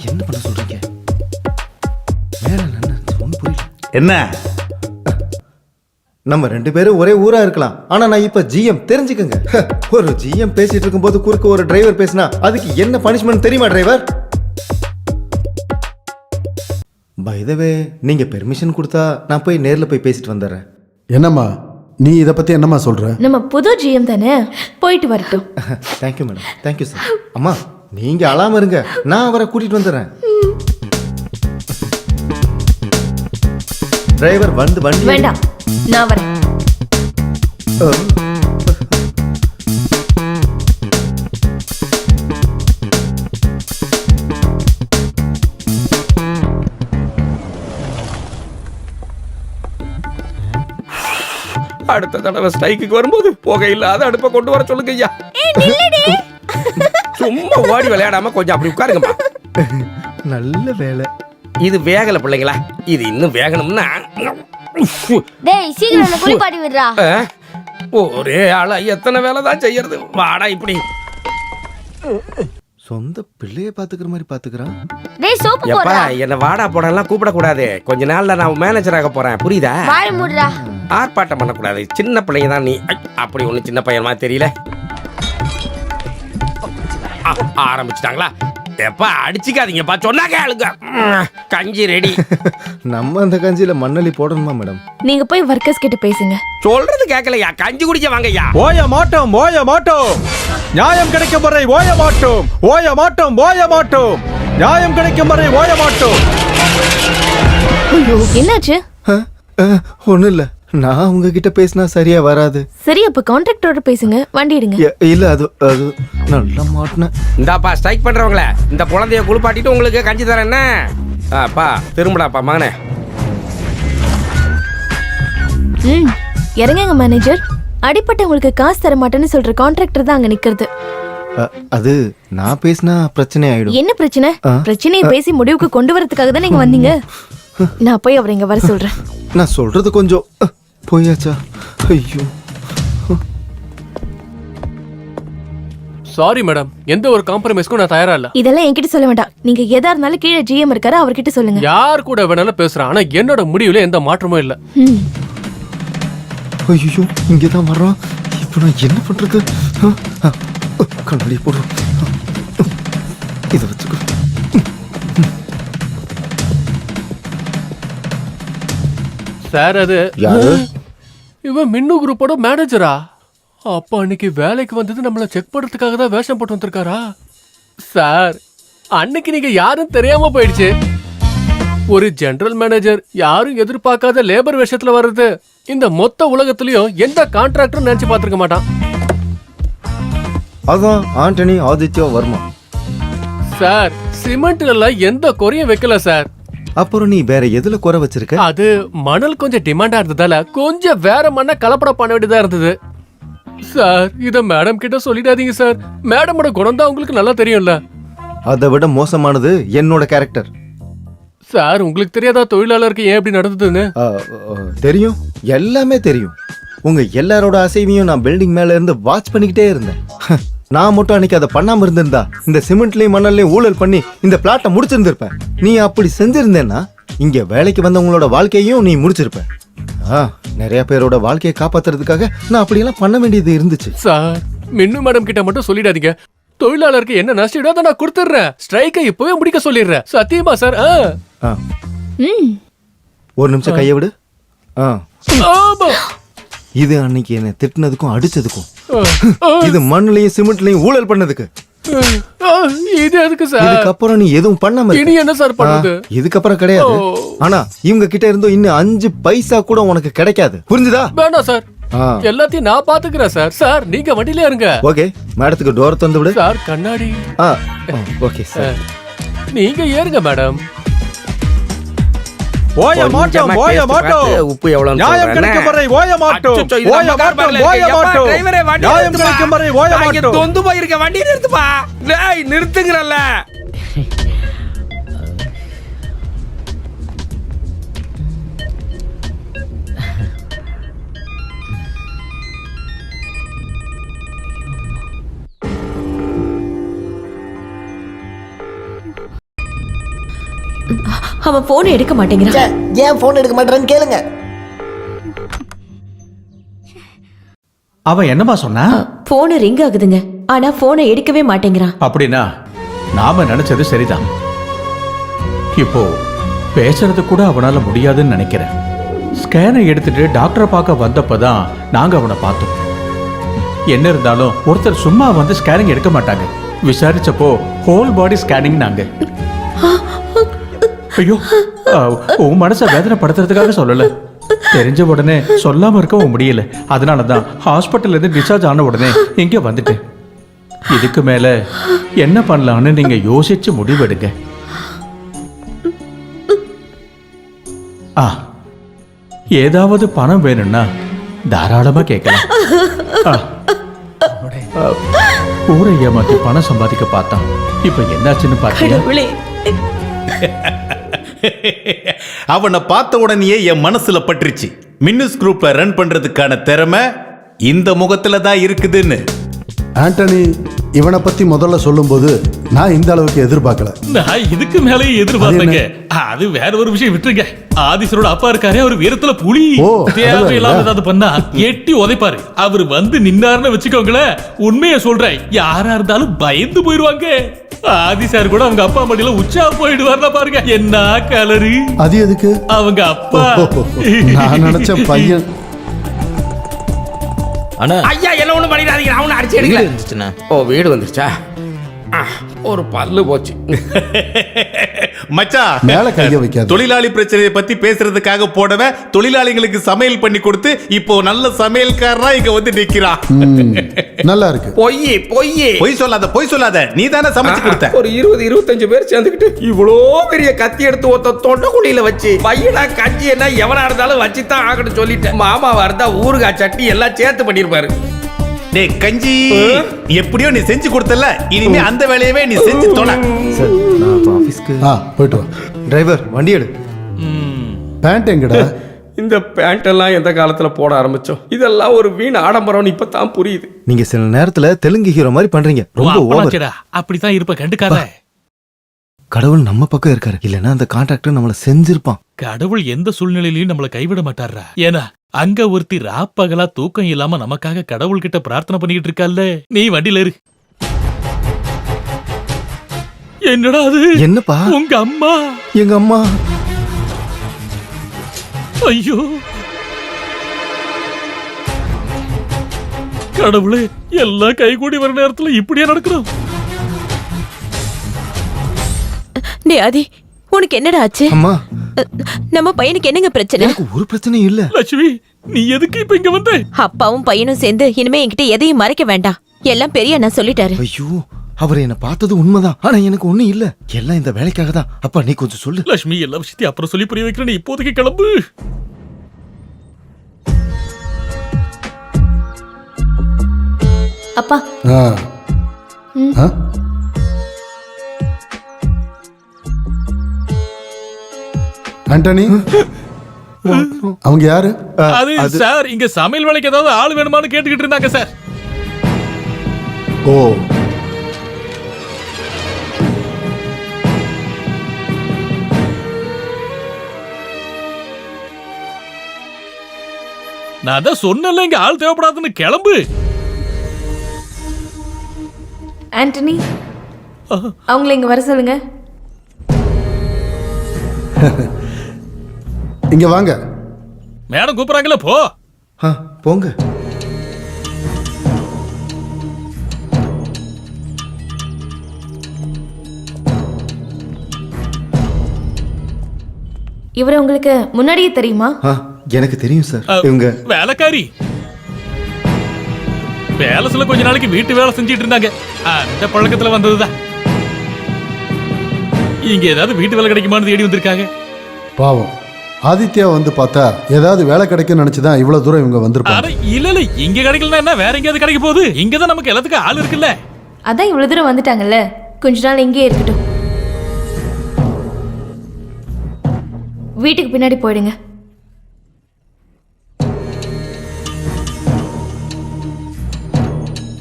என்ன பண்ண சொல்றீங்க? என்ன? நம்ம 2 பேரும் ஒரே ஊரா இருக்கலாம். ஆனா நான் இப்ப ஜிஎம், தெரிஞ்சுக்கங்க. ஒரு ஜிஎம் பேசிட்டு இருக்கும்போது குறுக்க ஒரு டிரைவர் பேசினா அதுக்கு என்ன பனிஷ்மெண்ட் தெரியுமா டிரைவர்? பை த வே, நீங்க பெர்மிஷன் கொடுத்தா நான் போய் நேர்ல போய் பேசிட்டு வந்துடுறேன். என்னம்மா நீ இதை பத்தி என்னம்மா சொல்ற? நம்ம புது ஜிஎம் தானே, போயிட்டு வரட்டும். Thank you madam, thank you sir. அம்மா, நீங்க அழாம இருங்க, நான் அவரை கூட்டிட்டு வந்துடுறேன். டிரைவர் வந்து வண்டி வேண்டாம், நான் வரேன். அடுத்த தடவை ஸ்ட்ரைக்கு வரும்போது புகை இல்லாத அடுப்பை கொண்டு வர சொல்லுங்க ஐயா. சும்மா ஓடி விளையாடாம கொஞ்சம் அப்படி உட்காருங்கம்மா. நல்ல வேலை. இது வேகல பிள்ளைங்களா, இது இன்னும் வேகணும்னா டேய், சீக்கிரம் குளிப்பாட்டி விடுறா. ஒரே ஆளா எத்தனை வேலை தான் செய்யறது? வாடா இப்படி. சொந்த பிள்ளைய பாத்துக்கிற மாதிரி பாத்துக்கிறான். டேய், சோப்பு எப்பா, போடுறா. என்ன வாடா போடலாம் கூப்பிட கூடாது. கொஞ்ச நாள்ல நான் மேனேஜர் ஆக போறேன், புரியுதா? வாய் மூடுறா. ஆர்ப்பாட்டம் பண்ணக்கூடாது. சின்ன பிள்ளைங்க தான் நீ. அப்படி ஒண்ணு சின்ன பையன் மாதிரி தெரியல. ஆரம்பிச்சிட்டாங்களா? எப்பா, அடிச்சுக்காதீங்கப்பா, சொன்னா கேளுங்க. கஞ்சி ரெடி. நம்ம அந்த கஞ்சியில மண்ணலி போடணுமா மேடம்? நீங்க போய் ஒர்க்கர்ஸ் கிட்ட பேசுங்க. சொல்றது கேட்கலையா? கஞ்சி குடிக்க வாங்கய்யா. ஓய மாட்டோம், ஓய மாட்டோம். நியாயம் கிடைக்கும் வரை ஓய மாட்டோம். ஓய மாட்டோம், ஓய மாட்டோம். நியாயம் கிடைக்கும் வரை ஓய மாட்டோம். என்னாச்சு? ஒண்ணும் இல்ல, நான் உங்ககிட்ட பேசினா சரியா வராது. சரி, அப்ப கான்ட்ராக்டரோட பேசுங்க, வண்டி எடுங்க. இல்ல, அது அது நல்லா மாட்டினேன். இந்தாப்பா, ஸ்ட்ரைக் பண்றவங்கள இந்த குழந்தைய குளிப்பாட்டிட்டு உங்களுக்கு கஞ்சி தரேன். என்ன அப்பா, திரும்படாப்பா மகனே. இறங்குங்க மேனேஜர். அடிப்பட்டவங்களுக்கு காசு தர மாட்டேன்னு சொல்ற கான்ட்ராக்டர் தான் அங்க நிக்கிறது. அது நான் பேசினா பிரச்சனை ஆயிடும். என்ன பிரச்சனை? பிரச்சனையை பேசி முடிவுக்கு கொண்டு வரதுக்காக தான் நீங்க வந்தீங்க. நான் போய் அவரை இங்க வர சொல்றேன். நான் சொல்றது கொஞ்சம் போயாச்சா? ஐயோ, சாரி மேடம், எந்த ஒரு காம்ப்ரமைஸ்க்கும் நான் தயாரா இல்ல. இதெல்லாம் என்கிட்ட சொல்ல வேண்டாம். நீங்க எதா இருந்தாலும் கீழே ஜிஎம் இருக்காரு, அவர்கிட்ட சொல்லுங்க. யார் கூட வேணாலும் பேசுறேன், ஆனா என்னோட முடிவுல எந்த மாற்றமும் இல்ல. ஐயோ, இங்கதான் வர்றான். இப்போ நான் என்ன பண்றது? கண்ணாடி போடு, இதை வச்சுக்கோ. சார், அது யாரு? இவன் மின்னு குரூப்போட மேனேஜரா? அப்ப அன்னைக்கு வேலைக்கு வந்தது நம்மள செக் பண்றதுக்காக தான் வேஷம் போட்டு வந்திருக்காரா? சார், அன்னைக்கு நீங்க யாரும் தெரியாம போயிடுச்சு. ஒரு ஜெனரல் மேனேஜர் யாரும் எதிர்பார்க்காத லேபர் வேஷத்துல வர்றது இந்த மொத்த உலகத்திலயும் எந்த கான்ட்ராக்டரும் நினைச்சு பார்த்திருக்க மாட்டான். அதான் ஆண்டனி ஆதித்யா வர்மா. சார், சிமெண்ட்ல எந்த குறையும் வைக்கல சார். அப்புறம் நீ வேற எதுல குறை வச்சிருக்க? அது மணல் கொஞ்சம் டிமாண்டா இருந்ததால கொஞ்சம் வேற மண்ணை கலப்படம் பண்ண வேண்டியதா இருந்தது சார். இத மேடம் கிட்ட சொல்லிடாதீங்க சார். மேடமோட குணம் தான் உங்களுக்கு நல்லா தெரியும்ல. அதை விட மோசமானது என்னோட கேரக்டர். சார் உங்களுக்கு தெரியாதா தொழிலாளருக்கு ஏன் இப்படி நடந்ததுன்னு? தெரியும், எல்லாமே தெரியும். உங்க எல்லாரோட அசைவையும் நான் பில்டிங் மேல இருந்து வாட்ச் பண்ணிக்கிட்டே இருந்தேன். நான் மட்டும் அன்னைக்கு அதை பண்ணாம இருந்திருந்தா இந்த சிமெண்ட்லயும் மணல்லையும் ஊழல் பண்ணி இந்த பிளாட்டை முடிச்சிருந்திருப்பேன். நீ அப்படி செஞ்சிருந்தேன்னா இங்க வேலைக்கு வந்தவங்களோட வாழ்க்கையும் நீ முடிச்சிருப்ப. நிறைய பேரோட வாழ்க்கையை காப்பாத்துறதுக்காக நான் அப்படியெல்லாம் பண்ண வேண்டியது இருந்துச்சு. சார் மின்னு மேடம் கிட்ட மட்டும் சொல்லிடாதீங்க. தொழிலாளருக்கு என்ன நஷ்டம் அதை நான் கொடுத்துடுறேன். ஸ்ட்ரைக்கை இப்பவே முடிக்க சொல்லிடுறேன். சத்தியமா சார்? ஒரு நிமிஷம் கையை விடு. ஆமா. இது அன்னைக்கு என்ன திட்டினதுக்கும் அடிச்சதுக்கும். இது மண்ணுலயும் சிமெண்ட்லயும் ஊழல் பண்ணதுக்கு. இது எதுக்கு சார்? இதுக்கப்புறம் நீ எதுவும் பண்ணாம இனி என்ன சார் பண்ணுது? இதுக்கப்புறம் கிடையாது. ஆனா இவங்க கிட்ட இருந்தும் இன்னும் 5 பைசா கூட உனக்கு கிடைக்காது. புரிஞ்சுதா? வேண்டாம் சார், எல்லாத்தையும் நான் பாத்துக்கிறேன் சார். சார் நீங்க வண்டியில இருங்க. ஓகே, மேடத்துக்கு டோர் தந்து விடு. சார் கண்ணாடி. ஓகே சார், நீங்க ஏறுங்க மேடம். ஓய மாட்டோம், ஓய மாட்டோம். உப்பு எவ்வளவு நியாயம் கிடைக்கும் வரை ஓய மாட்டோம். ஓய மாட்டோம், ஓய மாட்டோம். நியாயம் கிடைக்கும் வரை ஓய மாட்டோம். தொந்து போயிருக்க வண்டி நிறுத்துப்பா. டேய் நிறுத்துங்கறல்ல. அவன் போன் எடுக்க மாட்டேங்கிறான். ஏன் போன் எடுக்க மாட்டேறான்னு கேளுங்க. அவன் என்னமா சொன்னா? போன் ரிங் ஆகுதுங்க, ஆனா போனை எடுக்கவே மாட்டேங்கிறான். அப்படின்னா நாம நினைச்சது சரிதான். இப்போ பேசுறது கூட அவனால முடியாதுன்னு நினைக்கிறேன். ஸ்கேனை எடுத்துட்டு டாக்டரை பார்க்க வந்தப்பதான் நாங்க அவனை பார்த்தோம். என்ன இருந்தாலும் ஒருத்தர் சும்மா வந்து ஸ்கேனிங் எடுக்க மாட்டாங்க. விசாரிச்சப்போ ஹோல் பாடி ஸ்கேனிங் நாங்க. ஐயோ, உன் மனசை வேதனைப்படுத்துறதுக்காக சொல்லல. தெரிஞ்ச உடனே சொல்லாம இருக்கவும் முடியல. அதனாலதான் ஹாஸ்பிட்டல்ல இருந்து டிஸ்சார்ஜ் ஆன உடனே இங்க வந்துட்டேன். இதுக்கு மேல என்ன பண்ணலாம்னு நீங்க யோசிச்சு முடிவெடுங்க. ஏதாவது பணம் வேணும்னா தாராளமா கேட்கலாம். ஊரை ஏமாத்தி பணம் சம்பாதிக்க பார்த்தான். இப்ப என்னாச்சுன்னு பாத்தீங்க. அவனை பார்த்த உடனேயே என் மனசுல பட்டுருச்சு. மின்னஸ் குரூப்பை ரன் பண்றதுக்கான திறமை இந்த முகத்துல தான் இருக்குதுன்னு. ஆண்டனி இவனை பத்தி முதல்ல சொல்லும்போது நான் இந்த அளவுக்கு எதிர்பார்க்கல. நான் இதுக்கு மேலே எதிர்பார்த்தேங்க. அது வேற ஒரு விஷயம் விட்டுருங்க. ஆதிசரோட அப்பா இருக்காரே, அவர் வீரத்துல புலி. தேவையில்லாம ஏதாவது பண்ணா எட்டி உதைப்பாரு. அவர் வந்து நின்னாருன்னு வச்சுக்கோங்களேன், உண்மையை சொல்றேன், யாரா இருந்தாலும் பயந்து போயிருவாங்க. ஆதிசார் கூட அவங்க அப்பா மடியில உச்சா போயிடுவார்னா பாருங்க. என்ன கலரு அது எதுக்கு? அவங்க அப்பா. நான் நினைச்ச பையன். ஐயா என்ன ஒண்ணு பண்ணிடாதீங்க, அவனை அடிச்சு எடுக்கல. ஓ வீடு வந்துருச்சா? ஒரு பல்லு போச்சு. மச்சா, மேல கைய வைக்காத. தொழிலாளி பிரச்சனையை பத்தி பேசுறதுக்காக போடவன் தொழிலாளிகளுக்கு சமையல் பண்ணி கொடுத்து இப்போ நல்ல சமையல்காரனா இங்க வந்து நிக்கிறான். நல்லா இருக்கு. பொய் சொல்லாத. நீ தானே சமைச்சு கொடுத்த. ஒரு 20-25 பேர் சேர்ந்துக்கிட்டு இவ்வளோ பெரிய கத்தி எடுத்து ஒருத்த தொண்டை குழியில வச்சு பையனா கஞ்சி என்ன எவனா இருந்தாலும் வச்சுதான் ஆகட்டும் சொல்லிட்டேன். மாமாவா இருந்தா ஊறுகாய் சட்னி எல்லாம் சேர்த்து பண்ணிருப்பாரு. டேய் கஞ்சி, எப்படியோ நீ செஞ்சு கொடுத்தல, இனிமே அந்த வேலையவே நீ செஞ்சு தொலை. சார் நான் அப்ப ஆபீஸ்க்கு போயிட்டு வா. டிரைவர் வண்டி எடு. பேண்ட் எங்கடா? இந்த பேண்ட் எல்லாம் எந்த காலத்துல போட ஆரம்பிச்சோம்? இதெல்லாம் ஒரு வீண் ஆடம்பரம் இப்பதான் புரியுது. நீங்க சில நேரத்துல தெலுங்கு ஹீரோ மாதிரி பண்றீங்க. ரொம்ப ஓவர். அப்படித்தான் இருப்ப, கண்டுக்காத. கடவுள் நம்ம பக்கம் இருக்காரு, இல்லன்னா அந்த கான்ட்ராக்டர் நம்மள செஞ்சிருப்பான். கடவுள் எந்த சூழ்நிலையிலையும் நம்மளை கைவிட மாட்டாரா? ஏன்னா அங்க ஒருத்தி ராப்பகலா தூக்கம் இல்லாம நமக்காக கடவுள் கிட்ட பிரார்த்தனை பண்ணிக்கிட்டு இருக்கல்ல. நீ வண்டியில இரு. என்னடா அது? என்னப்பா? உங்க அம்மா. எங்க அம்மா? ஐயோ கடவுளே, எல்லாம் கைகூடி வர நேரத்துல இப்படியே நடக்கணும். டேய் ஆதி, உனக்கு என்னடா ஆச்சு? அம்மா, நம்ம பையனுக்கு என்னங்க பிரச்சனை? எனக்கு ஒரு பிரச்சனையும் இல்ல. லட்சுமி, நீ எதுக்கு இப்ப இங்க வந்த? அப்பாவும் பையனும் சேர்ந்து இனிமே என்கிட்ட எதையும் மறைக்க வேண்டாம். எல்லாம் பெரிய நான் சொல்லிட்டாரு. ஐயோ, அவர் என்ன பார்த்தது உண்மைதான், ஆனா எனக்கு ஒண்ணும் இல்ல. எல்லாம் இந்த வேலைக்காக தான். அப்பா நீ கொஞ்சம் சொல்லு. லட்சுமி எல்லா விஷயத்தையும் அப்புறம் சொல்லி புரிய வைக்கிறேன். நீ இப்போதைக்கு கிளம்பு. அப்பா ஆ. ஆ? ஆண்டனி, அவங்க யாரு? அது சார், இங்க சமையல் வேலைக்கு ஏதாவது ஆள் வேணுமான்னு கேட்டுக்கிட்டு இருந்தாங்க சார். ஓ, நான் தான் சொன்னேன்ல இங்க ஆள் தேவைப்படாதுன்னு. கிளம்பு. ஆண்டனி, அவங்கள இங்க வர சொல்லுங்க. இங்க வாங்க. மேடம் கூப்பிடுறாங்கல்ல, போ. போங்க. இவரை உங்களுக்கு முன்னாடியே தெரியுமா? எனக்கு தெரியும் சார். இவங்க வேலைக்காரி. பேலஸ்ல கொஞ்ச நாளைக்கு வீட்டு வேலை செஞ்சிட்டு இருந்தாங்க. அந்த பழக்கத்துல வந்ததுதான். இங்க ஏதாவது வீட்டு வேலை கிடைக்குமான்னு தேடி வந்திருக்காங்க. பாவம், ஆதித்யா வந்து பார்த்தா ஏதாவது வேலை கிடைக்கும் நினைச்சுதான் இவ்வளவு தூரம் இவங்க வந்திருப்பாங்க. இல்ல இங்க கிடைக்கலன்னா என்ன, வேற எங்கேயாவது கிடைக்க போகுது. இங்கதான் நமக்கு எல்லாத்துக்கும் ஆள் இருக்குல்ல. அதான் இவ்வளவு தூரம் வந்துட்டாங்கல்ல, கொஞ்ச நாள் இங்கே இருக்கட்டும். வீட்டுக்கு பின்னாடி போயிடுங்க.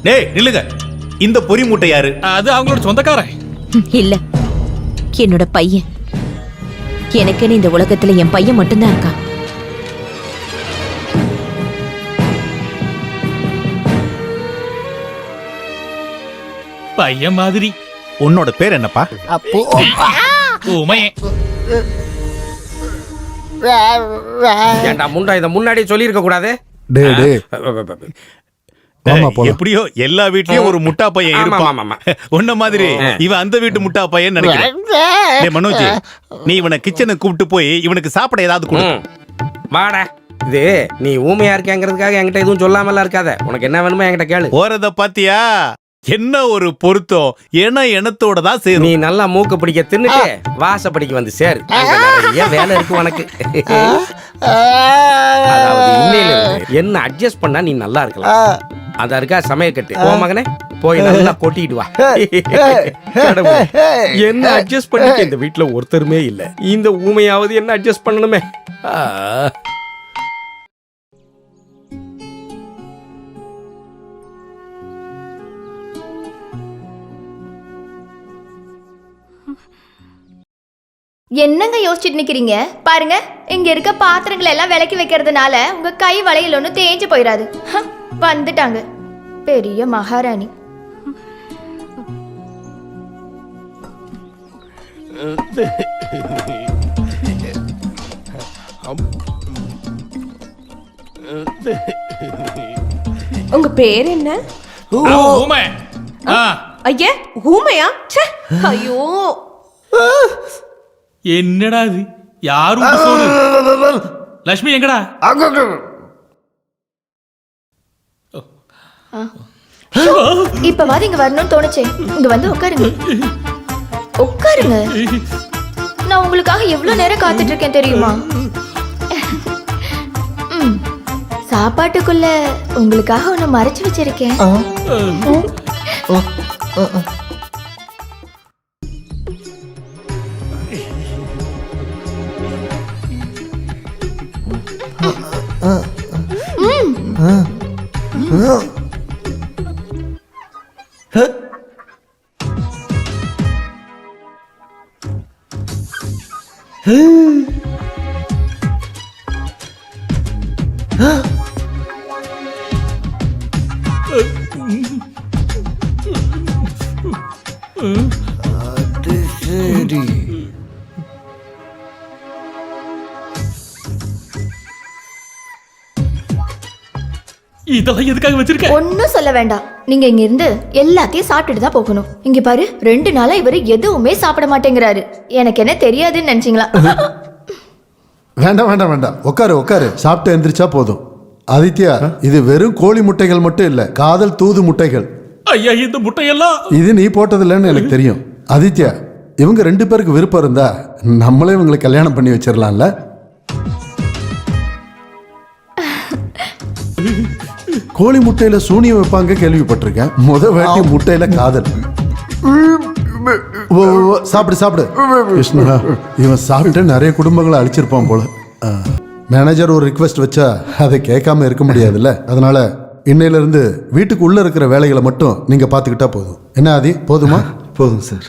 டேய் நில்லுங்க. இந்த பொறி மூட்டை யாரு? அது அவங்களோட சொந்தக்காரன். இல்ல, என்னோட பையன். எனக்குன்னு இந்த உலகத்துல என் பையன் மட்டும்தான் இருக்கான். பையன் மாதிரி. உன்னோட பேர் என்னப்பா? உமையன். ஏண்டா முண்டா, இதை முன்னாடியே சொல்லியிருக்க கூடாது. எப்படியோ எல்லா வீட்லயும் ஒரு முட்டா பையன் இருப்பான். உன்ன மாதிரி இவன் அந்த வீட்டு முட்டா பையன் நினைக்கிறேன். மனோஜ், நீ இவனை கிச்சனுக்கு கூப்பிட்டு போய் இவனுக்கு சாப்பிட ஏதாவது கொடு. வாடா. இது நீ ஊமையா இருக்கேங்கிறதுக்காக என்கிட்ட எதுவும் சொல்லாமலாம் இருக்காத. உனக்கு என்ன வேணுமோ என்கிட்ட கேளு. போறத பாத்தியா? என்ன ஒரு பொருத்தம். எண்ணத்தோட தான் சேரும். நீ நல்லா மூக்க பிடிக்க தின்னுட்டு வாசப்படிக்கு வந்து சேரு. நிறைய வேலை இருக்கு உனக்கு. அதாவது இன்னையில என்ன அட்ஜஸ்ட் பண்ணா நீ நல்லா இருக்கலாம். அதா இருக்கா சமையல் கட்டு. ஓ மகனே, போய் நல்லா கொட்டிட்டு வா. என்ன அட்ஜஸ்ட் பண்ணிக்க இந்த வீட்டுல ஒருத்தருமே இல்ல. இந்த ஊமையாவது என்ன அட்ஜஸ்ட் பண்ணணுமே. என்னங்க யோசிச்சுட்டு நிக்கிறீங்க? பாருங்க, இங்க இருக்க பாத்திரங்களை எல்லாம் விலக்கி வைக்கிறதுனால உங்க கை வளையல் ஒன்னும் தேஞ்சு போயிடாது. வந்துட்டாங்க பெரிய மகாராணி. உங்க பேர் என்ன? ஊமை. ஐயா, ஊமையா? ஐயோ, என்னடா இது? யாரும் லட்சுமி எங்கடா? இப்பவாது இங்க வரணும்னு தோணுச்சே. இங்க வந்து உட்காருங்க. உட்காருங்க. நான் உங்களுக்காக எவ்வளவு நேரம் காத்துட்டு இருக்கேன் தெரியுமா? சாப்பாட்டுக்குள்ள உங்களுக்காக ஒண்ணு மறைச்சு வச்சிருக்கேன். இதெல்லாம் எதுக்காக வச்சிருக்க? ஒன்னும் சொல்ல வேண்டாம். நீங்க இங்க இருந்து எல்லாத்தையும் சாப்பிட்டுட்டு தான் போகணும். இங்க பாரு, 2 நாளா இவரு எதுவுமே சாப்பிட மாட்டேங்கிறாரு. எனக்கு என்ன தெரியாதுன்னு நினைச்சீங்களா? வேண்டாம் வேண்டாம் வேண்டாம், உட்காரு உட்காரு. சாப்பிட்டு எந்திரிச்சா போதும். ஆதித்யா, இது வெறும் கோழி முட்டைகள் மட்டும் இல்ல, காதல் தூது முட்டைகள். ஐயா இந்த முட்டையெல்லாம் இது நீ போட்டதில்லைன்னு எனக்கு தெரியும். ஆதித்யா, இவங்க 2 பேருக்கு விருப்பம் இருந்தா நம்மளே இவங்களை கல்யாணம் பண்ணி வச்சிடலாம்ல. கோழி முட்டையில சூனியம் வைப்பாங்க கேள்விப்பட்டிருக்கேன். வேட்டி முட்டையில காதல். சாப்பிடு சாப்பிடு. கிருஷ்ணா, இவன் சாப்பிட்டு நிறைய குடும்பங்களை அழிச்சிருப்பான் போல. மேனேஜர் ஒரு ரிக்வெஸ்ட் வச்சா அதை கேட்காம இருக்க முடியாதுல்ல. அதனால இன்னையில இருந்து வீட்டுக்கு உள்ள இருக்கிற வேலைகளை மட்டும் நீங்க பாத்துக்கிட்டா போதும். என்ன ஆதி, போதுமா? போதும் சார்.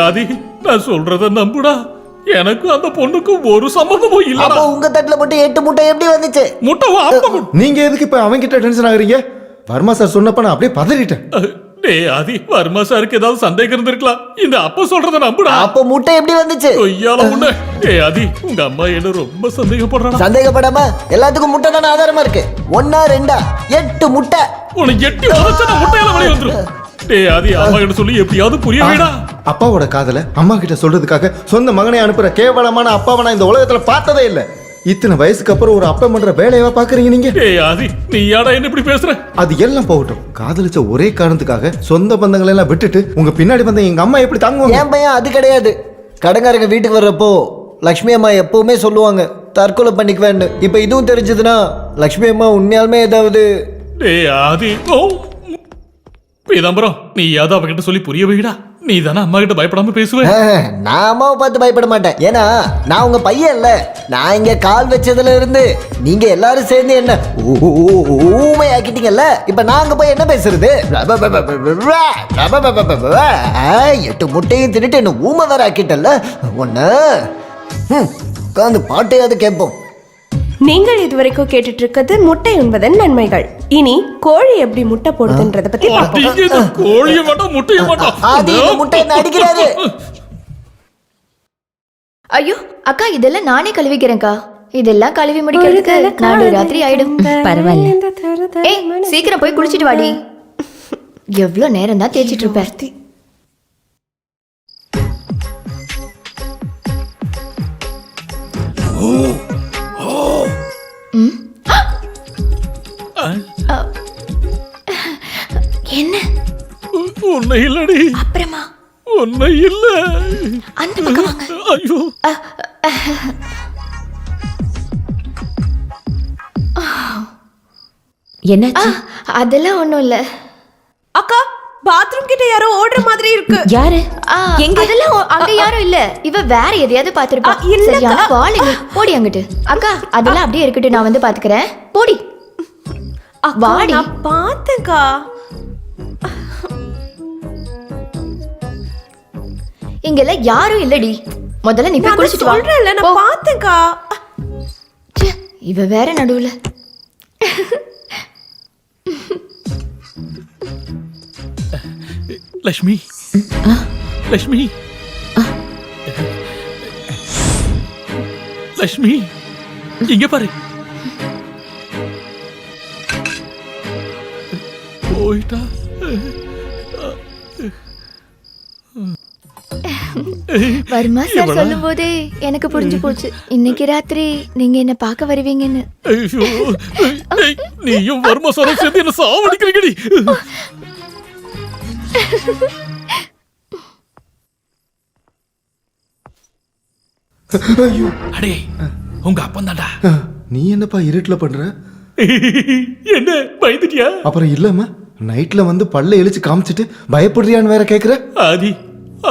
ஆதி, நான் சொல்றத நம்புடா. எனக்கு அந்த பொண்ணுக்கு ஒரு சம்மதமும் இல்ல. அப்ப உங்க தட்டுல மட்டும் 8 முட்டை எப்படி வந்துச்சு? முட்டை நீங்க எதுக்கு இப்ப அவங்க கிட்ட டென்ஷன் ஆகுறீங்க? வர்மா சார் சொன்னப்ப நான் அப்படியே பதறிட்டேன். ஆதி, வர்மா சாருக்கு ஏதாவது சந்தேகம் இருந்திருக்கலாம். இந்த அப்ப சொல்றத நம்புடா. அப்ப முட்டை எப்படி வந்துச்சு? கொய்யால உன்ன. ஆதி, உங்க அம்மா என்ன ரொம்ப சந்தேகப்படுறாங்க. சந்தேகப்படாம எல்லாத்துக்கும் முட்டை தானே ஆதாரமா இருக்கு. 1 2 8 முட்டை. உனக்கு 8 உடைச்சா முட்டையில வெளிய வந்துரும். ஆதி, அம்மா கிட்ட சொல்லி எப்படியாவது புரிய வைடா. அப்பாவோட காதல அம்மா கிட்ட சொல்றதுக்காக சொந்த மகனை அனுப்புற கேவலமான அப்பாவை நான் இந்த உலகத்துல பார்த்ததே இல்ல. இத்தனை வயசுக்கு அப்புறம் ஒரு அப்பா பண்ற வேலையவா பாக்குறீங்க நீங்க? ஆதி, நீ யாடா என்ன இப்படி பேசுற? அது எல்லாம் போகட்டும். காதலிச்ச ஒரே காரணத்துக்காக சொந்த பந்தங்களை எல்லாம் விட்டுட்டு உங்க பின்னாடி வந்த எங்க அம்மா எப்படி தாங்குவாங்க? ஏன் பையன் அது கிடையாது. கடங்காரங்க வீட்டுக்கு வர்றப்போ லக்ஷ்மி அம்மா எப்பவுமே சொல்லுவாங்க தற்கொலை பண்ணிக்குவேன்னு. இப்ப இதுவும் தெரிஞ்சதுன்னா லக்ஷ்மி அம்மா உண்மையாலுமே ஏதாவது. ஆதி, பீதாம்பரம், நீ யாவது அவகிட்ட சொல்லி புரிய வைடா. நீ தானே அம்மா கிட்ட பயப்படாம பேசுவேன். நான் அம்மாவை பார்த்து பயப்பட மாட்டேன். ஏன்னா நான் உங்க பையன் இல்ல. நான் இங்க கால் வச்சதுல இருந்து நீங்க எல்லாரும் சேர்ந்து என்ன ஊமை ஆக்கிட்டீங்கல்ல. இப்ப நாங்க போய் என்ன பேசுறது? 8 முட்டையும் தின்னுட்டு என்ன ஊமை வேற ஆக்கிட்டல்ல. ஒன்னு உட்காந்து பாட்டையாவது கேட்போம். நீங்கள் இதுவரைக்கும் கேட்டுட்டு இருக்கிறது முட்டை உண்பதன் நன்மைகள். இனி கோழி எப்படி முட்டை போடுதுன்றத பத்தி பார்ப்போம். கோழிய மட்டும் முட்டைய மட்டும். ஆதி, இந்த முட்டையை அடிக்கிறாரு. ஐயோ அக்கா, இதெல்லாம் நானே கழுவிக்கிறேன்க்கா. இதெல்லாம் கழுவி முடிக்கிறதுக்கு நாடு ராத்திரி ஆயிடும். பரவாயில்ல. ஏய், சீக்கிரம் போய் குளிச்சிட்டு வாடி. எவ்வளவு நேரம் தான் தேய்ச்சிட்டு இருப்பேன். என்ன? உன்னை இல்லடி. அப்புறமா? உன்னை இல்ல. அந்த பக்கம் வாங்க. ஐயோ. என்னாச்சு? அதெல்லாம் ஒண்ணும் இல்ல. அக்கா, பாத்ரூம் கிட்ட யாரோ ஓடுற மாதிரி இருக்கு. யாரு? எங்க? அதெல்லாம் அங்க யாரும் இல்ல. இவ வேற எதையாவது பாத்துருப்பா. சரியான வாளுங்க. போடி அங்கிட்டு. அக்கா, அதெல்லாம் அப்படியே இருக்கட்டும், நான் வந்து பாத்துக்கிறேன். போடி. வாடி. நான் பார்த்தேன்க்கா. இங்கெல்லாம் யாரும் இல்லடி. முதல்ல நீ போய் குளிச்சிட்டு வா. சொல்றேன்ல, நான் பார்த்தேன்க்கா. இவ வேற நடுவுல. லட்சுமி, லட்சுமி, லட்சுமி, இங்க பாரு. போயிட்டா. வர்மா சார் சொல்லும் போதே எனக்கு புரிஞ்சு போச்சு, இன்னைக்கு ராத்திரி நீங்க என்ன பார்க்க வருவீங்கன்னு. நீயும் வர்மா சாரும் சேர்ந்து என்ன சாவடிக்கிறீங்கடி. அடே, உங்க அப்பன் தான்டா. நீ என்னப்பா இருட்டுல பண்ற? என்ன பயந்துட்டியா? அப்புறம் இல்லம்மா, நைட்ல வந்து பல்ல இழிச்சு காமிச்சிட்டு பயப்படுறியான்னு வேற கேக்குற. ஆதி,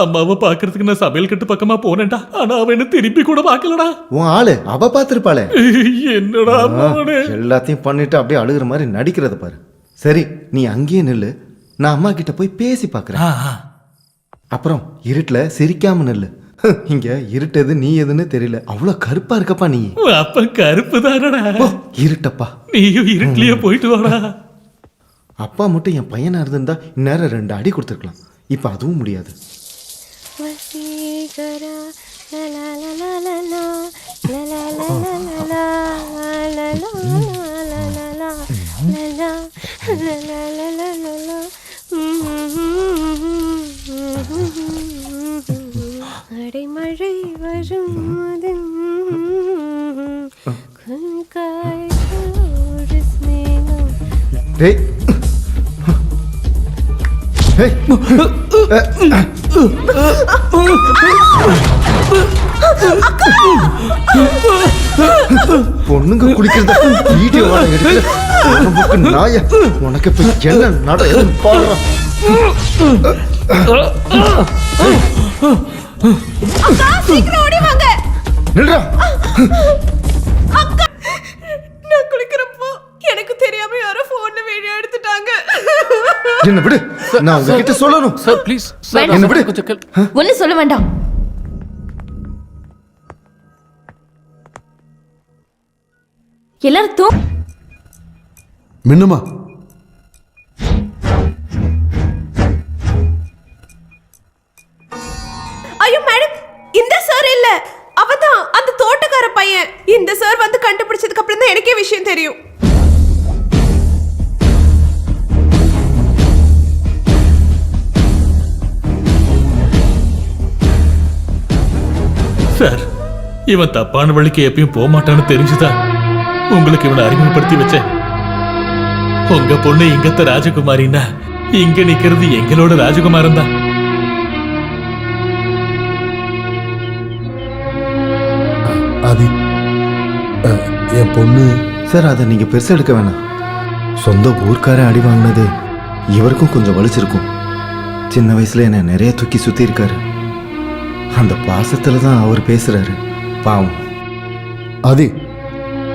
அம்மாவை பாக்குறதுக்கு நான் சமையல் கட்டு பக்கமா போனேன்டா. ஆனா அவ என்ன திருப்பி கூட பாக்கலடா. உன் ஆளு அவ பாத்திருப்பாளே. என்னடா எல்லாத்தையும் பண்ணிட்டு அப்படியே அழுகுற மாதிரி நடிக்கிறத பாரு. சரி, நீ அங்கேயே நில்லு, நான் அம்மா கிட்ட போய் பேசி பாக்குறேன். அப்புறம் இருட்டுல சிரிக்காம நில்லு. இங்க இருட்டது நீ எதுன்னு தெரியல, அவ்வளவு கருப்பா இருக்கப்பா நீ. அப்ப கருப்பு தானடா. இருட்டப்பா, நீயும் இருட்டுலயே போயிட்டு வாடா. அப்பா மட்டும் என் பையனா இருந்தா இந்நேரம் 2 அடி கொடுத்துருக்கலாம். இப்ப அதுவும் முடியாது. அடைமழை வரும் ஏய் ஏய் பொண்ணுங்க குடிக்கிறத வீடியோ எடுக்கிற நாய உனக்கு இப்ப என்ன நடக்குதுன்னு பாடுறான். நில்றா. நான் குளிக்கிறப்போ எனக்கு தெரியாம யாரோ போன்ல வீடியோ எடுத்துட்டாங்க. என்ன விடு, நான் உங்ககிட்ட சொல்லணும். சார் ப்ளீஸ் என்ன விடு. ஒன்னும் சொல்ல வேண்டாம். எல்லாரும் மின்னுமா ஐயோ மேடம், இந்த சார் இல்ல, அவதான் அந்த தோட்டக்கார பையன். இந்த சார் வந்து கண்டுபிடிச்சதுக்கு அப்புறம் தான் எனக்கே விஷயம் தெரியும். சார், இவன் தப்பான வழிக்கு எப்பயும் போக மாட்டான்னு தெரிஞ்சுதான் உங்களுக்கு இவனை அறிமுகப்படுத்தி வச்சேன். உங்க பொண்ணு இங்கத்த ராஜகுமாரின்னா இங்க நிக்கிறது எங்களோட ராஜகுமாரன் தான். ஆதி, என் பொண்ணு. சார், அதை நீங்க பெருசா எடுக்க வேணாம். சொந்த ஊர்க்காரன் அடி வாங்கினது இவருக்கும் கொஞ்சம் வலிச்சிருக்கும். சின்ன வயசுல என்ன நிறைய தூக்கி சுத்தி இருக்காரு. அந்த பாசத்துல தான் அவர் பேசுறாரு. பாவம். ஆதி,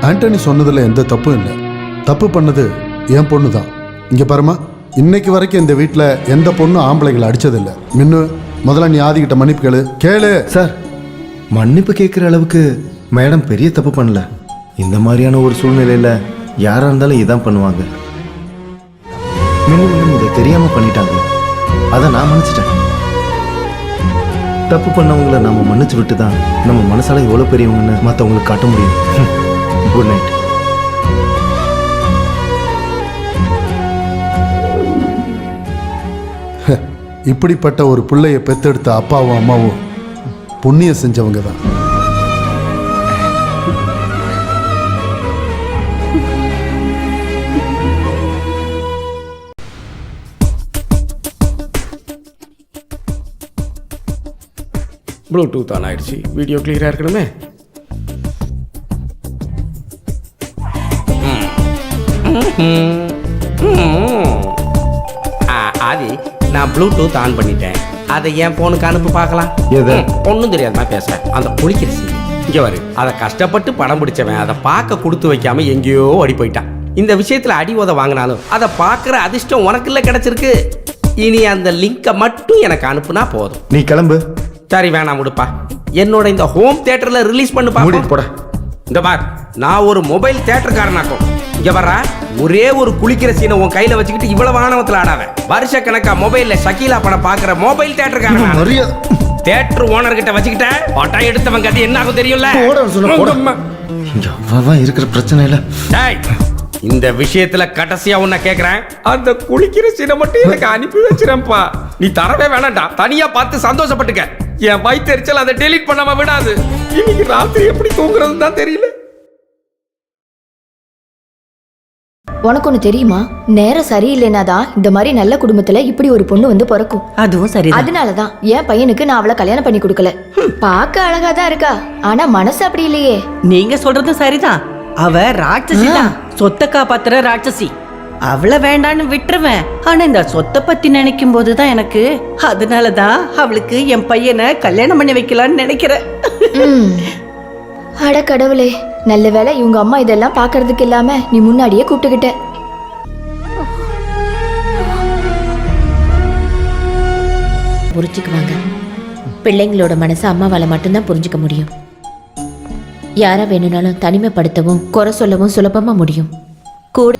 ஆண்டனி சொன்னதுல எந்த தப்பும் இல்லை. தப்பு பண்ணது என் பொண்ணு தான். இங்க பாருமா, இன்னைக்கு வரைக்கும் இந்த வீட்டில் எந்த பொண்ணும் ஆம்பளைகளை அடிச்சதில்லை. மின்னு, முதல்ல நீ ஆதிக்கிட்ட மன்னிப்பு கேளு. சார், மன்னிப்பு கேட்குற அளவுக்கு மேடம் பெரிய தப்பு பண்ணல. இந்த மாதிரியான ஒரு சூழ்நிலையில் யாராக இருந்தாலும் இதான் பண்ணுவாங்க. மின்னு இதை தெரியாமல் பண்ணிட்டாங்க. அதை நான் மன்னிச்சிட்டேன். தப்பு பண்ணவங்களை நம்ம மன்னிச்சு விட்டு தான் நம்ம மனசால எவ்வளோ பெரியவங்கன்னு மற்றவங்களுக்கு காட்ட முடியும். Good night. இப்படிப்பட்ட ஒரு பிள்ளைய பெத்தெடுத்த அப்பாவும் அம்மாவும் புண்ணியம் செஞ்சவங்க தான். ப்ளூடூத் ஆன் ஆயிடுச்சு. வீடியோ கிளியரா இருக்கணுமே. ஆதி, நான் ப்ளூடூத் ஆன் பண்ணிட்டேன். அதை என் போனுக்கு அனுப்பி பார்க்கலாம். ஒன்றும் தெரியாது, நான் பேசுறேன். அந்த குளிக்கிற சீன் இங்கே வரு. அதை கஷ்டப்பட்டு படம் பிடிச்சவன் அதை பார்க்க கொடுத்து வைக்காம எங்கேயோ அடி போயிட்டான். இந்த விஷயத்தில் அடி உத வாங்கினாலும் அதை பார்க்குற அதிர்ஷ்டம் உனக்கு இல்லை கிடைச்சிருக்கு. இனி அந்த லிங்கை மட்டும் எனக்கு அனுப்புனா போதும். நீ கிளம்பு. சரி, வேணாம் விடுப்பா. என்னோட இந்த ஹோம் தியேட்டர்ல ரிலீஸ் பண்ணு போட. இந்த பார், நான் ஒரு மொபைல் தியேட்டர்காரனாக்கும். இங்க வர்ற ஒரே ஒரு குளிக்கிற சீனை உன் கையில வச்சுக்கிட்டு இவ்வளவு ஆணவத்தில் ஆடாத. வருஷ கணக்கா மொபைல்ல ஷக்கீலா படம் பாக்குற மொபைல் தியேட்டர்காரன். தியேட்டர் ஓனர் கிட்ட வச்சுக்கிட்ட படம் எடுத்தவன் கதை என்ன ஆகும் தெரியும்ல. இருக்கிற பிரச்சனை இல்ல. இந்த விஷயத்துல கடைசியா உன்னை கேக்குறேன், அந்த குளிக்கிற சீனை மட்டும் எனக்கு அனுப்பி வச்சிருப்பா. நீ தரவே வேணாம்டா, தனியா பார்த்து சந்தோஷப்பட்டுக்க. என் வயிற்றுச்சல் அதை டெலீட் பண்ணாம விடாது. இன்னைக்கு ராத்திரி எப்படி தூங்குறது தான் தெரியல. உனக்கு ஒண்ணு தெரியுமா, நேரம் சரியில்லைனா தான் இந்த மாதிரி நல்ல குடும்பத்துல இப்படி ஒரு பொண்ணு வந்து பிறக்கும். அதுவும் சரி. அதனாலதான் என் பையனுக்கு நான் அவளை கல்யாணம் பண்ணி கொடுக்கல. பார்க்க அழகாதான் இருக்கா, ஆனா மனசு அப்படி இல்லையே. நீங்க சொல்றதும் சரிதான். அவ ராட்சசி தான், சொத்தை காப்பாத்துற ராட்சசி. அவளை வேண்டான்னு விட்டுருவேன். ஆனா இந்த சொத்தை பத்தி நினைக்கும் போதுதான் எனக்கு, அதனாலதான் அவளுக்கு என் பையனை கல்யாணம் பண்ணி வைக்கலான்னு நினைக்கிறேன். அட கடவுளே, நல்ல வேளை இவங்க அம்மா இதெல்லாம் பாக்குறதுக்கு இல்லாம நீ முன்னாடியே கூப்பிட்டுக்கிட்ட. புரிஞ்சுக்குவாங்க. பிள்ளைங்களோட மனசை அம்மாவால மட்டும்தான் புரிஞ்சுக்க முடியும். யாரா வேணும்னாலும் தனிமைப்படுத்தவும் குறை சொல்லவும் சுலபமா முடியும். கூட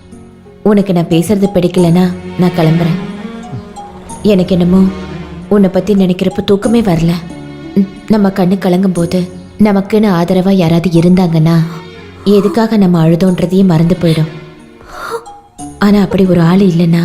உனக்கு நான் பேசுறது பிடிக்கலன்னா நான் கிளம்புறேன். எனக்கு என்னமோ உன்னை பத்தி நினைக்கிறப்ப தூக்கமே வரல. நம்ம கண்ணு கலங்கும் போது நமக்குன்னு ஆதரவா யாராவது இருந்தாங்கன்னா எதுக்காக நம்ம அழுதோன்றதையும் மறந்து போயிடும். ஆனா அப்படி ஒரு ஆள் இல்லைன்னா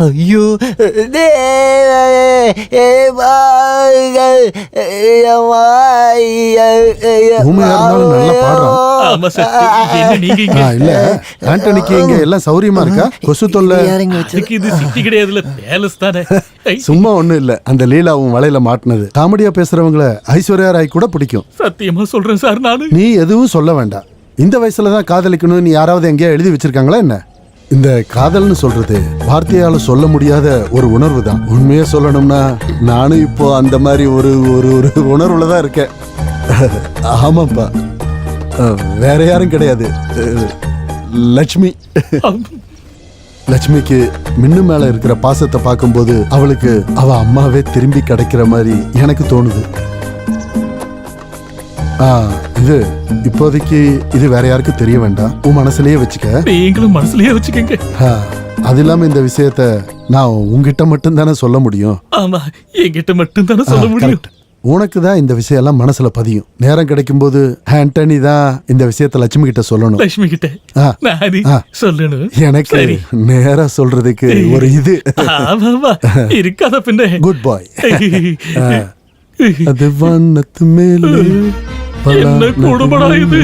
ஐயோ ஊமையா இருந்தாலும் நல்லா பாடுறான். ஆமா சார். என்ன நீங்க இங்க? இல்ல ஆண்டனிக்கு இங்க எல்லாம் சௌரியமா இருக்கா? கொசு தொல்லை அதுக்கு இது சிட்டி கிடையாதுல, பேலஸ் தானே. சும்மா ஒண்ணும் இல்ல. அந்த லீலாவும் வலையில மாட்டினது. காமெடியா பேசுறவங்கள ஐஸ்வர்யா ராய் கூட பிடிக்கும். சத்தியமா சொல்றேன் சார் நானு. நீ எதுவும் சொல்ல வேண்டாம். இந்த வயசுலதான் காதலிக்கணும் நீ யாராவது எங்கேயா எழுதி வச்சிருக்காங்களா என்ன? இந்த காதல்னு சொல்றது வார்த்தையால சொல்ல முடியாத ஒரு உணர்வு தான். உண்மையா சொல்லணும்னா நானும் இப்போ அந்த மாதிரி ஒரு ஒரு ஒரு உணர்வுல தான் இருக்கேன். ஆமாப்பா, வேற யாரும் கிடையாது. லட்சுமி. லட்சுமிக்கு மின்னு மேல இருக்கிற பாசத்தை பார்க்கும்போது அவளுக்கு அவ அம்மாவே திரும்பி கிடைக்கிற மாதிரி எனக்கு தோணுது. இது இப்போதைக்கு இது வேற யாருக்கும் தெரிய வேண்டாம். உன் மனசுலயே வச்சுக்க. நீங்களும் மனசுலயே வச்சுக்கங்க. அது இல்லாம இந்த விஷயத்த நான் உங்ககிட்ட மட்டும் தானே சொல்ல முடியும். ஆமா, என்கிட்ட மட்டும் தானே சொல்ல முடியும். உனக்கு தான் இந்த விஷயம் எல்லாம் மனசுல பதியும். நேரம் கிடைக்கும் போது ஆண்டனி தான் இந்த விஷயத்த லட்சுமி கிட்ட சொல்லணும். லட்சுமி கிட்ட சொல்லணும். எனக்கு நேரா சொல்றதுக்கு ஒரு இது இருக்காத பின்ன. குட் பாய். அது வண்ணத்து மேலே என்ன கொடுமடா இது.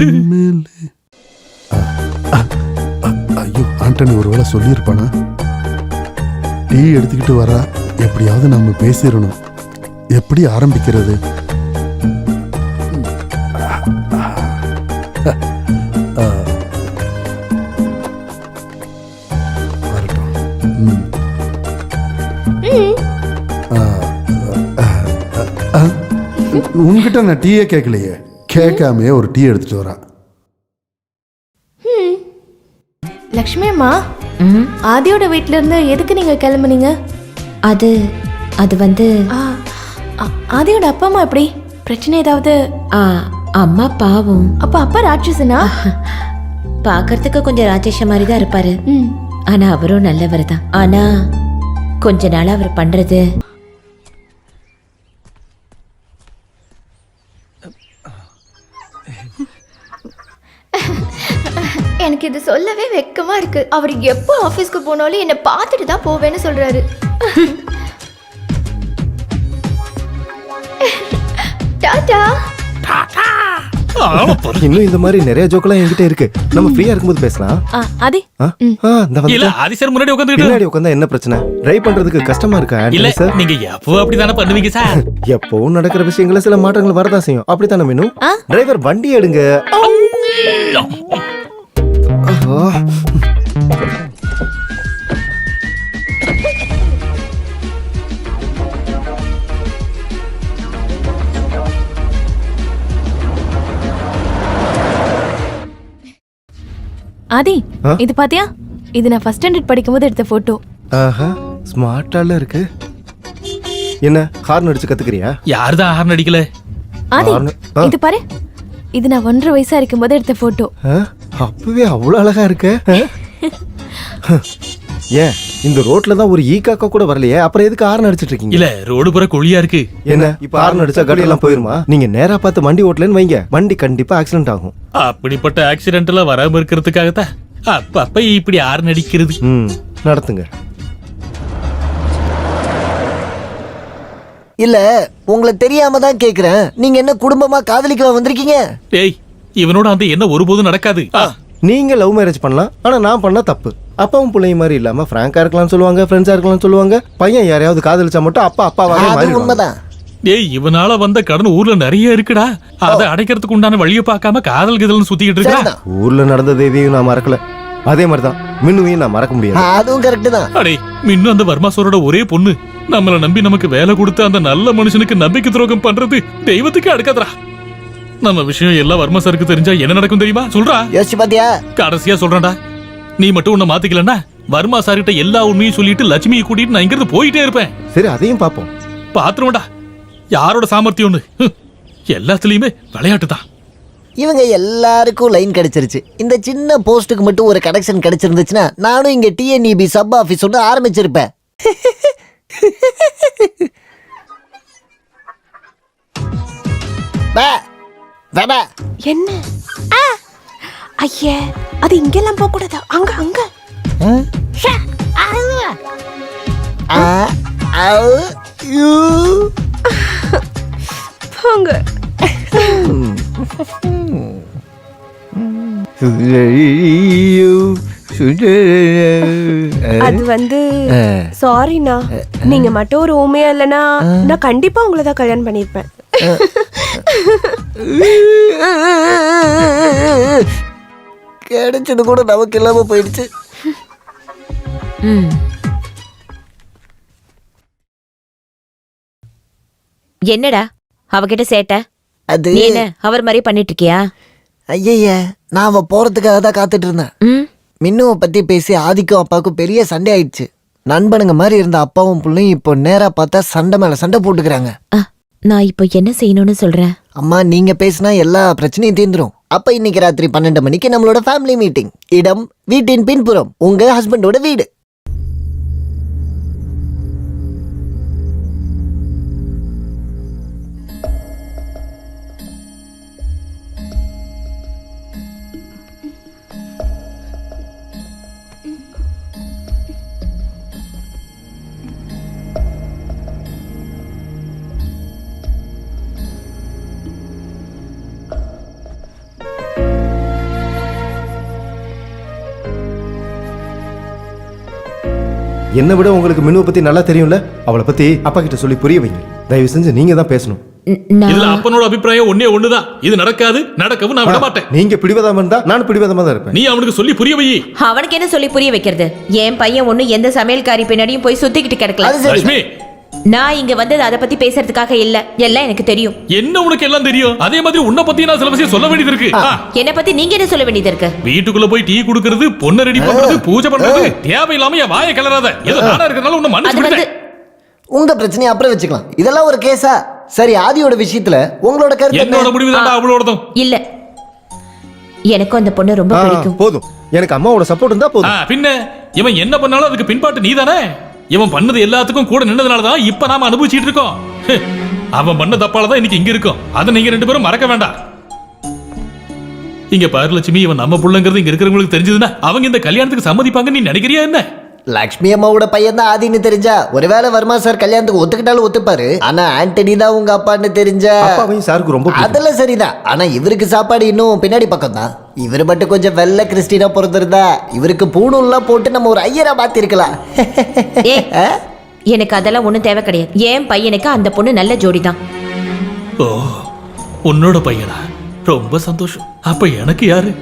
ஐயோ, ஆண்டனி ஒருவேளை சொல்லியிருப்பானா? டீ எடுத்துக்கிட்டு வரா. எப்படியாவது நம்ம பேசிடணும். எப்படி ஆரம்பிக்கிறது? வரட்டும். உன்கிட்ட நான் டீயே கேட்கலையே. கேட்காமே ஒரு டீ எடுத்துட்டு வரா. லக்ஷ்மி அம்மா, ஆதியோட வீட்ல இருந்து எதுக்கு நீங்க கிளம்புனீங்க? அது வந்து ஆதியோட அப்பா அம்மா எப்படி? பிரச்சனை ஏதாவது? அம்மா பாவம். அப்ப அப்பா ராட்சசனா? பாக்கிறதுக்கு கொஞ்சம் ராட்சச மாதிரி தான் இருப்பாரு. ஆனா அவரும் நல்லவர் தான். ஆனா கொஞ்ச நாள் அவர் பண்றது எனக்கு இது சொல்லவே வெக்கமா இருக்கு. அவர் எப்போ ஆபீஸ்க்கு போனாலும் என்ன பார்த்துட்டு தான் போவேன்னு சொல்றாரு. டாடா. இன்னும் இந்த மாதிரி நிறைய ஜோக்கெல்லாம் என்கிட்ட இருக்கு. நம்ம ஃப்ரீயா இருக்கும்போது பேசலாம். ஆதி இல்ல ஆதி சார் முன்னாடி பின்னாடி உட்கார்ந்தா என்ன பிரச்சனை? டிரைவ் பண்றதுக்கு கஷ்டமா இருக்கா? இல்ல சார், நீங்க எப்போ அப்படிதானே பண்ணுவீங்க சார். எப்பவும் நடக்கிற விஷயங்கள சில மாற்றங்கள் வரதா செய்யும். அப்படித்தானே மீனு? டிரைவர் வண்டி எடுங்க. ஆதி, இது பாத்தியா? இது நான் ஃபர்ஸ்ட் ஸ்டாண்டர்ட் படிக்கும்போது எடுத்த போட்டோ. ஆஹா, ஸ்மார்ட்டால இருக்கு. என்ன ஹார்ன் அடிச்சு கத்துக்கிறியா? யார்தான் ஹார்ன் அடிக்கல? ஆதி, இது பாரு. இது நான் 1.5 வயசா இருக்கும்போது எடுத்த போட்டோ. அப்பவே அவ்வளவு அழகா இருக்கு. ஏன் இந்த ரோட்ல தான் ஒரு ஈகாக்கா கூட வரலையே, அப்புறம் எதுக்கு ஹார்ன் அடிச்சிட்டு இருக்கீங்க? இல்ல, ரோடு பூரா குழியா இருக்கு. என்ன இப்ப ஹார்ன் அடிச்சா காடி எல்லாம் போயிருமா? நீங்க நேரா பார்த்து வண்டி ஓட்டலன்னு வைங்க, வண்டி கண்டிப்பா ஆக்சிடென்ட் ஆகும். அப்படிப்பட்ட ஆக்சிடென்ட் எல்லாம் வராம இருக்கிறதுக்காக தான் அப்ப இப்படி ஹார்ன் அடிக்கிறது. நடத்துங்க. இல்ல உங்களை தெரியாம தான் கேக்குறேன். நீங்க என்ன குடும்பமா காதலிக்க வந்திருக்கீங்க? டேய், இவனோட அந்த என்ன ஒருபோதும் நடக்காது. நீங்க லவ் மேரேஜ் பண்ணலாம், ஆனா நான் பண்ண தப்பு. அப்பாவும் பிள்ளையும் மாதிரி இல்லாம பிராங்கா இருக்கலாம் சொல்லுவாங்க, ஃப்ரெண்ட்ஸா இருக்கலாம் சொல்லுவாங்க. பையன் யாரையாவது காதலிச்சா மட்டும் அப்பா அப்பாவாக மாறிடுவாங்க. உண்மைதான். டேய், இவனால வந்த கடன் ஊர்ல நிறைய இருக்குடா. அதை அடைக்கிறதுக்கு உண்டான வழியை பார்க்காம காதல் கிதல்னு சுத்திக்கிட்டு இருக்கா. ஊர்ல நடந்தது எதையும் நான் மறக்கல. அதே மாதிரிதான் மின்னுவையும் நான் மறக்க முடியாது. அதுவும் கரெக்ட் தான். அடே, மின்னு அந்த வர்மாசோரோட ஒரே பொண்ணு. நம்மள நம்பி நமக்கு வேலை கொடுத்த அந்த நல்ல மனுஷனுக்கு நம்பிக்கை துரோகம் பண்றது தெய்வத்துக்கு அடுக்காதரா. நம்ம விஷயம் எல்லாம் வர்மா சாருக்கு தெரிஞ்சா என்ன நடக்கும் தெரியுமா? சொல்றா. யோசிச்சு பாத்தியா? கடைசியா சொல்றேன்டா, நீ மட்டும் உன்னை மாத்திக்கலன்னா வர்மா சார்கிட்ட எல்லா உண்மையும் சொல்லிட்டு லட்சுமியை கூட்டிட்டு நான் இங்கிருந்து போயிட்டே இருப்பேன். சரி, அதையும் பாப்போம். பாத்துருவோம்டா யாரோட சாமர்த்தியம்னு. எல்லாத்துலயுமே விளையாட்டு தான். இவங்க எல்லாருக்கும் லைன் கிடைச்சிருச்சு. இந்த சின்ன போஸ்ட்டுக்கு மட்டும் ஒரு கனெக்ஷன் கிடைச்சிருந்துச்சுன்னா நானும் இங்க டிஎன்இபி சப் ஆபீஸ் ஒன்று ஆரம்பிச்சிருப்பேன். என்ன? ஐயே, அது இங்கெல்லாம் போக கூடாது. அங்க அங்க. போங்க. அது வந்து சாரிண்ணா, நீங்க மட்டும் ஒரு ஊமையா இல்லைன்னா நான் கண்டிப்பா உங்களை தான் கல்யாணம் பண்ணிருப்பேன். கிடைச்சது கூட நமக்கு இல்லாம போயிடுச்சு. என்னடா அவகிட்ட சேட்ட? அது நீ என்ன அவர் மாதிரி பண்ணிட்டு இருக்கியா? ஐய, நான் அவ போறதுக்காக தான் காத்துட்டு இருந்தேன். மின்னுவை பத்தி பேசி ஆதிக்கும் அப்பாவுக்கும் பெரிய சண்டை ஆயிடுச்சு. நண்பனுங்க மாதிரி இருந்த அப்பாவும் பிள்ளையும் இப்போ நேரா பார்த்தா சண்டை மேல சண்டை போட்டுக்கிறாங்க. நான் இப்போ என்ன செய்யணும்னு சொல்றேன்? அம்மா, நீங்க பேசினா எல்லா பிரச்சனையும் தீர்ந்துரும். அப்ப இன்னைக்கு ராத்திரி 12 மணிக்கு நம்மளோட ஃபேமிலி மீட்டிங். இடம் வீட்டின் பின்புறம், உங்க ஹஸ்பண்டோட வீடு. என்னை விட உங்களுக்கு மினுவை பத்தி நல்லா தெரியும்ல. அவளை பத்தி அப்பா கிட்ட சொல்லி புரிய வைங்க. தயவு செஞ்சு நீங்க தான் பேசணும். இல்ல, அப்பனோட அபிப்பிராயம் ஒண்ணுதான். இது நடக்காது, நடக்கவும் நான் விட மாட்டேன். நீங்க பிடிவாதமா இருந்தா நானும் பிடிவாதமா தான் இருப்பேன். நீ அவனுக்கு சொல்லி புரிய வை. அவனுக்கு என்ன சொல்லி புரிய வைக்கிறது? என் பையன் ஒண்ணு எந்த சமையல்காரி பின்னாடியும் போய் சுத்திக்கிட்டு கிடக்கல. லட்சுமி, நான் இங்க வந்தது அதை பத்தி பேசுறதுக்காக இல்ல. எல்லாம் எனக்கு தெரியும். என்ன உனக்கு எல்லாம் தெரியும்? அதே மாதிரி உன்னை பத்தி நான் சில விஷயம் சொல்ல வேண்டியது இருக்கு. என்ன பத்தி நீங்க என்ன சொல்ல வேண்டியது இருக்கு? வீட்டுக்குள்ள போய் டீ குடுக்கிறது, பொண்ணு ரெடி பண்றது, பூஜை பண்றது, தேவையில்லாம என் வாயை கிளறாத. ஏதோ நானா இருக்கறனால உன்னை மன்னிச்சு விடுறேன். உங்க பிரச்சனையை அப்புறம் வச்சுக்கலாம். இதெல்லாம் ஒரு கேஸா? சரி, ஆதியோட விஷயத்துல உங்களோட கருத்து என்ன? என்னோட முடிவு தான் அவளோடதும். இல்ல, எனக்கும் அந்த பொண்ணு ரொம்ப பிடிக்கும். போதும், எனக்கு அம்மாவோட சப்போர்ட் இருந்தா போதும். பின்ன இவன் என்ன பண்ணாலும் அதுக்கு பின்பாட்டு நீதானே. இவன் பண்ணது எல்லாத்துக்கும் கூட நின்னதுனால தான் இப்ப நாம அனுபவிச்சிட்டு இருக்கோம். அவன் பண்ண தப்பால தான் இன்னைக்கு இங்க இருக்கோம். அதை நீங்க 2 பேரும் மறக்க வேண்டாம். இங்க பாரு லட்சுமி, இவன் நம்ம புள்ளங்கிறது இங்க இருக்கிறவங்களுக்கு தெரிஞ்சதுன்னா அவங்க இந்த கல்யாணத்துக்கு சம்மதிப்பாங்க நீ நினைக்கிறியா என்ன? லக்ஷ்மி அம்மாவோட பையன் தான் ஆதின்னு தெரிஞ்சா ஒருவேளை வர்மா சார் கல்யாணத்துக்கு ஒத்துக்கிட்டாலும் ஒத்துப்பாரு. ஆனா ஆண்டனி தான் உங்க அப்பான்னு தெரிஞ்சா அப்பாவையும் சாருக்கு ரொம்ப அதெல்லாம் சரிதான். ஆனா இவருக்கு சாப்பாடு இன்னும் பின்னாடி பக்கம் தான். இவரு மட்டும் கொஞ்சம் வெள்ளை கிறிஸ்டினா பிறந்திருந்தா இவருக்கு பூணூல்லாம் போட்டு நம்ம ஒரு ஐயரா மாத்திருக்கலாம். எனக்கு அதெல்லாம் ஒண்ணும் தேவை கிடையாது. என் பையனுக்கு அந்த பொண்ணு நல்ல ஜோடி தான். ஓ, உன்னோட பையனா? ரொம்ப சந்தோஷம். அப்ப எனக்கு யாரு?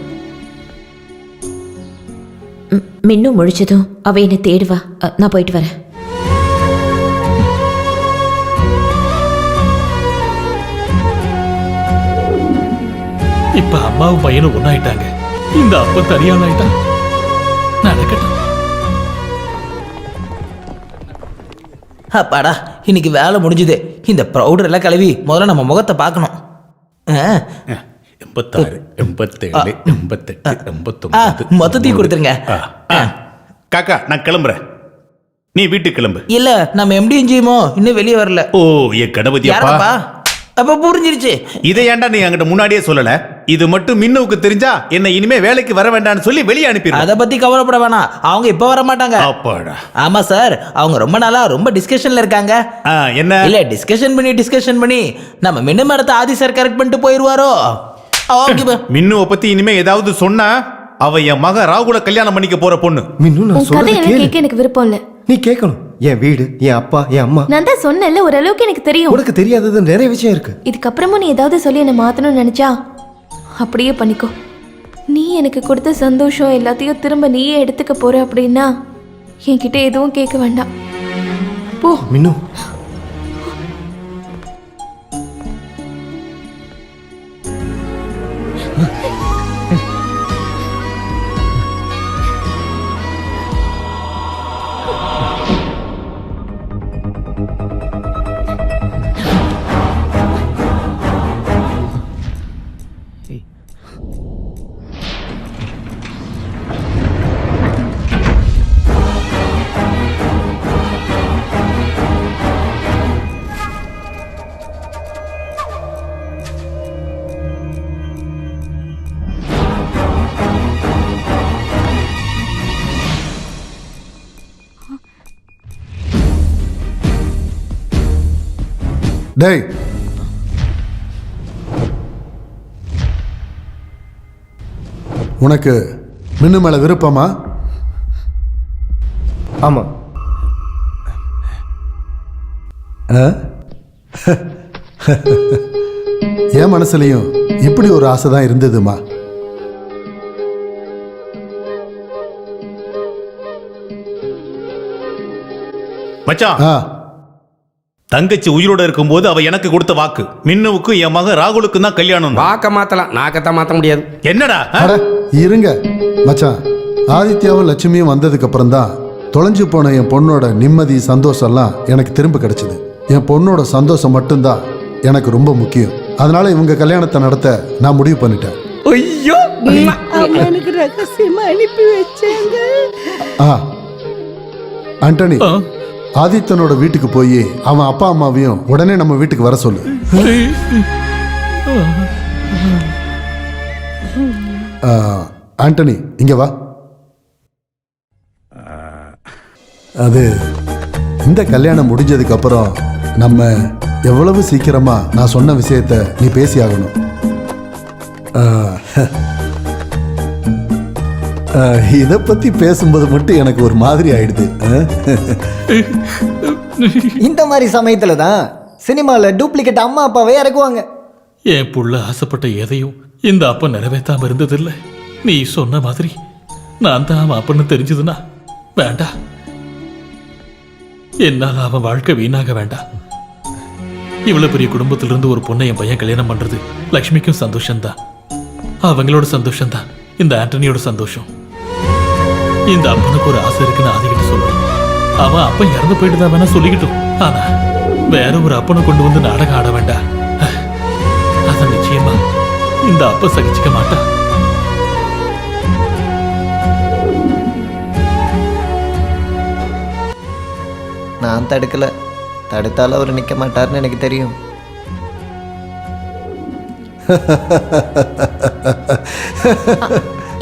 மின்னும் முழிச்சதும் அவ என்ன தேடுவா. நான் போயிட்டு வரேன். இப்ப அம்மாவும் பையனும் ஒன்னாயிட்டாங்க. இந்த அப்ப தனியாள் ஆயிட்டான். நடக்கட்டும். அப்பாடா, இன்னைக்கு வேலை முடிஞ்சுது. இந்த பவுடர் எல்லாம் கழுவி முதல்ல நம்ம முகத்தை பார்க்கணும். 86, 87, 88, 89. மொத்தத்தையும் கொடுத்துருங்க. காக்கா, நான் கிளம்புறேன். நீ வீட்டுக்கு கிளம்பு. இல்ல, நம்ம எம்டி இன்ஜியமோ இன்னும் வெளியே வரல. ஓ, என் கணபதி அப்பா. அப்ப புரிஞ்சிருச்சு. இதை ஏன்டா நீ என்கிட்ட முன்னாடியே சொல்லல? இது மட்டும் மின்னுவுக்கு தெரிஞ்சா என்ன இனிமே வேலைக்கு வர வேண்டாம்னு சொல்லி வெளியே அனுப்பிடு. அத பத்தி கவலைப்பட வேணாம், அவங்க இப்ப வர மாட்டாங்க. அப்பாடா. ஆமா சார், அவங்க ரொம்ப நாளா ரொம்ப டிஸ்கஷன்ல இருக்காங்க. என்ன? இல்ல, டிஸ்கஷன் பண்ணி நம்ம மின்னு மரத்தை ஆதி சார் கரெக்ட் பண்ணிட்டு போயிருவாரோ. மின்னுவை பத்தி இனிமே ஏதாவது சொன்னா அவ என் மக ராகுல கல்யாணம் பண்ணிக்க போற பொண்ணு. மின்னு, நான் சொல்றது கேளு. எனக்கு விருப்பம் இல்ல. நீ கேட்கணும். என் வீடு, என் அப்பா, என் அம்மா. நான் தான் சொன்னேன்ல, ஓரளவுக்கு எனக்கு தெரியும். உனக்கு தெரியாதது நிறைய விஷயம் இருக்கு. இதுக்கப்புறமும் நீ ஏதாவது சொல்லி என்ன மாத்தணும்னு நினைச்சா அப்படியே பண்ணிக்கோ. நீ எனக்கு கொடுத்த சந்தோஷம் எல்லாத்தையும் திரும்ப நீயே எடுத்துக்க போற அப்படின்னா என்கிட்ட எதுவும் கேட்க வேண்டாம். போ மின்னு. டேய், உனக்கு மின்னு மேல விருப்பமா? ஆமா. என் மனசுலயும் இப்படி ஒரு ஆசை தான் இருந்ததுமா. மச்சான், தங்கச்சி உயிரோட இருக்கும்போது அவ எனக்கு கொடுத்த வாக்கு மின்னுவுக்கும் என் மகன் ராகுலுக்கும் தான் கல்யாணம். வாக்க மாத்தலாம், நாக்கத்தான் மாத்த முடியாது. என்னடா இருங்க மச்சான், ஆதித்யாவும் லட்சுமியும் வந்ததுக்கு அப்புறம் தான் தொலைஞ்சு போன என் பொண்ணோட நிம்மதி சந்தோஷம் எல்லாம் எனக்கு திரும்ப கிடைச்சது. என் பொண்ணோட சந்தோஷம் மட்டும்தான் எனக்கு ரொம்ப முக்கியம். அதனால இவங்க கல்யாணத்தை நடத்த நான் முடிவு பண்ணிட்டேன். ஐயோ, எனக்கு ரகசியமா அனுப்பி வச்சாங்க. ஆண்டனி, ஆதித்தனோட வீட்டுக்கு போய் அவன் அப்பா அம்மாவையும் உடனே நம்ம வீட்டுக்கு வர சொல்லு. ஆண்டனி, இங்க வா. அது இந்த கல்யாணம் முடிஞ்சதுக்கு அப்புறம் நம்ம எவ்வளவு சீக்கிரமா நான் சொன்ன விஷயத்த நீ பேசி ஆகணும். இதை பத்தி பேசும்போது மட்டும் எனக்கு ஒரு மாதிரி ஆயிடுது. இந்த மாதிரி சமயத்துல தான் சினிமால டூப்ளிகேட் அம்மா அப்பாவே இறக்குவாங்க. என் புள்ள ஆசைப்பட்ட எதையும் இந்த அப்பா நிறைவேற்றாம இருந்ததில்லை. நீ சொன்ன மாதிரி நான் தான் அவன் அப்பன்னு தெரிஞ்சதுன்னா வேண்டாம், என்னால் அவன் வாழ்க்கை வீணாக வேண்டாம். இவ்வளவு பெரிய குடும்பத்திலிருந்து ஒரு பொண்ணை என் பையன் கல்யாணம் பண்றது லக்ஷ்மிக்கும் சந்தோஷம்தான், அவங்களோட சந்தோஷம்தான் இந்த ஆண்டனியோட சந்தோஷம். இந்த அப்பனுக்கு ஒரு ஆசை இருக்குன்னு ஆதிக்கிட்ட சொல்லுவான். அவன் அப்பன் இறந்து போயிட்டு தான் வேணா சொல்லிக்கிட்டோம். ஆனா வேற ஒரு அப்பனை கொண்டு வந்து நாடகம் ஆட வேண்டாம். அதான் நிச்சயமா இந்த அப்ப சகிச்சுக்க மாட்டான். நான் தடுக்கல, தடுத்தாலும் அவர் நிற்க மாட்டார்னு எனக்கு தெரியும்.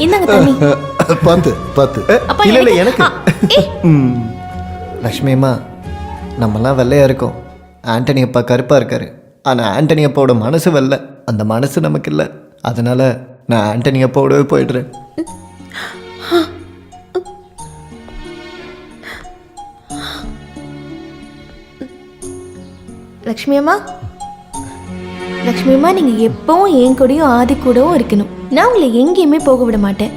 இந்தாங்க தண்ணி. பார்த்து பார்த்து. இல்ல இல்ல எனக்கு. லக்ஷ்மியம்மா, நம்மலாம் வெள்ளையா இருக்கோம், ஆண்டனி அப்பா கருப்பா இருக்காரு. ஆனா ஆண்டனி அப்பாவோட மனசு வெள்ளை, அந்த மனசு நமக்கு இல்லை. அதனால நான் ஆண்டனி அப்பாவோடவே போயிடுறேன். லக்ஷ்மி அம்மா, லக்ஷ்மி அம்மா, நீங்க எப்பவும் என் கூடயும் ஆதி கூடவும் இருக்கணும். நான் உங்களை எங்கேயுமே போக விட மாட்டேன்.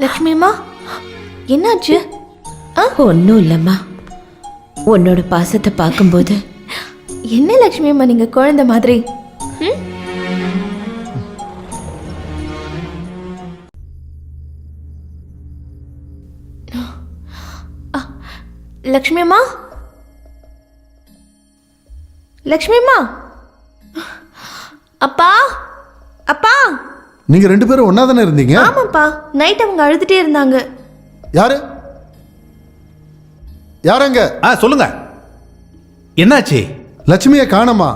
லக்ஷ்மி அம்மா, என்னாச்சு? ஒன்றும் இல்லைம்மா, உன்னோட பாசத்தை பார்க்கும்போது. என்ன லக்ஷ்மி அம்மா நீங்க குழந்தை மாதிரி? லக்ஷ்மி அம்மா, லக்ஷ்மி அம்மா, அப்பா, அப்பா. நீங்க ரெண்டு பேரும் ஒன்னா தானே இருந்தீங்க? ஆமாப்பா, நைட் அவங்க அழுதுட்டே இருந்தாங்க. யாரு யாரங்க? சொல்லுங்க, என்னாச்சு? லட்சுமியை காணோமா?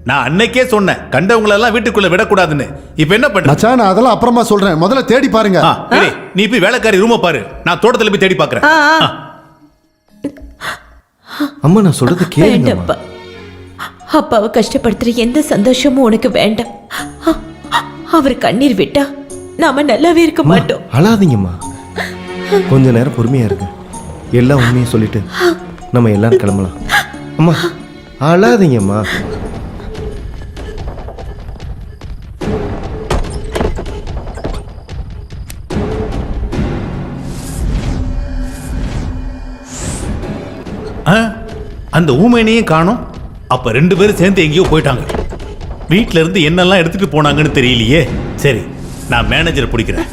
நான் அன்னைக்கே சொன்னேன் கண்டவங்களெல்லாம் வீட்டுக்குள்ள விடக்கூடாதுன்னு. இப்ப என்ன பண்ண? மச்சான், நான் அதெல்லாம் அப்புறமா சொல்றேன், முதல்ல தேடி பாருங்க. நீ போய் வேலைக்காரி ரூமை பாரு, நான் தோட்டத்துல போய் தேடி பார்க்கறேன். அம்மா, நான் சொல்றது கேளுங்க. வேண்டாம்ப்பா, அப்பாவை கஷ்டப்படுத்துற எந்த சந்தோஷமும் உனக்கு வேண்டாம். அவர் கண்ணீர் விட்டா நாம நல்லாவே இருக்க மாட்டோம். அழாதீங்கம்மா, கொஞ்ச நேரம் பொறுமையா இருக்கு. எல்லா உண்மையும் சொல்லிட்டு நம்ம எல்லாரும் கிளம்பலாம். அம்மா அழாதீங்கம்மா. அந்த ஊமையனையும் காணோம். அப்ப ரெண்டு பேரும் சேர்ந்து எங்கேயோ போயிட்டாங்க. வீட்ல இருந்து என்னெல்லாம் எடுத்துட்டு போனாங்கன்னு தெரியலையே. சரி, நான் மேனேஜரை பிடிக்கிறேன்.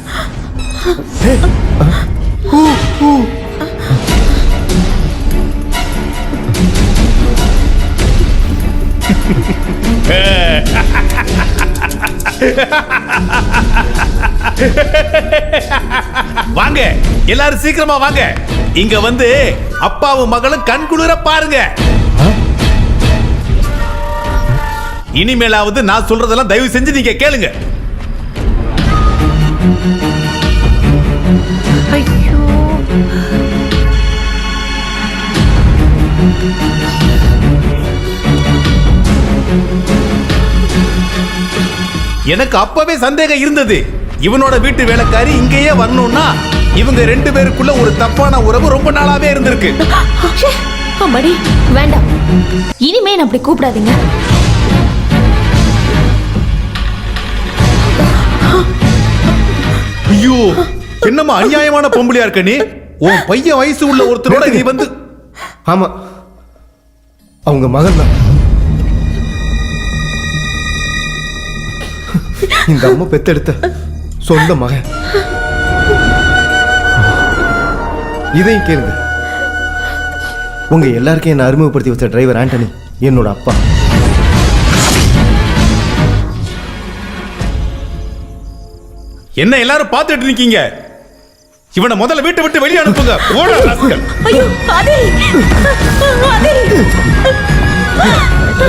வாங்க எல்லாரும் சீக்கிரமா வாங்க. இங்க வந்து அப்பாவும் மகளும் கண்குளிர பாருங்க. இனிமேலாவது நான் சொல்றதெல்லாம் தயவு செஞ்சு நீங்க கேளுங்க. எனக்கு அப்பவே சந்தேகம் இருந்தது. இவனோட வீட்டு வேலைக்காரி இங்கேயே வரணும்னா இவங்க 2 பேருக்குள்ள ஒரு தப்பான உறவு ரொம்ப நாளாவே இருந்திருக்கு. அம்மாடி வேண்டாம், இனிமே என்ன அப்படி கூப்பிடாதீங்க. ஐயோ, என்னம்மா அநியாயமான பொம்பளையா இருக்க நீ? உன் பையன் வயசு உள்ள ஒருத்தரோட நீ வந்து. ஆமா, அவங்க மகன் தான். இந்த அம்மா பெத்தெடுத்த சொந்த மகன். இதையும் கேளுங்க. உங்க எல்லாருக்கும் என்ன அறிமுகப்படுத்தி வச்ச டிரைவர் ஆண்டனி என்னோட அப்பா. என்ன எல்லாரும் பார்த்துட்டு இருக்கீங்க? இவனை முதல்ல வீட்டை விட்டு வெளியே அனுப்புங்க. ஓட ராஸ்கல். ஐயோ ஆதி, ஆதி.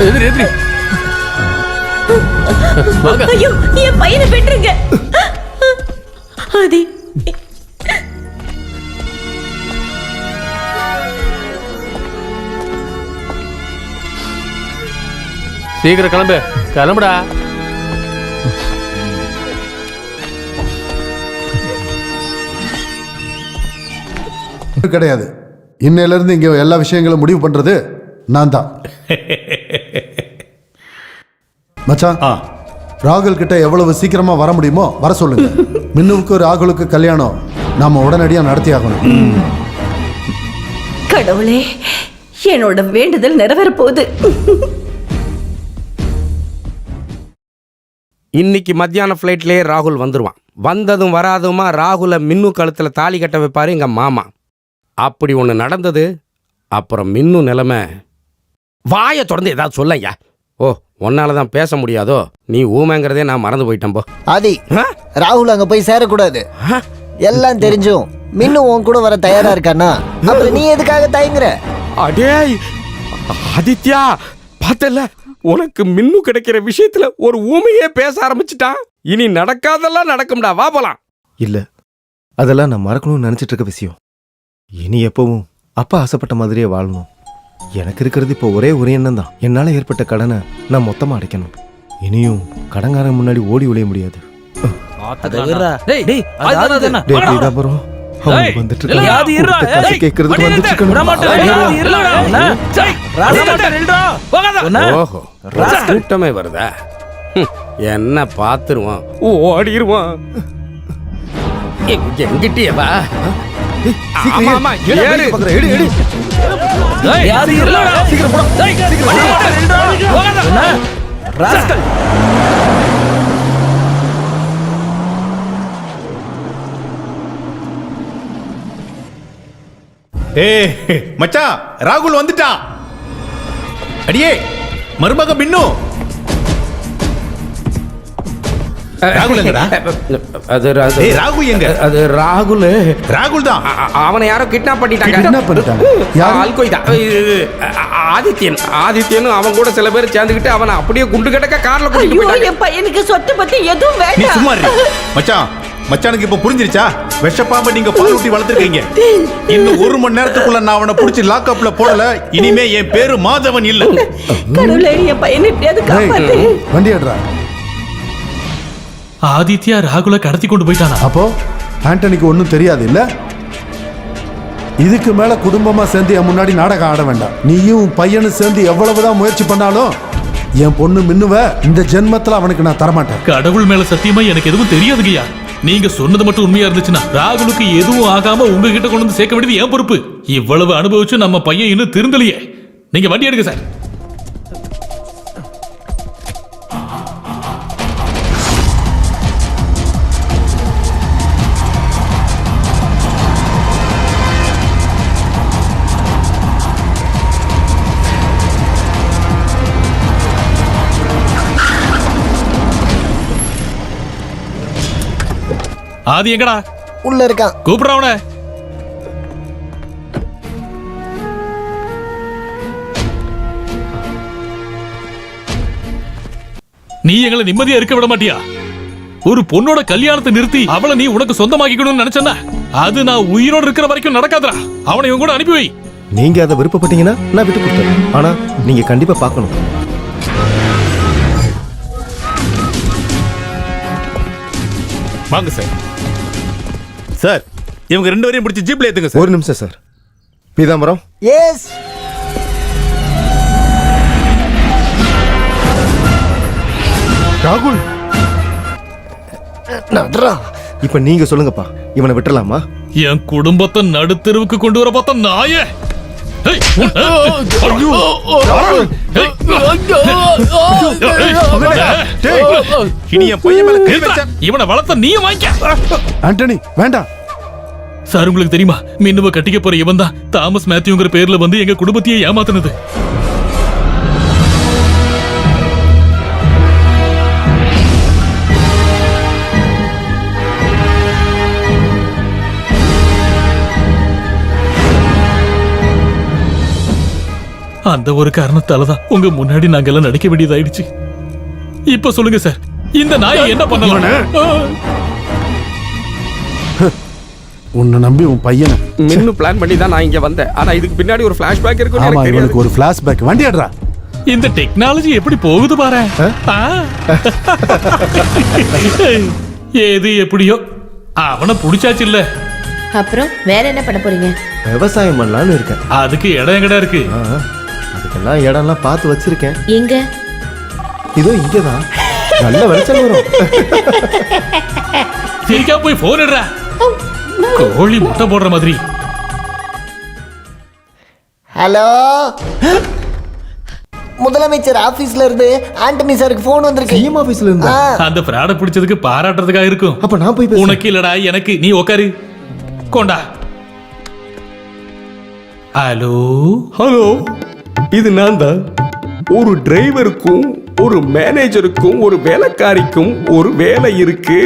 எதிரி எதிரி ஐயோ, என் பையனை பெற்றுங்க. ஆதி, சீக்கிரம் கிளம்பு, கிளம்புடா. கிடையாது. இன்னையில இருந்து இங்க எல்லா விஷயங்களும் முடிவு பண்றது நான் தான். மச்சான், ராகுல் கிட்ட எவ்வளவு சீக்கிரமா வர முடியுமோ வர சொல்லுங்க. மின்னுவுக்கு ராகுலுக்கு கல்யாணம் நாம உடனடியா நடத்தி ஆகணும். கடவுளே, என்னோட வேண்டுதல் நிறைவேற போகுது. இன்னைக்கு மத்தியான ஃப்ளைட்லேயே ராகுல் வந்துடுவான். வந்ததும் வராதுமா ராகுலை மின்னு கழுத்தில் தாலி கட்ட வைப்பாரு எங்கள் மாமா. அப்படி ஒன்று நடந்தது. அப்புறம் மின்னு நிலைமை. வாயை தொடர்ந்து ஏதாவது சொல்லையா? ஓ, உன்னால தான் பேச முடியாதோ? நீ ஊமைங்கிறதே நான் மறந்து போயிட்டேன். போ ஆதி, ராகுல் அங்க போய் சேரக்கூடாது. எல்லாம் தெரிஞ்சும் மின்னு உன் கூட வர தயாரா இருக்கானா? அப்புறம் நீ எதுக்காக தயங்குற? அடேய் ஆதித்யா, பார்த்தல உனக்கு மின்னு கிடைக்கிற விஷயத்துல ஒரு ஊமையே பேச ஆரம்பிச்சிட்டான். இனி நடக்காதெல்லாம் நடக்கும்டா. வா போலாம். இல்ல, அதெல்லாம் நான் மறக்கணும்னு நினைச்சிட்டு இருக்க விஷயம். இனி எப்பவும் அப்பா ஆசைப்பட்ட மாதிரியே வாழணும். எனக்கு இருக்கிறது இப்போ ஒரே ஒரு எண்ணம் தான். என்னால ஏற்பட்ட கடனை நான் மொத்தமா அடைக்கணும். இனியும் கடங்காரன் முன்னாடி ஓடி ஒளிய முடியாது. கூட்டமே வருதா? என்ன பாத்துருவான், ஓடிடுவான். எங்கிட்டியவா? மச்சான், ராகுல் வந்துட்டான். அடியே மருமக மின்னு. ராகுல் எங்கடா? ராகுல் எங்க? அது ராகுல். ராகுல் தான். அவனை யாரோ கிட்னாப் பண்ணிட்டாங்க. ஆதித்யன் அவன் கூட சில பேர் சேர்ந்துக்கிட்டு அவனை அப்படியே குண்டு கட்டக்க கார்ல கூட்டிட்டு போயிட்டாங்க. என் பையனுக்கு சொத்து பத்தி எதுவும் நீ வேண்டாம். சும்மா இரு. மச்சான், மச்சானுக்கு இப்ப புரிஞ்சிருச்சா? விஷப்பாம்பை நீங்க பால் ஊட்டி வளர்த்திருக்கீங்க. இன்னும் 1 மணி நேரத்துக்குள்ள நான் அவனை புடிச்சு லாக்அப்ல போடல. இனிமே என் பேரு மாதவன் இல்ல. கடவுளே, என் பையனை எப்படியாவது காப்பாத்து. வண்டி எடுறா. ஆதித்யா ராகுல கடத்தி கொண்டு போயிட்டானா? அப்போ ஆண்டனிக்கு ஒன்றும் தெரியாது இல்ல? இதுக்கு மேல குடும்பமா சேர்ந்து என் முன்னாடி நாடகம் ஆட வேண்டாம். நீயும் பையனும் சேர்ந்து எவ்வளவுதான் முயற்சி பண்ணாலும் என் பொண்ணு மின்னுவ இந்த ஜென்மத்துல அவனுக்கு நான் தரமாட்டேன். கடவுள் மேல சத்தியமா எனக்கு எதுவும் தெரியாதுங்கய்யா. நீங்க சொன்னது மட்டும் உண்மையா இருந்துச்சுன்னா ராகுலுக்கு எதுவும் ஆகாம உங்ககிட்ட கொண்டு வந்து சேர்க்க வேண்டியது என் பொறுப்பு. இவ்வளவு அனுபவிச்சு நம்ம பையன் இன்னும் திருந்தலையே. நீங்க வண்டி எடுங்க சார். ஆதி எங்கடா? உள்ள இருக்கான். கூப்பிடுறவன. நீ எங்களை நிம்மதியா இருக்க விட மாட்டியா? ஒரு பொண்ணோட கல்யாணத்தை நிறுத்தி அவளை நீ உனக்கு சொந்தமாக்கிக்கணும்னு நினைச்சா அது நான் உயிரோடு இருக்கிற வரைக்கும் நடக்காதடா. அவனை இவன் கூட அனுப்பி வை. நீங்க அதை விருப்பப்பட்டீங்கன்னா நான் விட்டு கொடுத்துறேன். ஆனா நீங்க கண்டிப்பா பார்க்கணும். வாங்க சார். சார் இவங்க 2 பேரையும் பிடிச்சி ஜீப்ல ஏத்துங்க சார். ஒரு நிமிஷம் சார். பீதாம்பரம். எஸ். ராகுல். இப்ப நீங்க சொல்லுங்கப்பா, இவனை விட்டுறலாமா? என் குடும்பத்தை நடுத்தெருவுக்கு கொண்டு வர பார்த்த நாயே. இனி என் பையன் மேல கை வச்சா இவனை வளர்த்த நீயும் வாங்கிக்க. ஆண்டனி வேண்டாம் சார், உங்களுக்கு தெரியுமா, மின்னுவ கட்டிக்க போற இவன் தான் தாமஸ் மேத்யூங்கிற பேர்ல வந்து எங்க குடும்பத்தையே ஏமாத்தினது. அந்த ஒரு காரணத்தாலதான் உங்க முன்னாடி நாங்க எல்லாம் நடிக்க வேண்டியதாயிடுச்சு. இப்ப சொல்லுங்க சார், இந்த நாயை என்ன பண்ணலாம்? உன்னை நம்பி உன் பையனை இன்னும் பிளான் பண்ணி தான் நான் இங்க வந்தேன். ஆனா இதுக்கு பின்னாடி ஒரு ஃபிளாஷ்பேக் இருக்குன்னு ஆமா எனக்கு தெரியாது. இவனுக்கு ஒரு ஃபிளாஷ்பேக். வண்டியாடுறா. இந்த டெக்னாலஜி எப்படி போகுது பாரு. ஏது எப்படியோ அவனை புடிச்சாச்சு இல்ல. அப்புறம் வேற என்ன பண்ண போறீங்க? விவசாயம் பண்ணலான்னு இருக்கேன். அதுக்கு இடம் எங்கடா இருக்கு? அதுக்கெல்லாம் இடம்லாம் பார்த்து வச்சிருக்கேன். எங்க? இதோ இங்கதான். நல்ல விளைச்சல் வரும். சரிக்கா போய் போன் எடுறா. கோழி முட்டை போடுற மாதிரி. ஹலோ, முதலமைச்சர் ஆபீஸ்ல இருந்து ஆண்டனி சாருக்கு போன் வந்திருக்கு. சிஎம் ஆபீஸ்ல இருந்து. அந்த பிராட பிடிச்சதுக்கு பாராட்டுறதுக்காக இருக்கும். அப்ப நான் போய் பேசுறேன். உனக்கு இல்லடா, எனக்கு. நீ உட்காரு. கொண்டா. ஹலோ ஹலோ, இது நான் தான். ஒரு டிரைவருக்கும் ஒரு மேனேஜருக்கும் ஒரு வேலைக்காரிக்கும் ஒரு வேலை இருக்கு.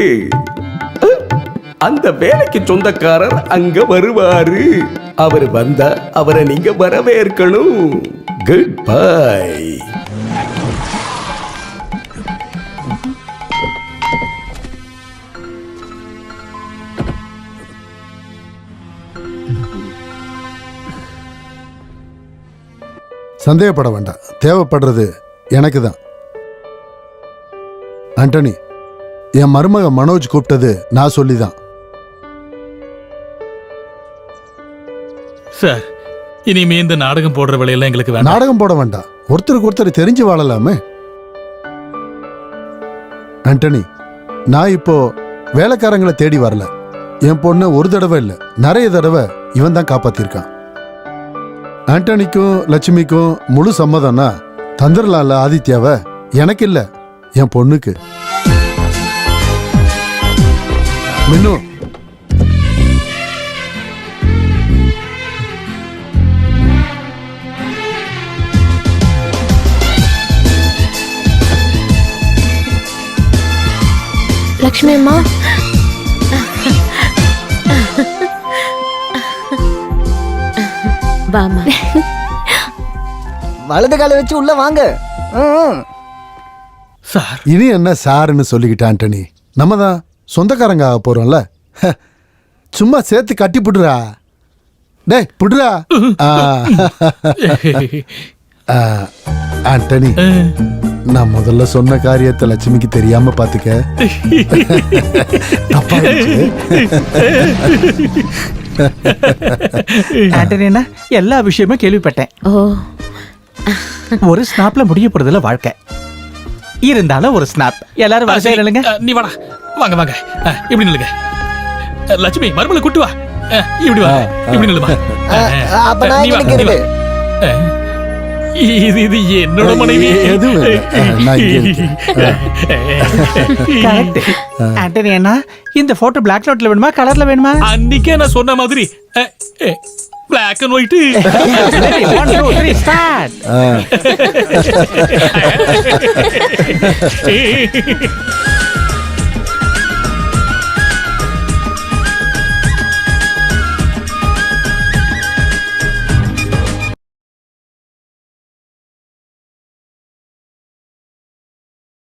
அந்த வேலைக்கு சொந்தக்காரர் அங்க வருவாரு. அவர் வந்தா அவரை நீங்க வரவேற்கணும். Good bye. சந்தேகப்பட வேண்டாம். தேவைப்படுறது எனக்கு தான். ஆண்டனி, என் மருமக மனோஜ் கூப்பிட்டது நான் சொல்லிதான். சார், இனிமே இந்த நாடகம் போடுற வேலையெல்லாம் எங்களுக்கு வேண்டாம். நாடகம் போட வேண்டாம். ஒருத்தருக்கு ஒருத்தர் தெரிஞ்சு வாழலாமே. ஆண்டனி, நான் இப்போ வேலைக்காரங்களை தேடி வரல. என் பொண்ணு ஒரு தடவை இல்லை, நிறைய தடவை இவன் தான் காப்பாத்திருக்கான். ஆண்டனிக்கும் லட்சுமிக்கும் முழு சம்மதம்னா தந்துடலாம்ல ஆதித்யாவை. எனக்கு இல்ல, என் பொண்ணுக்கு. மின்னு, லக்ஷ்மி அம்மா, வாமா. வலது காலை வச்சு உள்ள வாங்க. சார், இனி என்ன சாருன்னு சொல்லிக்கிட்ட ஆண்டனி? நம்ம தான் சொந்தக்காரங்க ஆக போறோம்ல. சும்மா சேர்த்து கட்டி புடுறா. டேய் புடுறா. ஆண்டனி, நான் முதல்ல சொன்ன காரியத்தை லட்சுமிக்கு தெரியாம பாத்துக்க. தப்பா ஆண்டனினா எல்லா விஷயமும் கேள்விப்பட்டேன். ஒரு ஸ்னாப்ல முடிய போறதுல வாழ்க்கை இருந்தாலும் ஒரு ஸ்னாப். எல்லாரும் வரிசையில் நில்லுங்க. நீ வாடா. வாங்க வாங்க. இப்படி நில்லுங்க. லட்சுமி, மறுபடியும் கூட்டு வா. இப்படி வா. இப்படி நில்லுமா. அப்ப நான் நீ வா, இங்க நீ வா. நிக்கிறது. இது என்னோட மனைவி. எதுவும் இல்லை. நான் இங்கே இருக்கேன். கரெக்ட். ஆண்டனி அண்ணா, இந்த போட்டோ பிளாக் நோட்ல வேணுமா கலர்ல வேணுமா? அன்னைக்கே நான் சொன்ன மாதிரி black and white. 1 2 3 start. Ah.